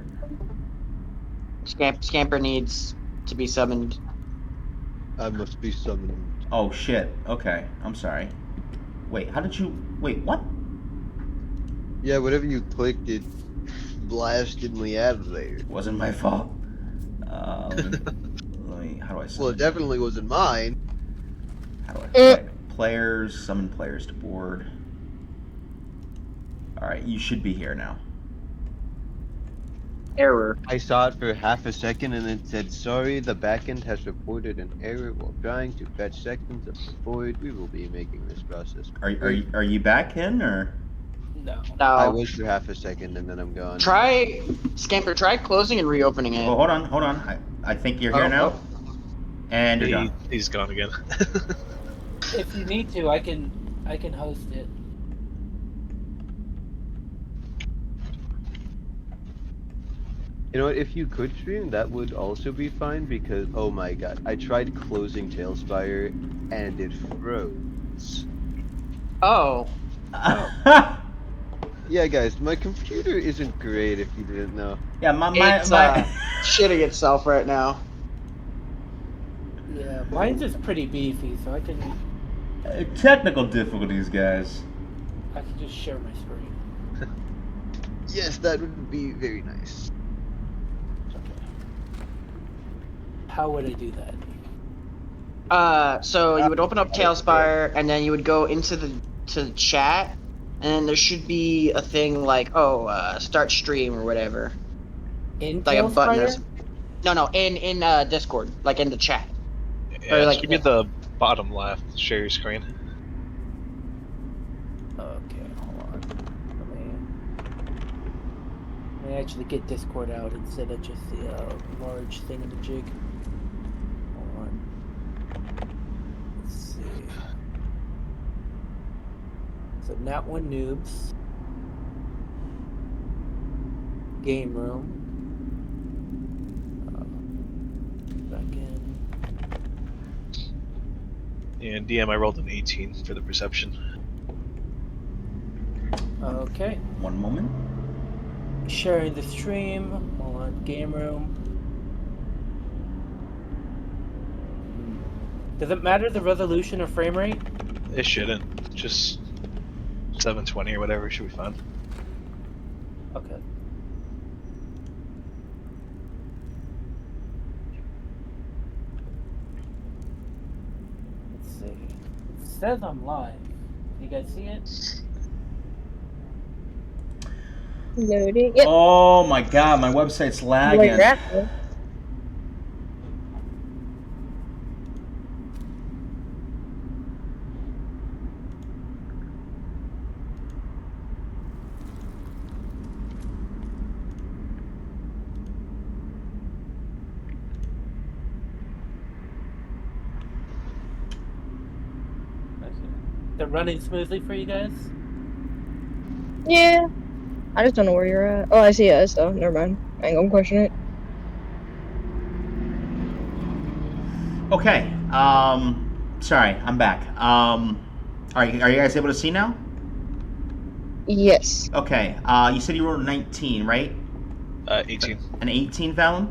Scamper needs to be summoned. I must be summoned. Oh shit. Okay, I'm sorry. Wait, how did you? Wait, what? Yeah, whatever you clicked, it blasted me out of there. It wasn't my fault. Let me. How do I summon? Well, it definitely wasn't mine. How do I play? Players, summon players to board. Alright, you should be here now. Error. I saw it for half a second and it said, sorry, the backend has reported an error while trying to fetch sections of the void. We will be making this process. Are you back in or? No. I No. was for half a second and then I'm gone. Try, Scamper, try closing and reopening it. Oh, hold on. I think you're here now. And you're gone. He's gone again. If you need to, I can host it. You know what, if you could stream, that would also be fine because, oh my god, I tried closing Tailspire and it froze. Oh. Yeah, guys, my computer isn't great if you didn't know. Yeah, my It's shitting itself right now. Yeah, mine's is pretty beefy, so I can technical difficulties, guys. just share my screen. Yes, that would be very nice. How would I do that? So you would open up Tailspire, and then you would go into the chat, and then there should be a thing like, start stream or whatever. In Like a button. Tailspire? No, in Discord, like in the chat. Yeah, Or it like- should be the bottom left. Share your screen. Okay, hold on. Let me actually get Discord out instead of just the large thing in the jig. Hold on. Let's see. So Nat 1 noobs. Game room. Back in. And DM, I rolled an 18 for the perception. Okay. One moment. Sharing the stream on game room. Does it matter the resolution or frame rate? It shouldn't. Just 720 or whatever should be fine. Okay. Let's see. It says I'm live. You guys see it? Loading. Yep. Oh my god, my website's Where lagging. you're at, though. They're running smoothly for you guys? Yeah. I just don't know where you're at. Oh, I see us, though. Never mind. I ain't gonna question it. Okay. Sorry, I'm back. Are you guys able to see now? Yes. Okay. You said you rolled a 19, right? 18. An 18, Valim?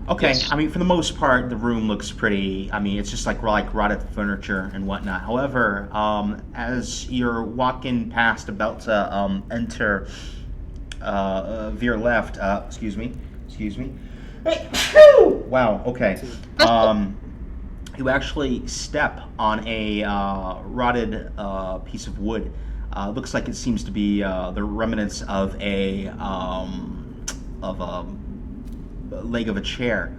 Okay. Yes. I mean, for the most part, the room looks pretty. I mean, it's just like rotted furniture and whatnot. However, as you're walking past, about to enter, veer left. Excuse me. Wow. Okay. You actually step on a rotted piece of wood. Looks like it seems to be the remnants of a leg of a chair.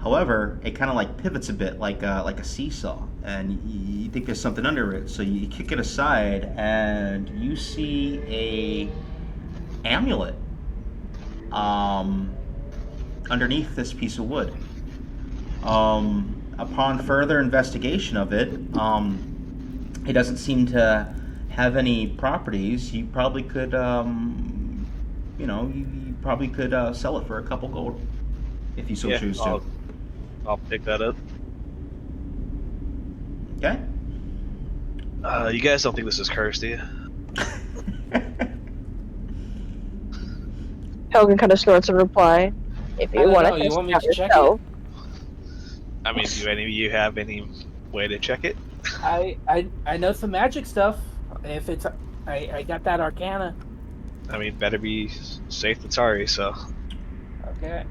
However, it kind of like pivots a bit, like a seesaw, and you think there's something under it. So you kick it aside, and you see a amulet underneath this piece of wood. Upon further investigation of it, it doesn't seem to have any properties. You probably could, you probably could sell it for a couple gold if you so choose to. I'll pick that up. Okay. You guys don't think this is cursed, do you? Helgen kind of snorts a reply. If I you don't want know, you want me to check yourself. I mean, do any of you have any way to check it? I know some magic stuff. If it's, I got that arcana. I mean, better be safe than sorry, so. Okay.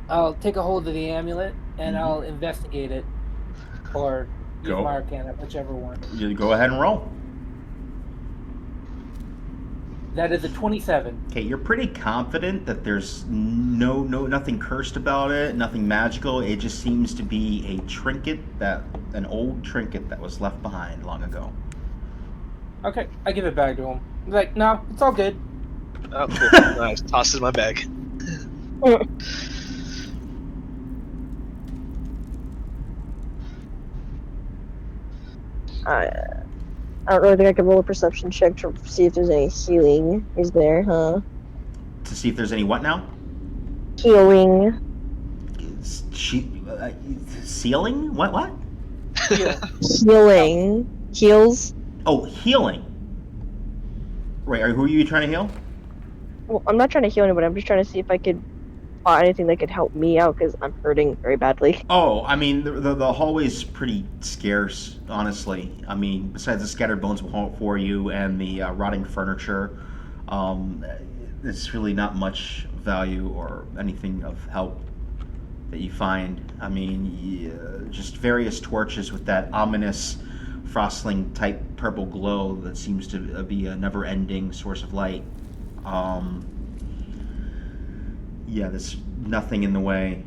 I'll take a hold of the amulet and I'll investigate it, or use Go. my arcana, whichever one. You go ahead and roll. That is a 27. Okay, you're pretty confident that there's nothing cursed about it, nothing magical. It just seems to be a trinket, an old trinket that was left behind long ago. Okay, I give it back to him. He's like, no, it's all good. Oh, cool. Nice. Toss it in my bag. I don't really think I could roll a perception check to see if there's any healing. Is there, huh? To see if there's any what now? Healing. Sealing? What? Healing. Heals. Oh, healing. Right, who are you trying to heal? Well, I'm not trying to heal anybody. I'm just trying to see if I could find anything that could help me out because I'm hurting very badly. Oh, I mean, the hallway's pretty scarce, honestly. I mean, besides the scattered bones for you and the rotting furniture, there's really not much value or anything of help that you find. I mean, just various torches with that ominous frostling type purple glow that seems to be a never-ending source of light. Yeah, there's nothing in the way.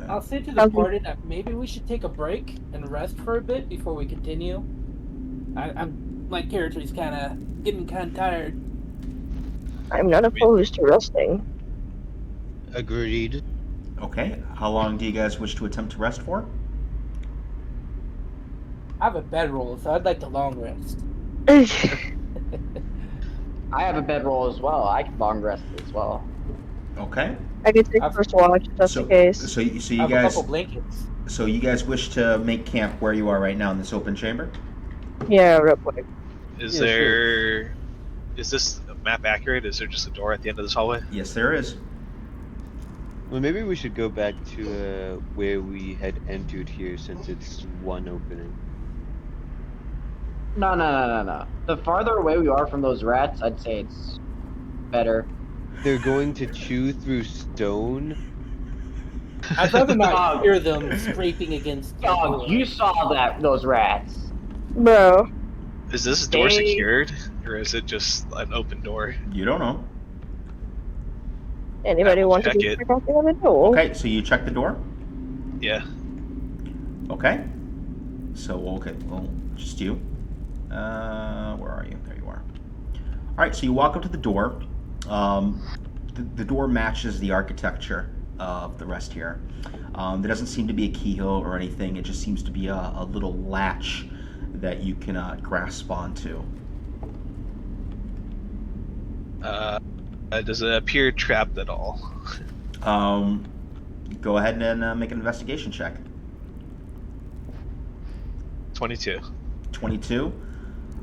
I'll say to the party that maybe we should take a break and rest for a bit before we continue. My character's getting kind of tired. I'm not opposed to resting. Agreed. Okay, how long do you guys wish to attempt to rest for? I have a bedroll, so I'd like to long rest. I have a bedroll as well. I can long rest as well. Okay. I could take first watch, just in case. So you I have guys, a couple blankets. so you guys wish to make camp where you are right now in this open chamber? Yeah, real quick. Is this map accurate? Is there just a door at the end of this hallway? Yes, there is. Well, maybe we should go back to where we had entered here, since it's one opening. No. The farther away we are from those rats, I'd say it's better. They're going to chew through stone? I'd rather not hear them scraping against the door. You saw those rats. Bro. Is this door They- secured, or is it just an open door? You don't know. Anybody will want to check go it. check out the other door? Okay, so you check the door. Yeah. Okay. So okay, well, just you. Where are you? There you are. All right, so you walk up to the door. The door matches the architecture of the rest here. There doesn't seem to be a keyhole or anything. It just seems to be a little latch that you can grasp onto. Does it appear trapped at all? Go ahead and make an investigation check. 22. 22.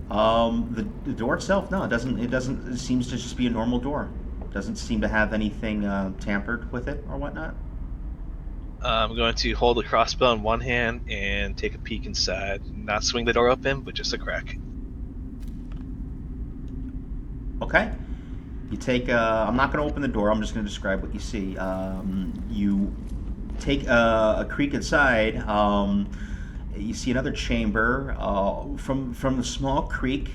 The door itself, no, it doesn't. It seems to just be a normal door. Doesn't seem to have anything tampered with it or whatnot. I'm going to hold the crossbow in one hand and take a peek inside. Not swing the door open, but just a crack. Okay. You take. I'm not going to open the door. I'm just going to describe what you see. You take a creak inside. You see another chamber. From the small creek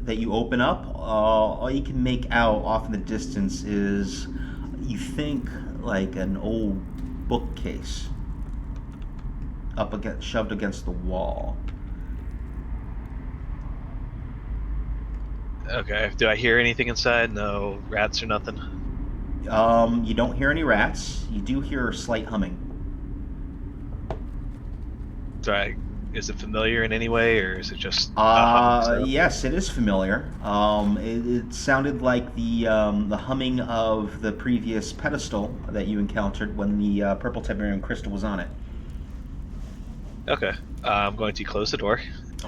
that you open up, all you can make out off in the distance is, you think, like an old bookcase shoved against the wall. Okay. Do I hear anything inside? No rats or nothing? You don't hear any rats. You do hear a slight humming. Is it familiar in any way, or is it just a hum? Yes, it is familiar. It sounded like the humming of the previous pedestal that you encountered when the purple tiberium crystal was on it. Okay. I'm going to close the door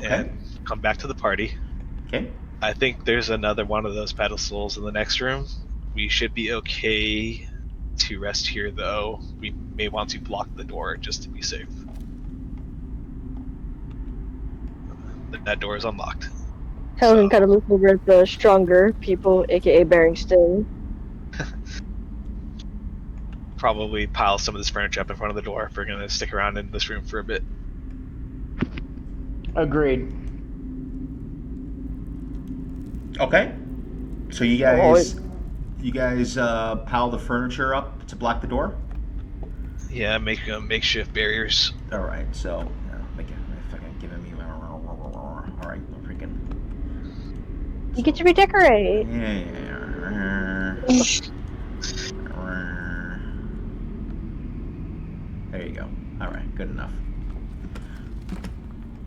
and come back to the party. Okay. I think there's another one of those pedestals in the next room. We should be okay to rest here, though. We may want to block the door just to be safe. That door is unlocked. Helen kind of looks over at the stronger people, aka Barrington. Probably pile some of this furniture up in front of the door if we're going to stick around in this room for a bit. Agreed. Okay. So you guys pile the furniture up to block the door? Yeah, make makeshift barriers. All right. So make it fucking giving me. All right, freaking. You get to redecorate. There you go. All right, good enough.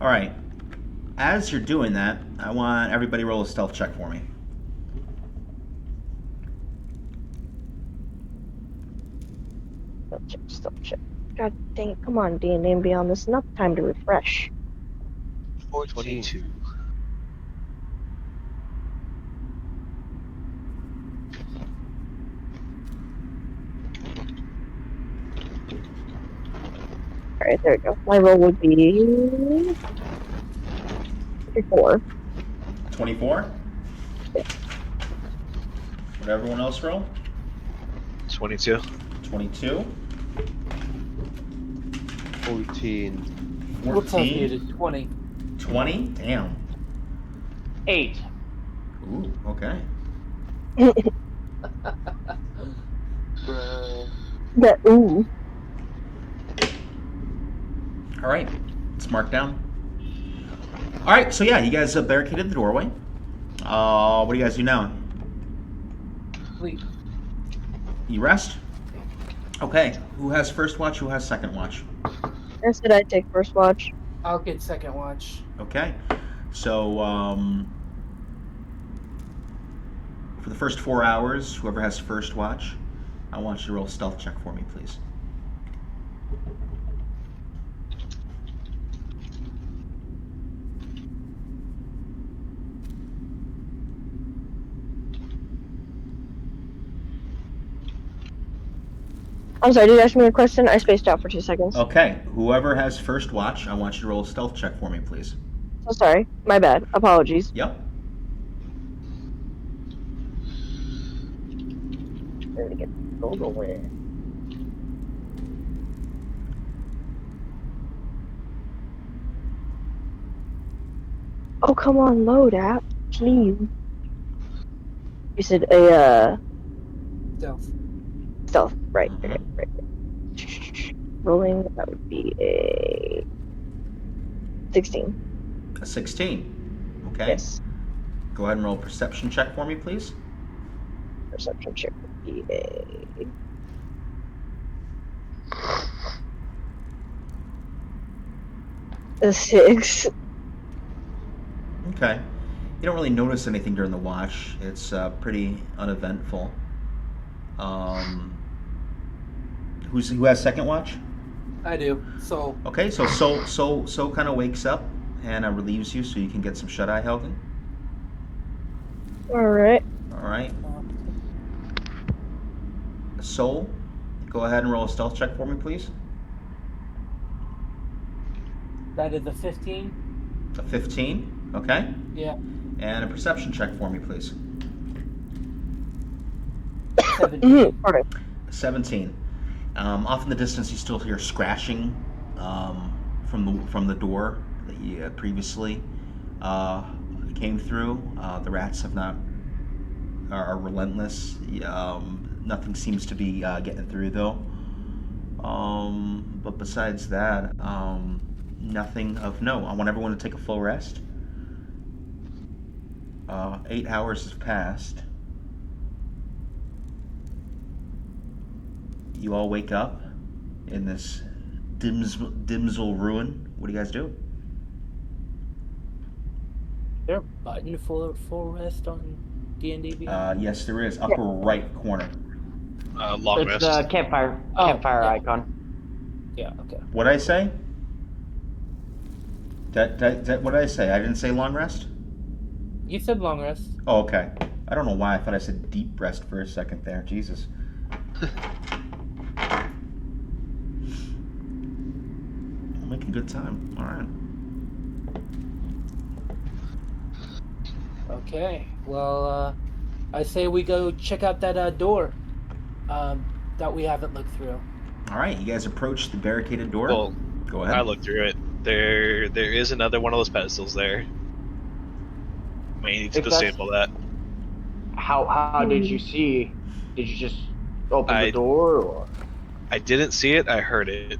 All right. As you're doing that, I want everybody roll a stealth check for me. Stealth check. God dang it! Come on, D&D and Beyond. This is not the time to refresh. 22. Alright, there we go. My roll would be 4. 24? Yeah. Would everyone else roll? 22. 22? 14. What's up, 14? muted? 20. 20? Damn. 8. Ooh, okay. That ooh. All right, it's marked down. All right, so yeah, you guys barricaded the doorway. What do you guys do now? Sleep. You rest? Okay, who has first watch, who has second watch? I said I'd take first watch. I'll get second watch. Okay, so for the first 4 hours, whoever has first watch, I want you to roll a stealth check for me, please. I'm sorry, did you ask me a question? I spaced out for 2 seconds. Okay, whoever has first watch, I want you to roll a stealth check for me, please. So sorry. My bad. Apologies. Yep. Let me get rolled away. Oh, come on, load app, please. You said a Stealth. stealth, right? Mhm. Okay, right. Rolling, that would be a 16. A 16. Okay. Yes. Go ahead and roll a perception check for me, please. Perception check would be a 6. Okay. You don't really notice anything during the watch. It's pretty uneventful. Who has second watch? I do. So Okay, so kind of wakes up and relieves you, so you can get some shut eye, Helgen. All right. All right. Soul, go ahead and roll a stealth check for me, please. that is a 15. A 15. Okay. Yeah. And a perception check for me, please. 17. Pardon. 17. Off in the distance, you still hear scratching from the door that you previously came through. The rats are relentless. Nothing seems to be getting through though. But besides that, nothing of note. I want everyone to take a full rest. 8 hours has passed. You all wake up in this dimsel ruin. What do you guys do? Is there a button for full rest on D&D Beyond? Yes, there is. Upper right corner. Long It's rest. the campfire Oh, yeah. icon. Yeah. Okay. What'd I say? What did I say? I didn't say long rest? You said long rest. Oh, okay. I don't know why I thought I said deep rest for a second there. Jesus. I'm making good time. All right. Okay. Well, I say we go check out that door that we haven't looked through. All right. You guys approach the barricaded door. Well, Go ahead. I looked through it. There is another one of those pedestals there. May need to If that's- disable that. How did you see? Did you just open I- the door, or? I didn't see it. I heard it.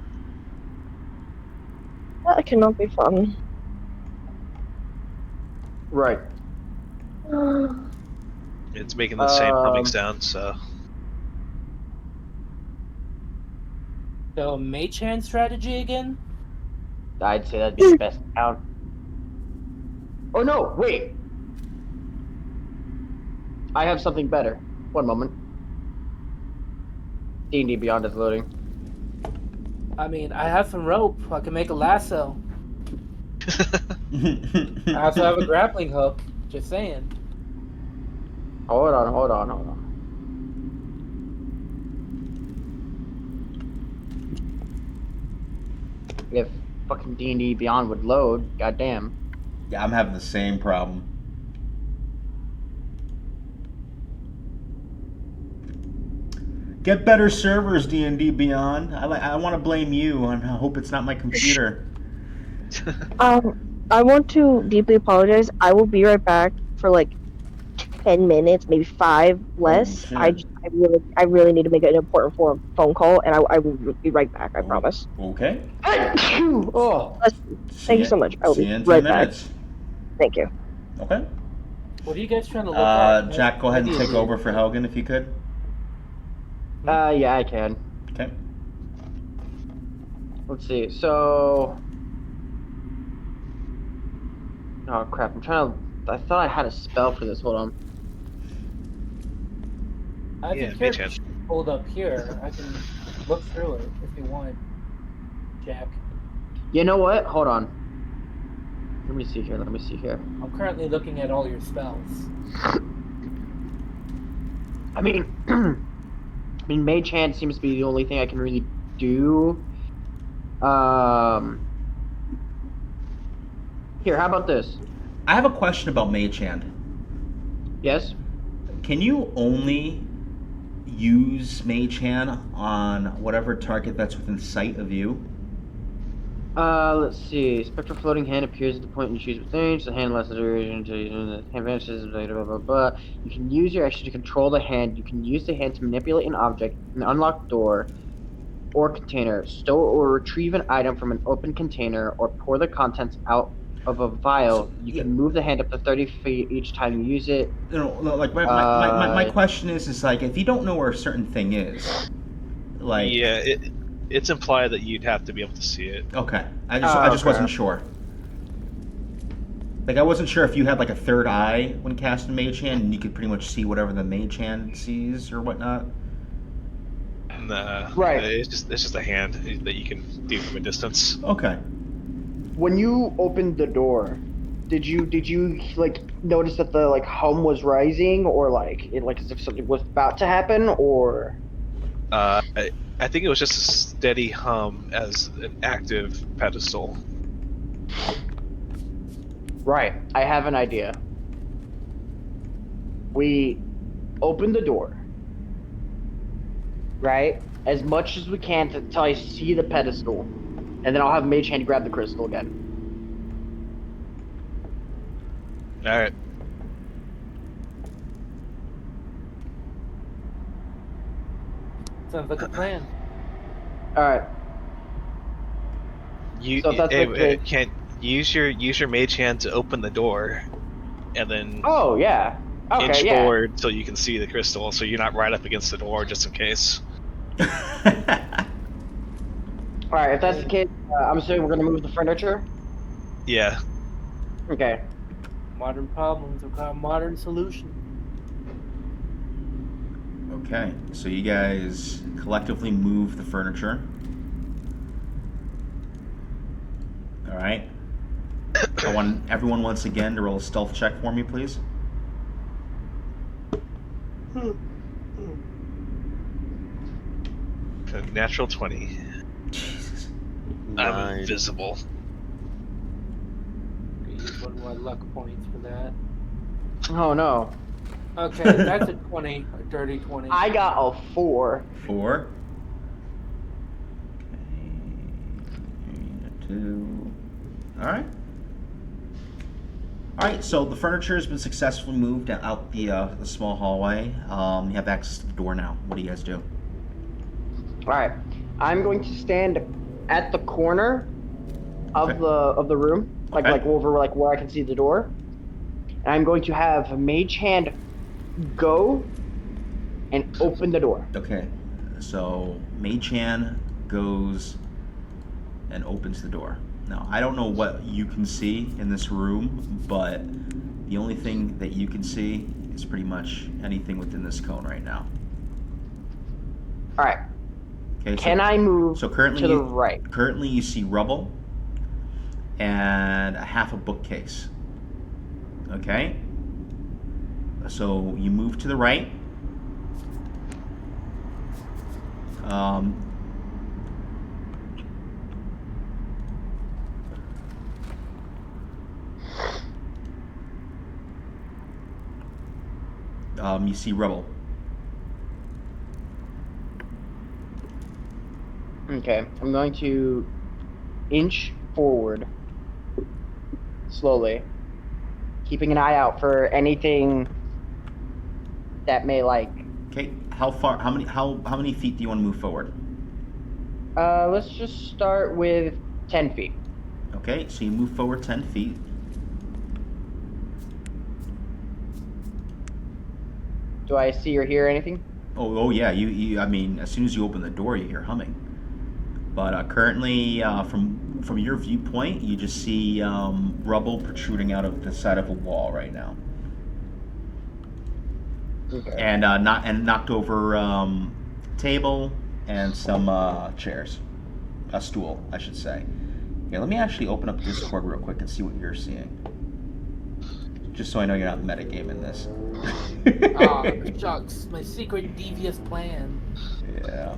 That cannot be fun. Right. It's making the same humming Um, sound. So So mage hand strategy again? I'd say that'd be the best count. Oh no! Wait. I have something better. One moment. D&D Beyond is loading. I mean, I have some rope. I can make a lasso. I also have a grappling hook. Just saying. Hold on. If fucking D&D Beyond would load, goddamn. Yeah, I'm having the same problem. Get better servers, D&D Beyond. I want to blame you, and I hope it's not my computer. I want to deeply apologize. I will be right back for like 10 minutes, maybe 5 less. shit. I really need to make an important phone call, and I will be right back. I promise. Okay. Oh, Thank you so much. I will See be you in 10 right back. minutes. Thank you. Okay. What are you guys trying to look at? Jack, go ahead and What do you take do? over for Helgen if you could. yeah, I can. Okay. Let's see. So, oh crap! I thought I had a spell for this. Hold on. I have Yeah, the mage character pulled up here. I can look through it if you want, Jack. You know what? Hold on. Let me see here. I'm currently looking at all your spells. I mean, Mage Hand seems to be the only thing I can really do. Here, how about this? I have a question about Mage Hand. Yes? Can you only use Mage Hand on whatever target that's within sight of you? Let's see. Spectral floating hand appears at the point you choose with range. The hand lasts a duration until the hand vanishes. Blah, blah, blah, blah. You can use your action to control the hand. You can use the hand to manipulate an object, an unlocked door, or container. Store or retrieve an item from an open container, or pour the contents out of a vial. You can move the hand up to 30 feet each time you use it. You know, like my question is like, if you don't know where a certain thing is, like, Yeah, it's implied that you'd have to be able to see it. okay, I just wasn't sure. Like, I wasn't sure if you had like a third eye when casting Mage Hand, and you could pretty much see whatever the Mage Hand sees or whatnot. Nah, Right. It's just a hand that you can do from a distance. Okay. When you opened the door, did you like notice that the like hum was rising, or like it like as if something was about to happen, or? I think it was just a steady hum as an active pedestal. Right. I have an idea. We open the door. Right? As much as we can until I see the pedestal. And then I'll have Mage Hand grab the crystal again. Alright. Sounds like a plan. Alright. You So if that's the case- can't use your mage hand to open the door, and then Oh, yeah. Okay, inch yeah. forward till you can see the crystal, so you're not right up against the door, just in case. Alright, if that's the case, I'm assuming we're gonna move the furniture? Yeah. Okay. Modern problems require modern solutions. Okay, so you guys collectively move the furniture. All right. I want everyone once again to roll a stealth check for me, please. A natural 20. Jesus. I'm 9. invisible. Use one more luck points for that. Oh no. Okay, that's a 20, a dirty 20. I got a 4. 4. Okay. 2. All right. All right. So the furniture has been successfully moved out the small hallway. You have access to the door now. What do you guys do? Alright. I'm going to stand at the corner of Okay. the room. Like Okay. like over like where I can see the door. And I'm going to have Mage Hand go and open the door. Okay. So Mage Hand goes and opens the door. Now, I don't know what you can see in this room, but the only thing that you can see is pretty much anything within this cone right now. Alright. Okay. Can I move So currently, to the right? Currently, you see rubble and a half a bookcase. Okay. So you move to the right. You see rubble. Okay. I'm going to inch forward slowly, keeping an eye out for anything that may like. Okay. How far? How many feet do you want to move forward? Let's just start with 10 feet. Okay. So you move forward 10 feet. Do I see or hear anything? Oh yeah. You. I mean, as soon as you open the door, you hear humming. But currently, from your viewpoint, you just see rubble protruding out of the side of a wall right now. Okay. And knocked over table and some chairs, a stool, I should say. Here, let me actually open up Discord real quick and see what you're seeing, just so I know you're not metagaming this. Aw, shucks, my secret devious plan. Yeah.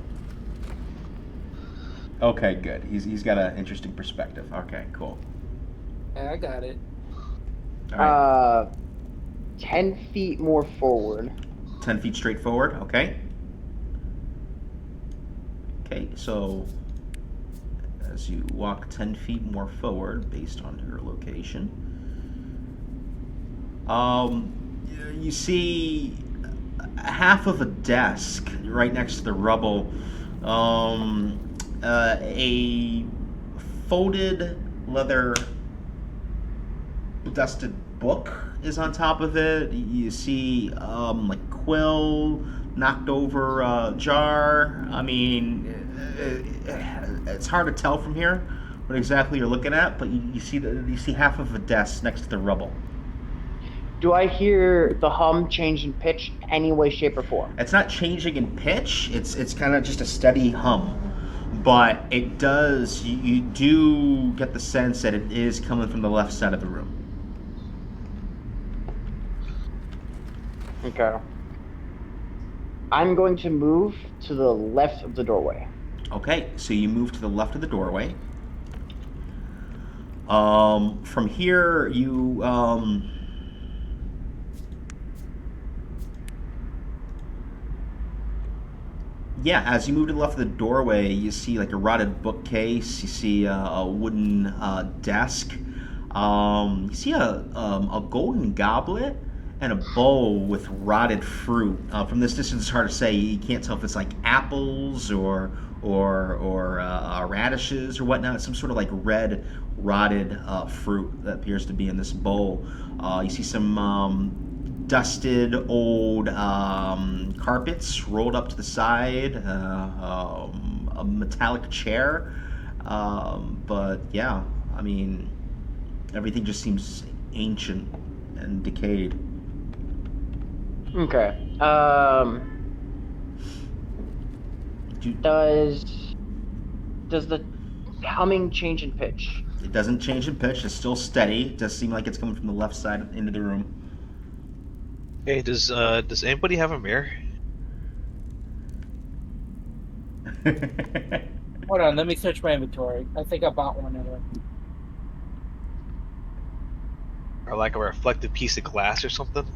Okay, good. He's got an interesting perspective. Okay, cool. Yeah, I got it. All right. 10 feet more forward. 10 feet straight forward. Okay. Okay, so as you walk 10 feet more forward based on your location. You see half of a desk right next to the rubble. A folded leather dusted book is on top of it. You see like quill, knocked over jar. I mean, it's hard to tell from here what exactly you're looking at, but you see half of a desk next to the rubble. Do I hear the hum change in pitch any way, shape, or form? It's not changing in pitch. It's kind of just a steady hum, but it does. You do get the sense that it is coming from the left side of the room. Okay. I'm going to move to the left of the doorway. Okay, so you move to the left of the doorway. From here, you yeah, as you move to the left of the doorway, you see like a rotted bookcase. You see a wooden desk. You see a golden goblet and a bowl with rotted fruit. From this distance, it's hard to say. You can't tell if it's like apples or radishes or whatnot. It's some sort of like red rotted fruit that appears to be in this bowl. You see some dusted old carpets rolled up to the side, a metallic chair. But yeah, I mean, everything just seems ancient and decayed. Okay. Does the humming change in pitch? It doesn't change in pitch. It's still steady. It does seem like it's coming from the left side into the room. Hey, does anybody have a mirror? Hold on, let me search my inventory. I think I bought one anyway. Or like a reflective piece of glass or something?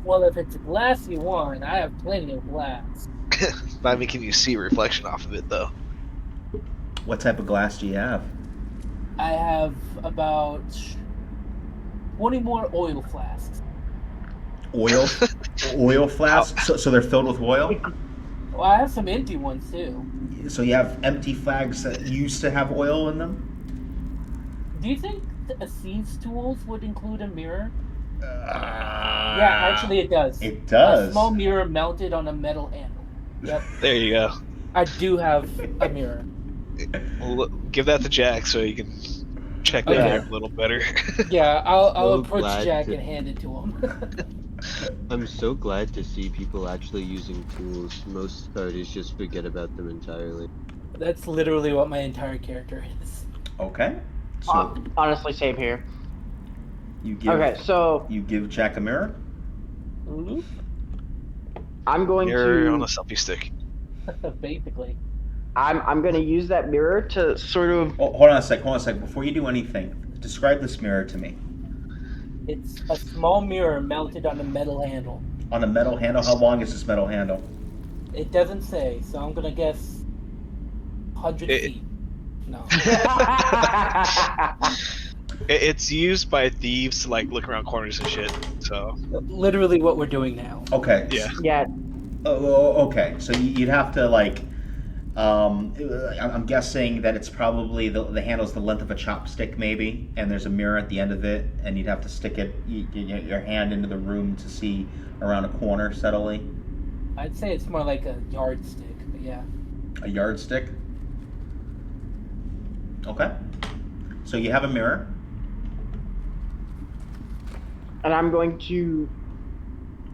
Well, if it's a glassy one, I have plenty of glass. I mean, can you see a reflection off of it, though? What type of glass do you have? I have about 20 more oil flasks. Oil flasks? So they're filled with oil? Well, I have some empty ones, too. So you have empty flags that used to have oil in them? Do you think a thieves' tools would include a mirror? Yeah, actually it does. It does. A small mirror mounted on a metal handle. Yep. There you go. I do have a mirror. Well, give that to Jack so you can check that Okay. out a little better. Yeah, I'll So approach glad Jack to- and hand it to him. I'm so glad to see people actually using tools. Most parties just forget about them entirely. That's literally what my entire character is. Okay. So Honestly, same here. you give Okay, so you give Jack a mirror? I'm going Mirror on to a selfie stick. Basically. I'm going to use that mirror to sort of Oh, hold on a sec. Before you do anything, describe this mirror to me. It's a small mirror mounted on a metal handle. On a metal handle, how long is this metal handle? It doesn't say, so I'm gonna guess 100 feet. No. It's used by thieves to like look around corners and shit. So Literally what we're doing now. Okay. yeah. yeah. Okay. So you'd have to like. I'm guessing that it's probably the handle's the length of a chopstick, maybe, and there's a mirror at the end of it, and you'd have to stick your hand into the room to see around a corner subtly. I'd say it's more like a yardstick, but yeah. A yardstick. Okay. So you have a mirror. And I'm going to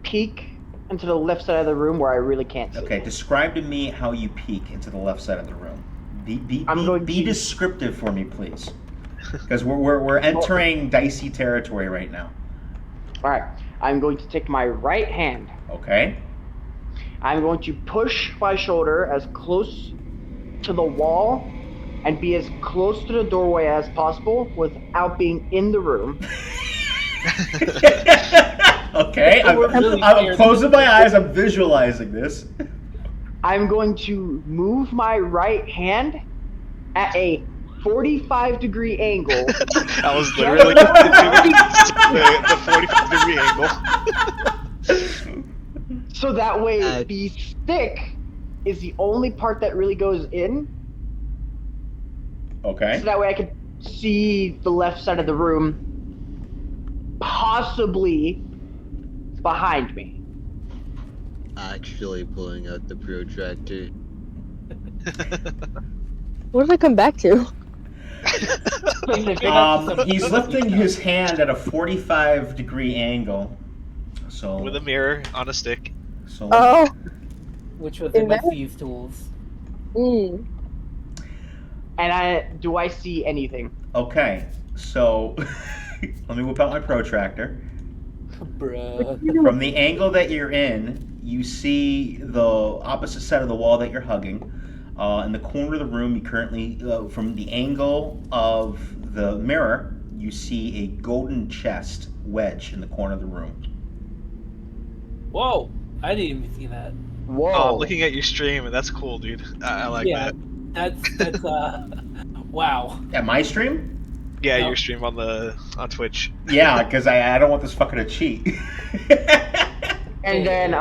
peek into the left side of the room where I really can't see. Okay. Describe to me how you peek into the left side of the room. Be descriptive for me, please, because we're entering dicey territory right now. All right. I'm going to take my right hand. Okay. I'm going to push my shoulder as close to the wall and be as close to the doorway as possible without being in the room. Okay, We're really I'm scared. closing my eyes. I'm visualizing this. I'm going to move my right hand at a 45-degree angle. I was literally the 45-degree angle. So that way the stick is the only part that really goes in. Okay. So that way I can see the left side of the room, possibly behind me. Actually pulling out the protractor. What did I come back to? He's lifting his hand at a 45-degree angle. So With a mirror on a stick. So Oh. Which was In in my there? thieves' tools. Mm. And do I see anything? Okay, so let me whip out my protractor. Bruh. From the angle that you're in, you see the opposite side of the wall that you're hugging. In the corner of the room, you currently, from the angle of the mirror, you see a golden chest wedged in the corner of the room. Whoa! I didn't even see that. Whoa! Oh, I'm looking at your stream, and that's cool, dude. I like Yeah. that. That's wow. At my stream? Yeah, No. your stream on Twitch. Yeah, because I don't want this fucker to cheat. And then,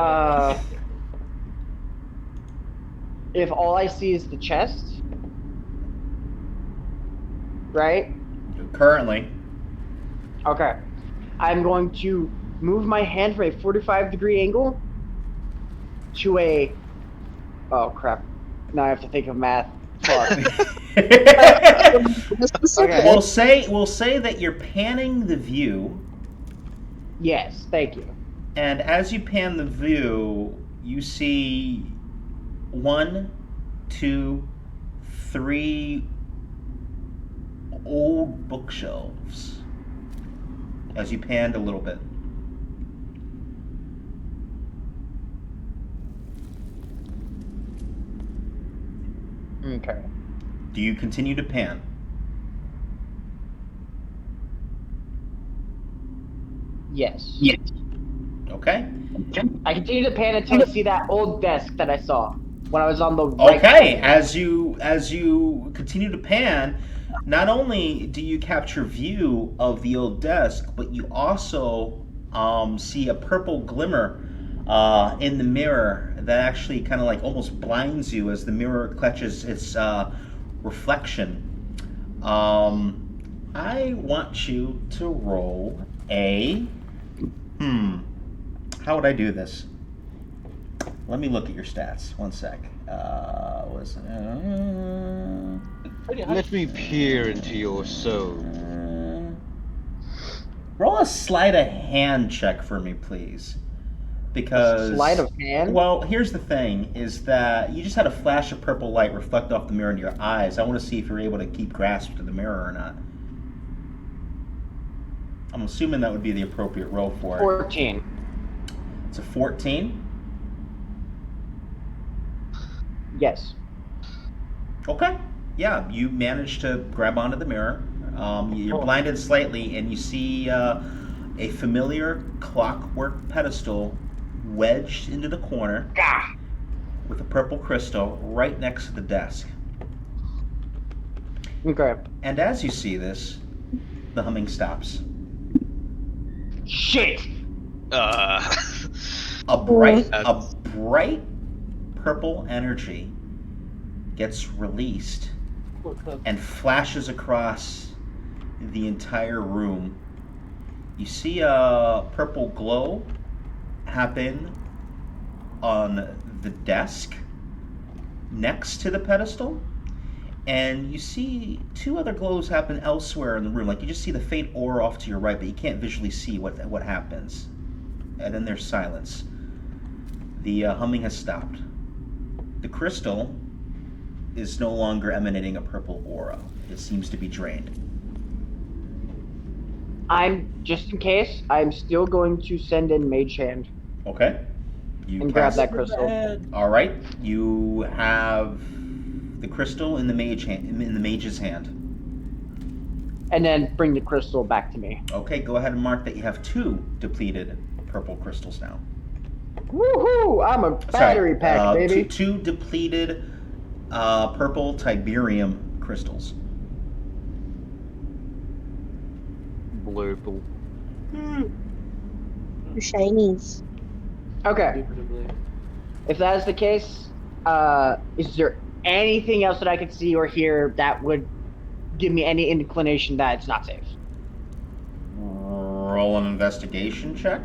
if all I see is the chest, right? Currently. Okay. I'm going to move my hand from a 45-degree angle to a... Oh, crap. Now I have to think of math. Fuck. Okay. We'll say that you're panning the view. Yes, thank you. And as you pan the view, you see 1, 2, 3 old bookshelves. As you panned a little bit. Okay. Do you continue to pan? Yes. Okay. I continue to pan until I see that old desk that I saw when I was on the right Okay, side. as you continue to pan, not only do you capture view of the old desk, but you also see a purple glimmer in the mirror that actually kind of like almost blinds you as the mirror clutches its reflection. I want you to roll a... How would I do this? Let me look at your stats. One sec. Let me peer into your soul. Roll a sleight of hand check for me, please. Because Sleight of hand? Well, here's the thing: is that you just had a flash of purple light reflect off the mirror into your eyes. I want to see if you're able to keep grasp to the mirror or not. I'm assuming that would be the appropriate roll for it. 14. It's a 14. Yes. Okay. Yeah, you managed to grab onto the mirror. You're blinded slightly, and you see a familiar clockwork pedestal wedged into the corner with a purple crystal right next to the desk. Okay. And as you see this, the humming stops. Shit! A bright purple energy gets released and flashes across the entire room. You see a purple glow happen on the desk next to the pedestal, and you see 2 other glows happen elsewhere in the room. Like you just see the faint aura off to your right, but you can't visually see what happens. And then there's silence. The humming has stopped. The crystal is no longer emanating a purple aura. It seems to be drained. Just in case, I'm still going to send in Mage Hand. Okay. You and grab cast- that crystal. All right. You have the crystal in the mage's hand. And then bring the crystal back to me. Okay, go ahead and mark that you have 2 depleted purple crystals now. Woohoo! I'm a battery pack, baby. Two depleted purple Tiberium crystals. Blurple. Shinies. Okay. If that is the case, is there anything else that I could see or hear that would give me any inclination that it's not safe? Roll an investigation check.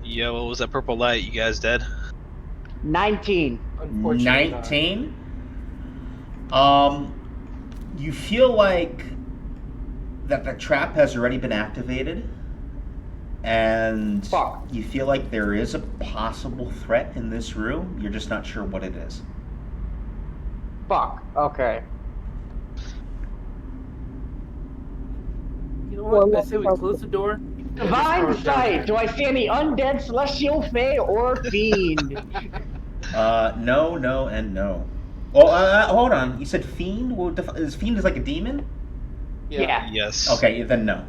Yeah, what was that purple light? You guys dead? 19. Unfortunately, 19. You feel like that the trap has already been activated, and Fuck. you feel like there is a possible threat in this room. You're just not sure what it is. Fuck. Okay. You know what? I say we close the door. Divine sight. Do I see any undead, celestial, fae, or fiend? No, no, and no. Oh, hold on. You said fiend? Is fiend is like a demon? Yeah. Yes. Okay, then no.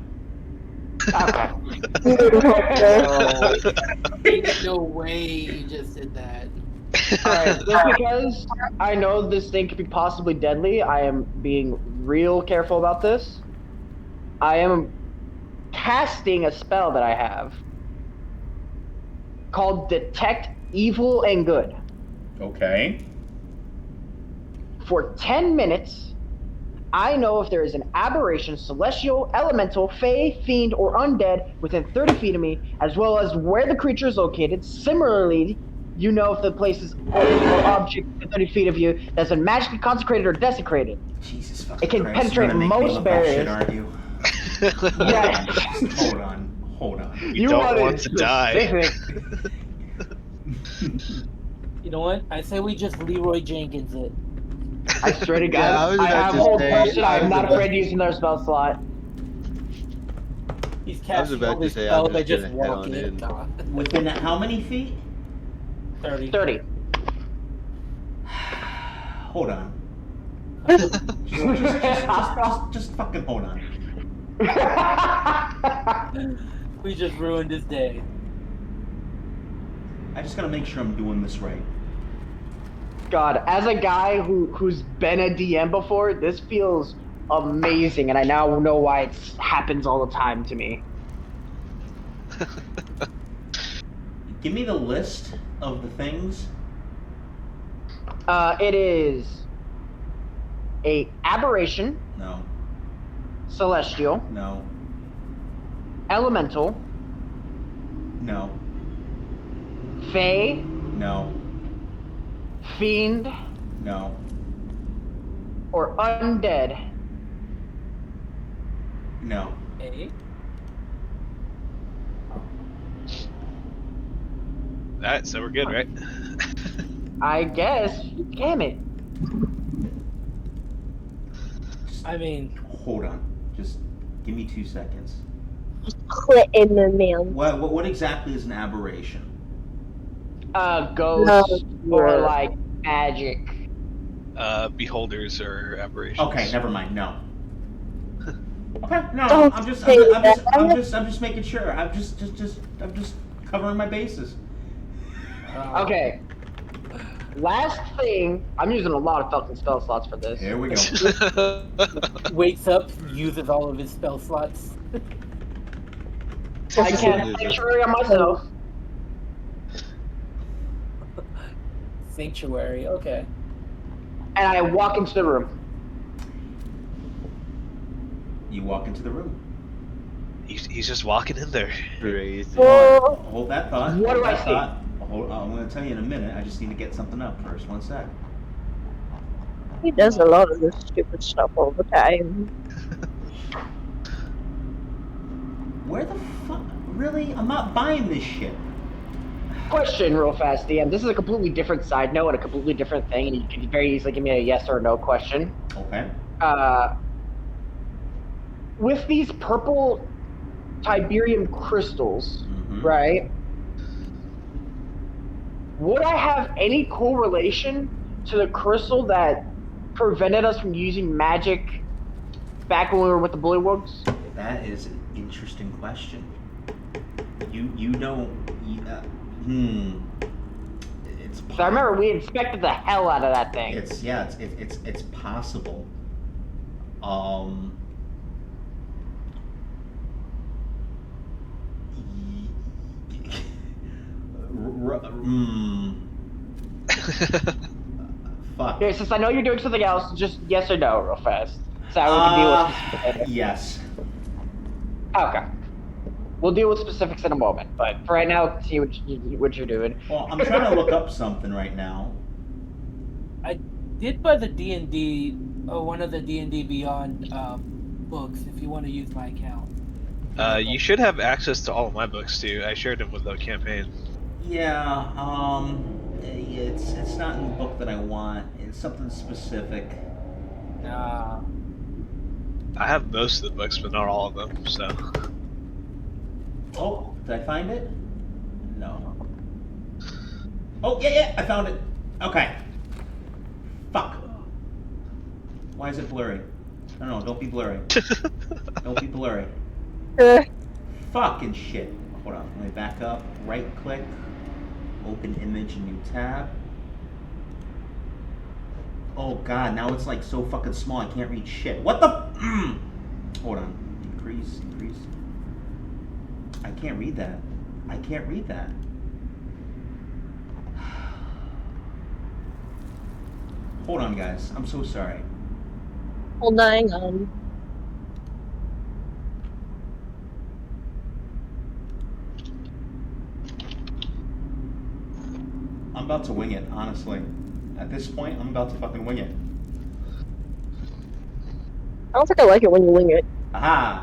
Okay. Ain't no way you just did that. Alright, just because I know this thing could be possibly deadly, I am being real careful about this. I am casting a spell that I have called Detect Evil and Good. Okay. For 10 minutes, I know if there is an aberration, celestial, elemental, fae, fiend, or undead within 30 feet of me, as well as where the creature is located. Similarly, you know if the place is or object within 30 feet of you that's been magically consecrated or desecrated. Jesus fucking It can Christ, penetrate you're gonna make me most look up shit, barriers. aren't you? Yeah. Hold on. You don't wanted want to die. specific. You know what? I say we just Leroy Jenkins it. I swear to God, Yeah, I was I about have to whole say, person. I I'm was not about- afraid to use another spell slot. He's I was casting about all to these say, I'm spells. I just just gonna head walk on in. in. God. Within how many feet? 30. 30. Hold on. Just fucking hold on. We just ruined his day. I just gotta make sure I'm doing this right. God, as a guy who's been a DM before, this feels amazing, and I now know why it happens all the time to me. Give me the list of the things. It is a aberration, No, celestial, no, elemental, no, fae, no, fiend, no. or undead. No. Hey? Alright, so we're good, right? I guess. Damn it. I mean, Hold on. Just give me 2 seconds. Quit in the man. What exactly is an aberration? Ghost No, or yeah. like magic. Beholders or aberrations. Okay, never mind. No. Okay, no. Don't I'm just say that. I'm just making sure. I'm just covering my bases. Okay. Last thing, I'm using a lot of fucking spell slots for this. Here we go. wakes up, uses all of his spell slots. I cast Sanctuary on myself. Sanctuary, okay. And I walk into the room. You walk into the room. He's just walking in there. Crazy. Oh, Hold that thought. What Hold do I that see? thought. I'm going to tell you in a minute. I just need to get something up first. 1 sec. he does a lot of this stupid stuff all the time. Where the fuck? Really? I'm not buying this shit. Question real fast, DM. This is a completely different side note and a completely different thing, and you can very easily give me a yes or no question. Okay. With these purple Tiberium crystals, Mhm. right? Would I have any correlation to the crystal that prevented us from using magic back when we were with the Bullywugs? That is an interesting question. You don't. It's. So I remember we inspected the hell out of that thing. It's possible. Fuck. Here, since I know you're doing something else, just yes or no, real fast. So we can deal with specifics. Yes. Okay. We'll deal with specifics in a moment, but for right now, see what you're doing. Well, I'm trying to look up something right now. I did buy the D&D, one of the D&D Beyond books. If you want to use my account. You should have access to all of my books too. I shared them with the campaign. Yeah. It's not in the book that I want. It's something specific. I have most of the books, but not all of them. So. Oh, did I find it? No. Oh, yeah, I found it. Okay. Fuck. Why is it blurry? No, don't be blurry. Don't be blurry. Fucking shit. Hold on, let me back up. Right click. Open image, new tab. Oh god, now it's like so fucking small I can't read shit. What the? Hold on. Decrease. I can't read that. Hold on, guys. I'm so sorry. Hold on. I'm about to wing it, honestly. At this point, I'm about to fucking wing it. I don't think I like it when you wing it. Aha!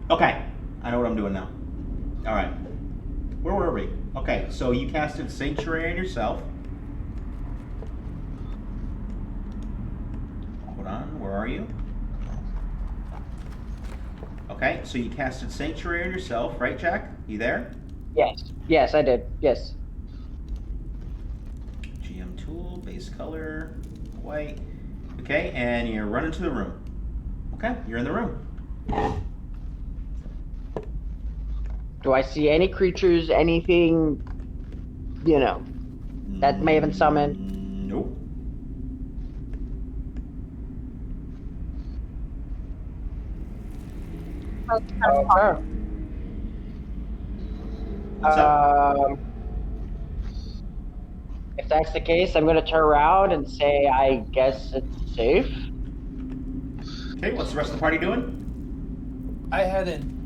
Okay, I know what I'm doing now. Alright. Where were we? Okay, so you casted Sanctuary on yourself. Hold on, where are you? Okay, so you casted Sanctuary on yourself, right, Jack? You there? Yes, I did. Yes. GM tool, base color, white. Okay, and you run into the room. Okay, you're in the room. Do I see any creatures, anything, that may have been summoned? Nope. Okay. What's up? If that's the case, I'm going to turn around and say, I guess it's safe. Okay, what's the rest of the party doing? I head in.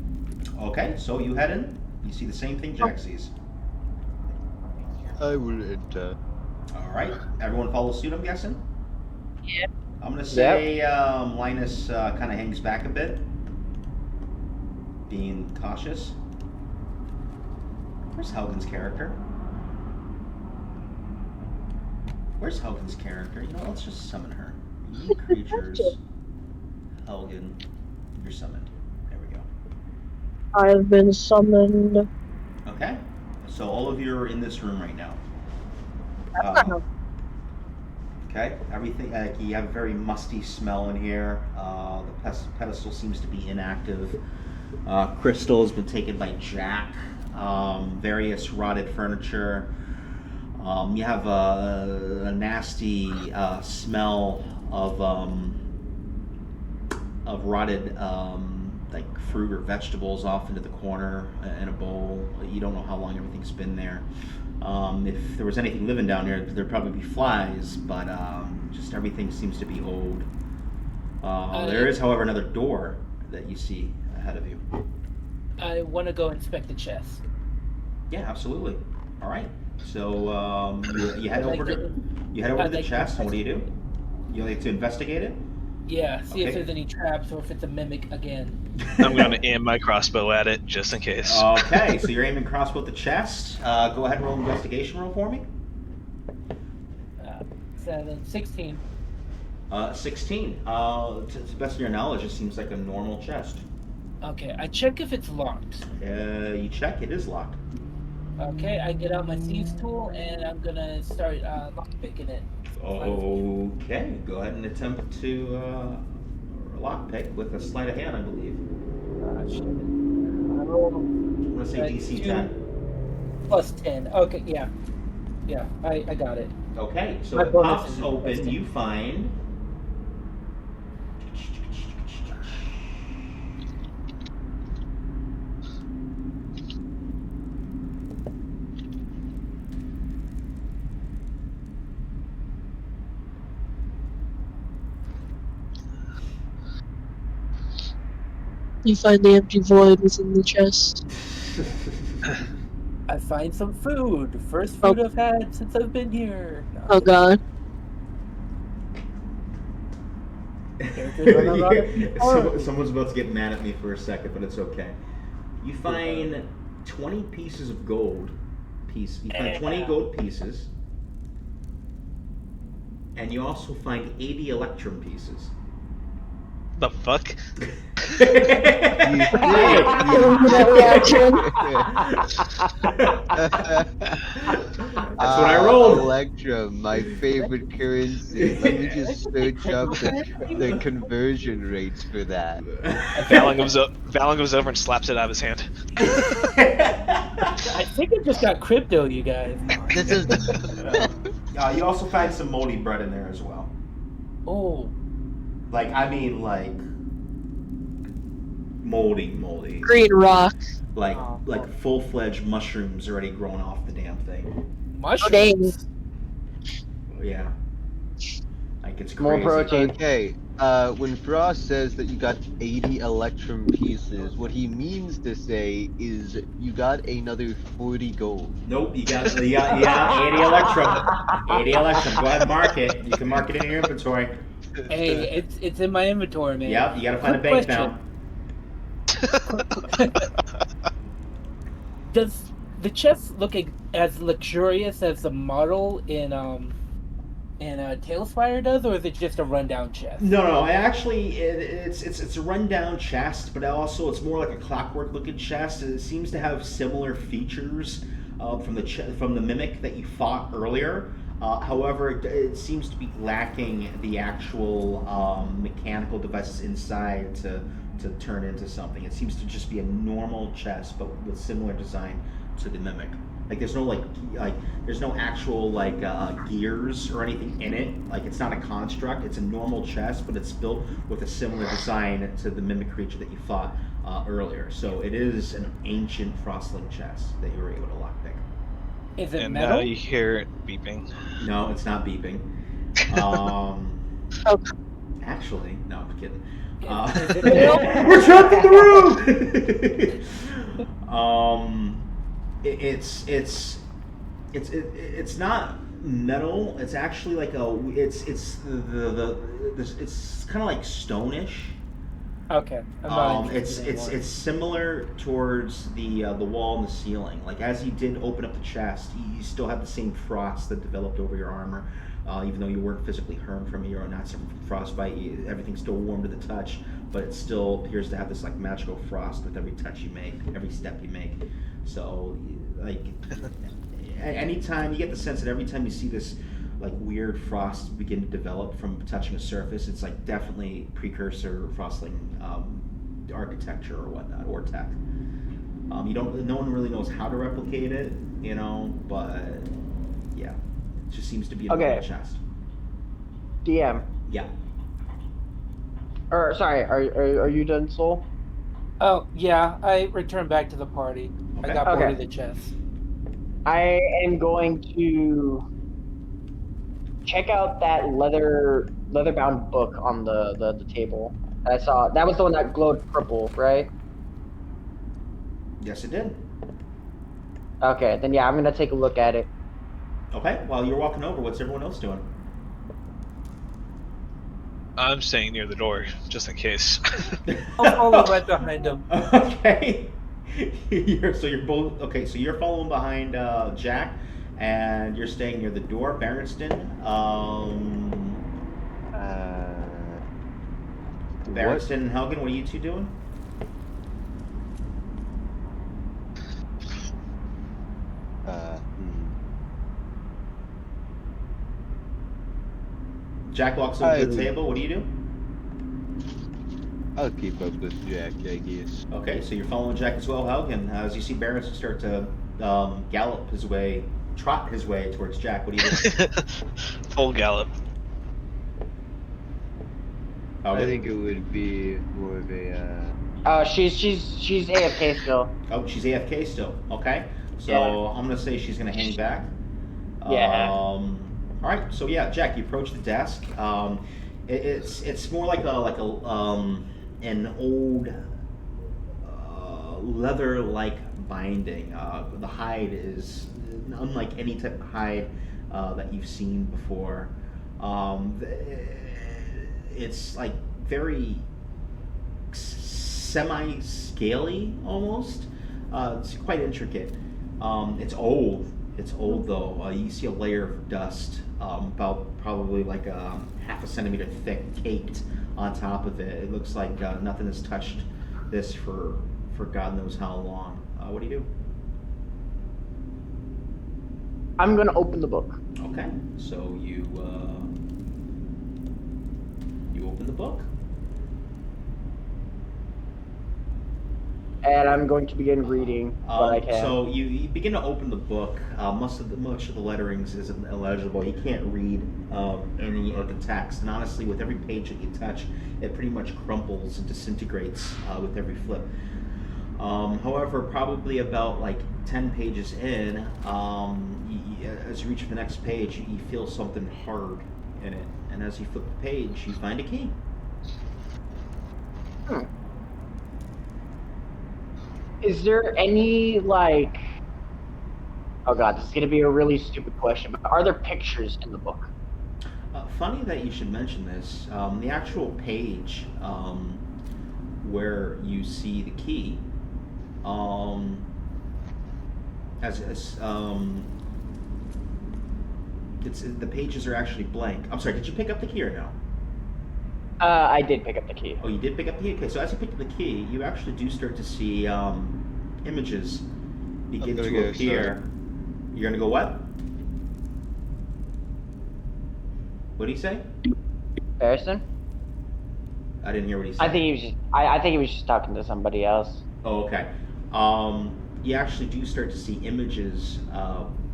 Okay, so you head in. You see the same thing Jack sees. I will enter. All right, everyone follows suit, I'm guessing? Yeah. I'm going to say Linus kind of hangs back a bit, being cautious. Where's Helgen's character? You know, let's just summon her. You creatures. Helgen, you're summoned. There we go. I've been summoned. Okay, so all of you are in this room right now. Okay, everything, you have a very musty smell in here. The pedestal seems to be inactive. Crystal has been taken by Jack. Various rotted furniture. You have a nasty smell of rotted like fruit or vegetables off into the corner in a bowl. You don't know how long everything's been there. If there was anything living down there, there'd probably be flies, but just everything seems to be old. There is, however, another door that you see ahead of you. I want to go inspect the chest. Yeah, absolutely. All right. So you head over to the chest, and what do? You like to investigate it? Yeah, see if Okay. there's any traps or if it's a mimic again. I'm going to aim my crossbow at it just in case. Okay, so you're aiming crossbow at the chest. Go ahead and roll an investigation roll for me. 16. 16. To the best of your knowledge, it seems like a normal chest. Okay, I check if it's locked. You check, it is locked. Okay, I get out my thieves tool and I'm gonna start lockpicking it. Okay, go ahead and attempt to lockpick with a sleight of hand, I believe. Shit. I roll I want to say DC 10. plus 10. Okay, yeah. Yeah, I got it. Okay, so My it bonus pops is open. plus 10. You find You find the empty void within the chest. I find some food. First Oh. food I've had since I've been here. No, I'm Oh kidding. god. Characters are not allowed to be harmed. Someone's about to get mad at me for a second, but it's okay. You find 20 pieces of gold. You find 20 gold pieces. And you also find 80 electrum pieces. The fuck? That's what I rolled. Electrum, my favorite currency. Let me just search up the conversion rates for that. Valen goes over and slaps it out of his hand. I think I just got crypto, you guys. This is You also find some moldy bread in there as well. Oh. Like moldy. Green rock. Like full-fledged mushrooms already growing off the damn thing. Mushrooms? Yeah. Like it's crazy. More protein. okay. When Frost says that you got 80 electrum pieces, what he means to say is you got another 40 gold. Nope, you got 80 electrum. 80 electrum. Go ahead and mark it. You can mark it in your inventory. Hey, it's in my inventory, man. Yep, you gotta find a bank now. Does the chest look as luxurious as the model in Tailspire does, or is it just a rundown chest? No. Actually, it's a rundown chest, but also it's more like a clockwork looking chest. It seems to have similar features from the mimic that you fought earlier. However, it seems to be lacking the actual mechanical devices inside to turn into something. It seems to just be a normal chest, but with similar design to the mimic. Like there's no there's no actual gears or anything in it. Like it's not a construct. It's a normal chest, but it's built with a similar design to the mimic creature that you fought earlier. So it is an ancient Frostling chest that you were able to lockpick. Is it And metal? now you hear it beeping. No, it's not beeping. Actually, no, I'm kidding. We're trapped in the room. It's not metal. It's actually like it's kind of like stonish. Okay. I'm not It's interested anymore. similar towards the wall and the ceiling. Like as you did open up the chest, you still have the same frost that developed over your armor. Even though you weren't physically harmed from it, you're not suffering from frostbite. Everything's still warm to the touch, but it still appears to have this like magical frost with every touch you make, every step you make. So, like, anytime you get the sense that every time you see this like weird frost begin to develop from touching a surface, it's like definitely precursor Frostling architecture or whatnot or tech. No one really knows how to replicate it, but yeah. It just seems to be a normal chest. DM. Yeah. Or sorry, are you done, Soul? Oh yeah, I returned back to the party. Okay. I got bored of the chest. I am going to check out that leather-bound book on the table. I saw that was the one that glowed purple, right? Yes, it did. Okay, then yeah, I'm gonna take a look at it. Okay. While you're walking over, what's everyone else doing? I'm staying near the door, just in case. I'll follow right behind him. Okay. So you're following behind Jack, and you're staying near the door. Berenstain. Berenstain and Helgen, what are you two doing? Jack walks over to the table. What do you do? I'll keep up with Jack, I guess. Okay, so you're following Jack as well, Hug, and as you see Barris start to trot his way towards Jack, what do you do? Full gallop. I think it would be more of a. She's AFK still. Oh, she's AFK still. Okay, so Yeah. I'm gonna say she's gonna hang back. Yeah. All right. So yeah, Jack, you approach the desk. It's more like an old leather-like binding. The hide is unlike any type of hide that you've seen before. It's like very semi-scaly almost. It's quite intricate. It's old. It's old though. You see a layer of dust, about probably like a half a centimeter thick, caked on top of it. It looks like nothing has touched this for God knows how long. What do you do? I'm gonna open the book. Okay, so you open the book. And I'm going to begin reading what I can. So you begin to open the book. Much of the letterings isn't illegible. You can't read any of the text. And honestly, with every page that you touch, it pretty much crumples and disintegrates with every flip. However, probably about like 10 pages in, as you reach the next page, you feel something hard in it. And as you flip the page, you find a key. Is there any, like... Oh god, this is gonna be a really stupid question, but are there pictures in the book? Funny that you should mention this. The actual page where you see the key, the pages are actually blank. I'm sorry, did you pick up the key or no? I did pick up the key. Oh, you did pick up the key? Okay, so as you pick up the key, you actually do start to see images begin to appear. You're gonna go what? What did he say? Harrison? I didn't hear what he said. I think he was just talking to somebody else. Oh, okay. You actually do start to see images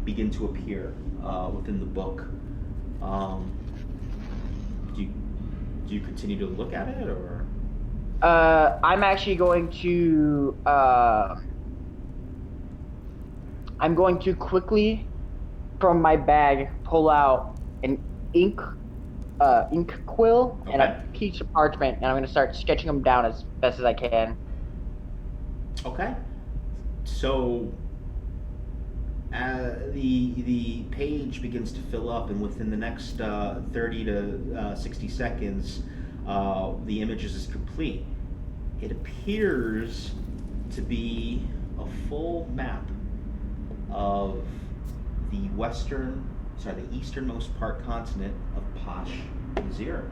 begin to appear within the book. Do you continue to look at it, or? I'm actually going to I'm going to quickly from my bag pull out an ink quill and a piece of parchment, and I'm going to start sketching them down as best as I can. Okay. So the page begins to fill up, and within the next 30 to 60 seconds, the images is complete. It appears to be a full map of the easternmost part continent of Pash'Nazir.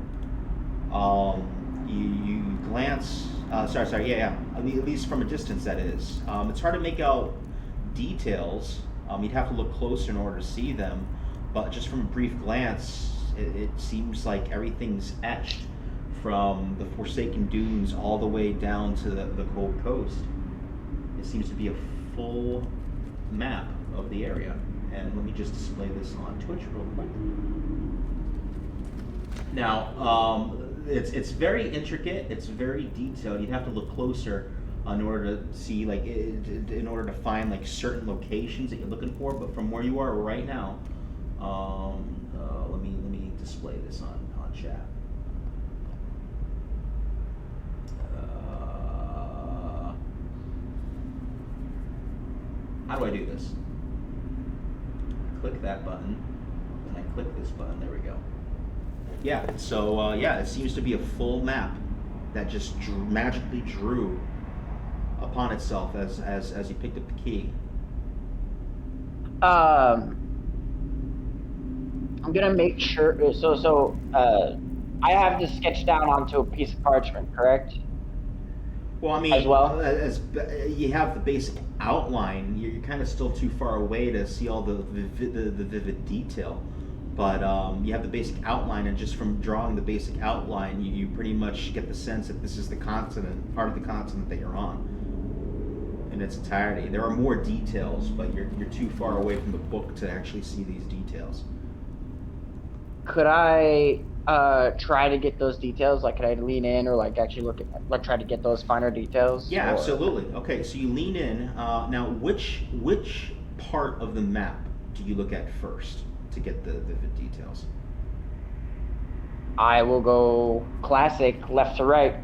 You glance. At least from a distance, that is. It's hard to make out details. You'd have to look closer in order to see them, but just from a brief glance, it seems like everything's etched from the Forsaken Dunes all the way down to the Cold Coast. It seems to be a full map of the area. And let me just display this on Twitch real quick. Now, it's very intricate. It's very detailed. You'd have to look closer in order to see, like, in order to find like certain locations that you're looking for. But from where you are right now, let me display this on chat. How do I do this? Click that button, and I click this button. There we go. Yeah. So it seems to be a full map that just magically drew upon itself as you picked up the key. I'm gonna make sure. So I have this sketched down onto a piece of parchment, correct? Well, I mean, as well, as you have the basic outline, you're kind of still too far away to see all the vivid detail. but you have the basic outline, and just from drawing the basic outline, you pretty much get the sense that this is the continent, part of the continent that you're on in its entirety. There are more details, but you're too far away from the book to actually see these details. Could I try to get those details? Like, could I lean in or like actually look at, like, try to get those finer details? Yeah, or... absolutely. Okay, so you lean in. Now, which part of the map do you look at first to get the details? I will go classic, left to right.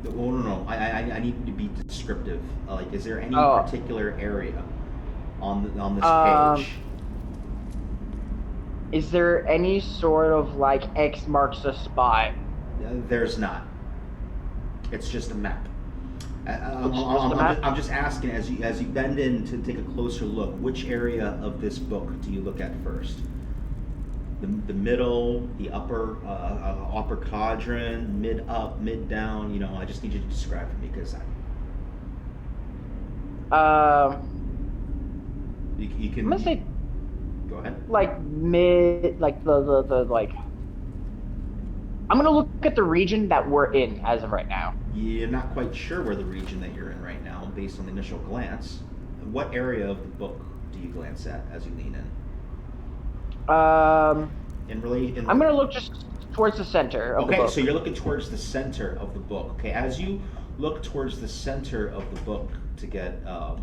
Oh, no. I need to be descriptive. Like, is there any particular area on this page? Is there any sort of like X marks the spot? There's not. It's just a map. I'm just asking, as you bend in to take a closer look, which area of this book do you look at first? The middle, the upper quadrant, mid up, mid down. You know, I just need you to describe for me, because you can. I'm gonna say. Go ahead. Like mid, like the like. I'm gonna look at the region that we're in as of right now. You're not quite sure where the region that you're in right now, based on the initial glance. What area of the book do you glance at as you lean in? I'm gonna look just towards the center of the book. Okay, so you're looking towards the center of the book. Okay, as you look towards the center of the book to get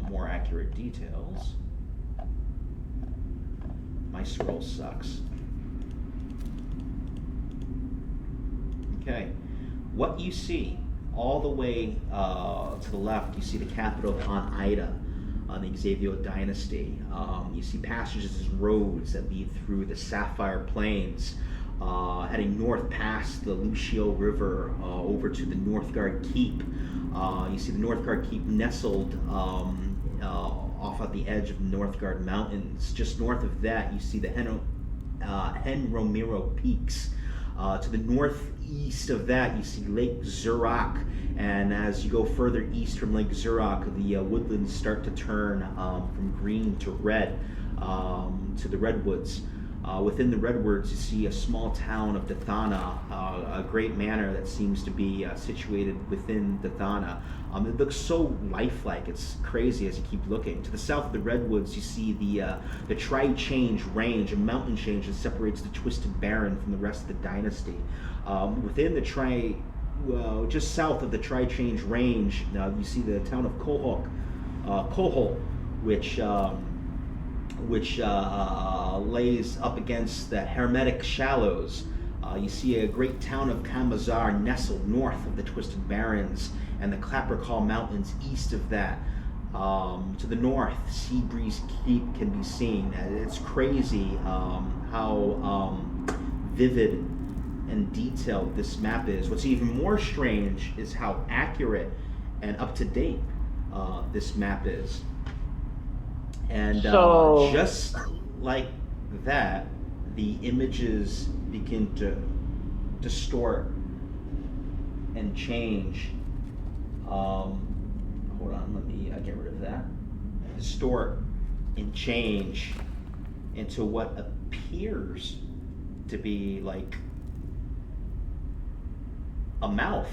more accurate details. My scroll sucks. Okay, what you see all the way to the left, you see the capital of Ida on the Xavier dynasty. You see passages and roads that lead through the Sapphire Plains, heading north past the Lucio River over to the Northgard Keep. You see the Northgard Keep nestled off at the edge of the Northgard Mountains. Just north of that, you see the Hen Romero Peaks. To the northeast of that, you see Lake Zurach, and as you go further east from Lake Zurach, the woodlands start to turn from green to red to the redwoods. Within the redwoods, you see a small town of Dathana, a great manor that seems to be situated within Dathana. It looks so lifelike, it's crazy as you keep looking. To the south of the redwoods, you see the Tri-Change Range, a mountain change that separates the Twisted Barren from the rest of the dynasty. Within the just south of the Tri-Change Range, you see the town of Kohol, which lays up against the Hermetic Shallows. You see a great town of Kamazar nestled north of the Twisted Barrens, and the Clapperclaw Mountains east of that. To the north, Seabreeze Keep can be seen. It's crazy how vivid and detailed this map is. What's even more strange is how accurate and up-to-date this map is. And just like that, the images begin to distort and change. Hold on, let me get rid of that. Distort and change into what appears to be like a mouth.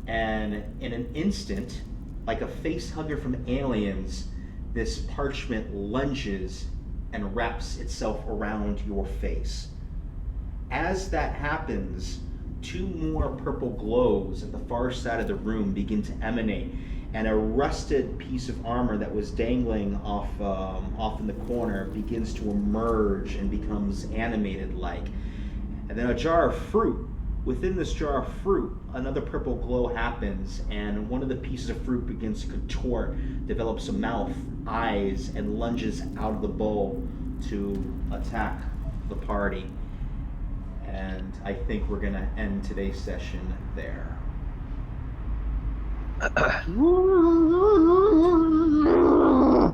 And in an instant, like a face hugger from Aliens, this parchment lunges and wraps itself around your face. As that happens, two more purple glows at the far side of the room begin to emanate, and a rusted piece of armor that was dangling off in the corner begins to emerge and becomes animated-like. And then a jar of fruit. Within this jar of fruit, another purple glow happens, and one of the pieces of fruit begins to contort, develops a mouth, eyes, and lunges out of the bowl to attack the party. And I think we're gonna end today's session there.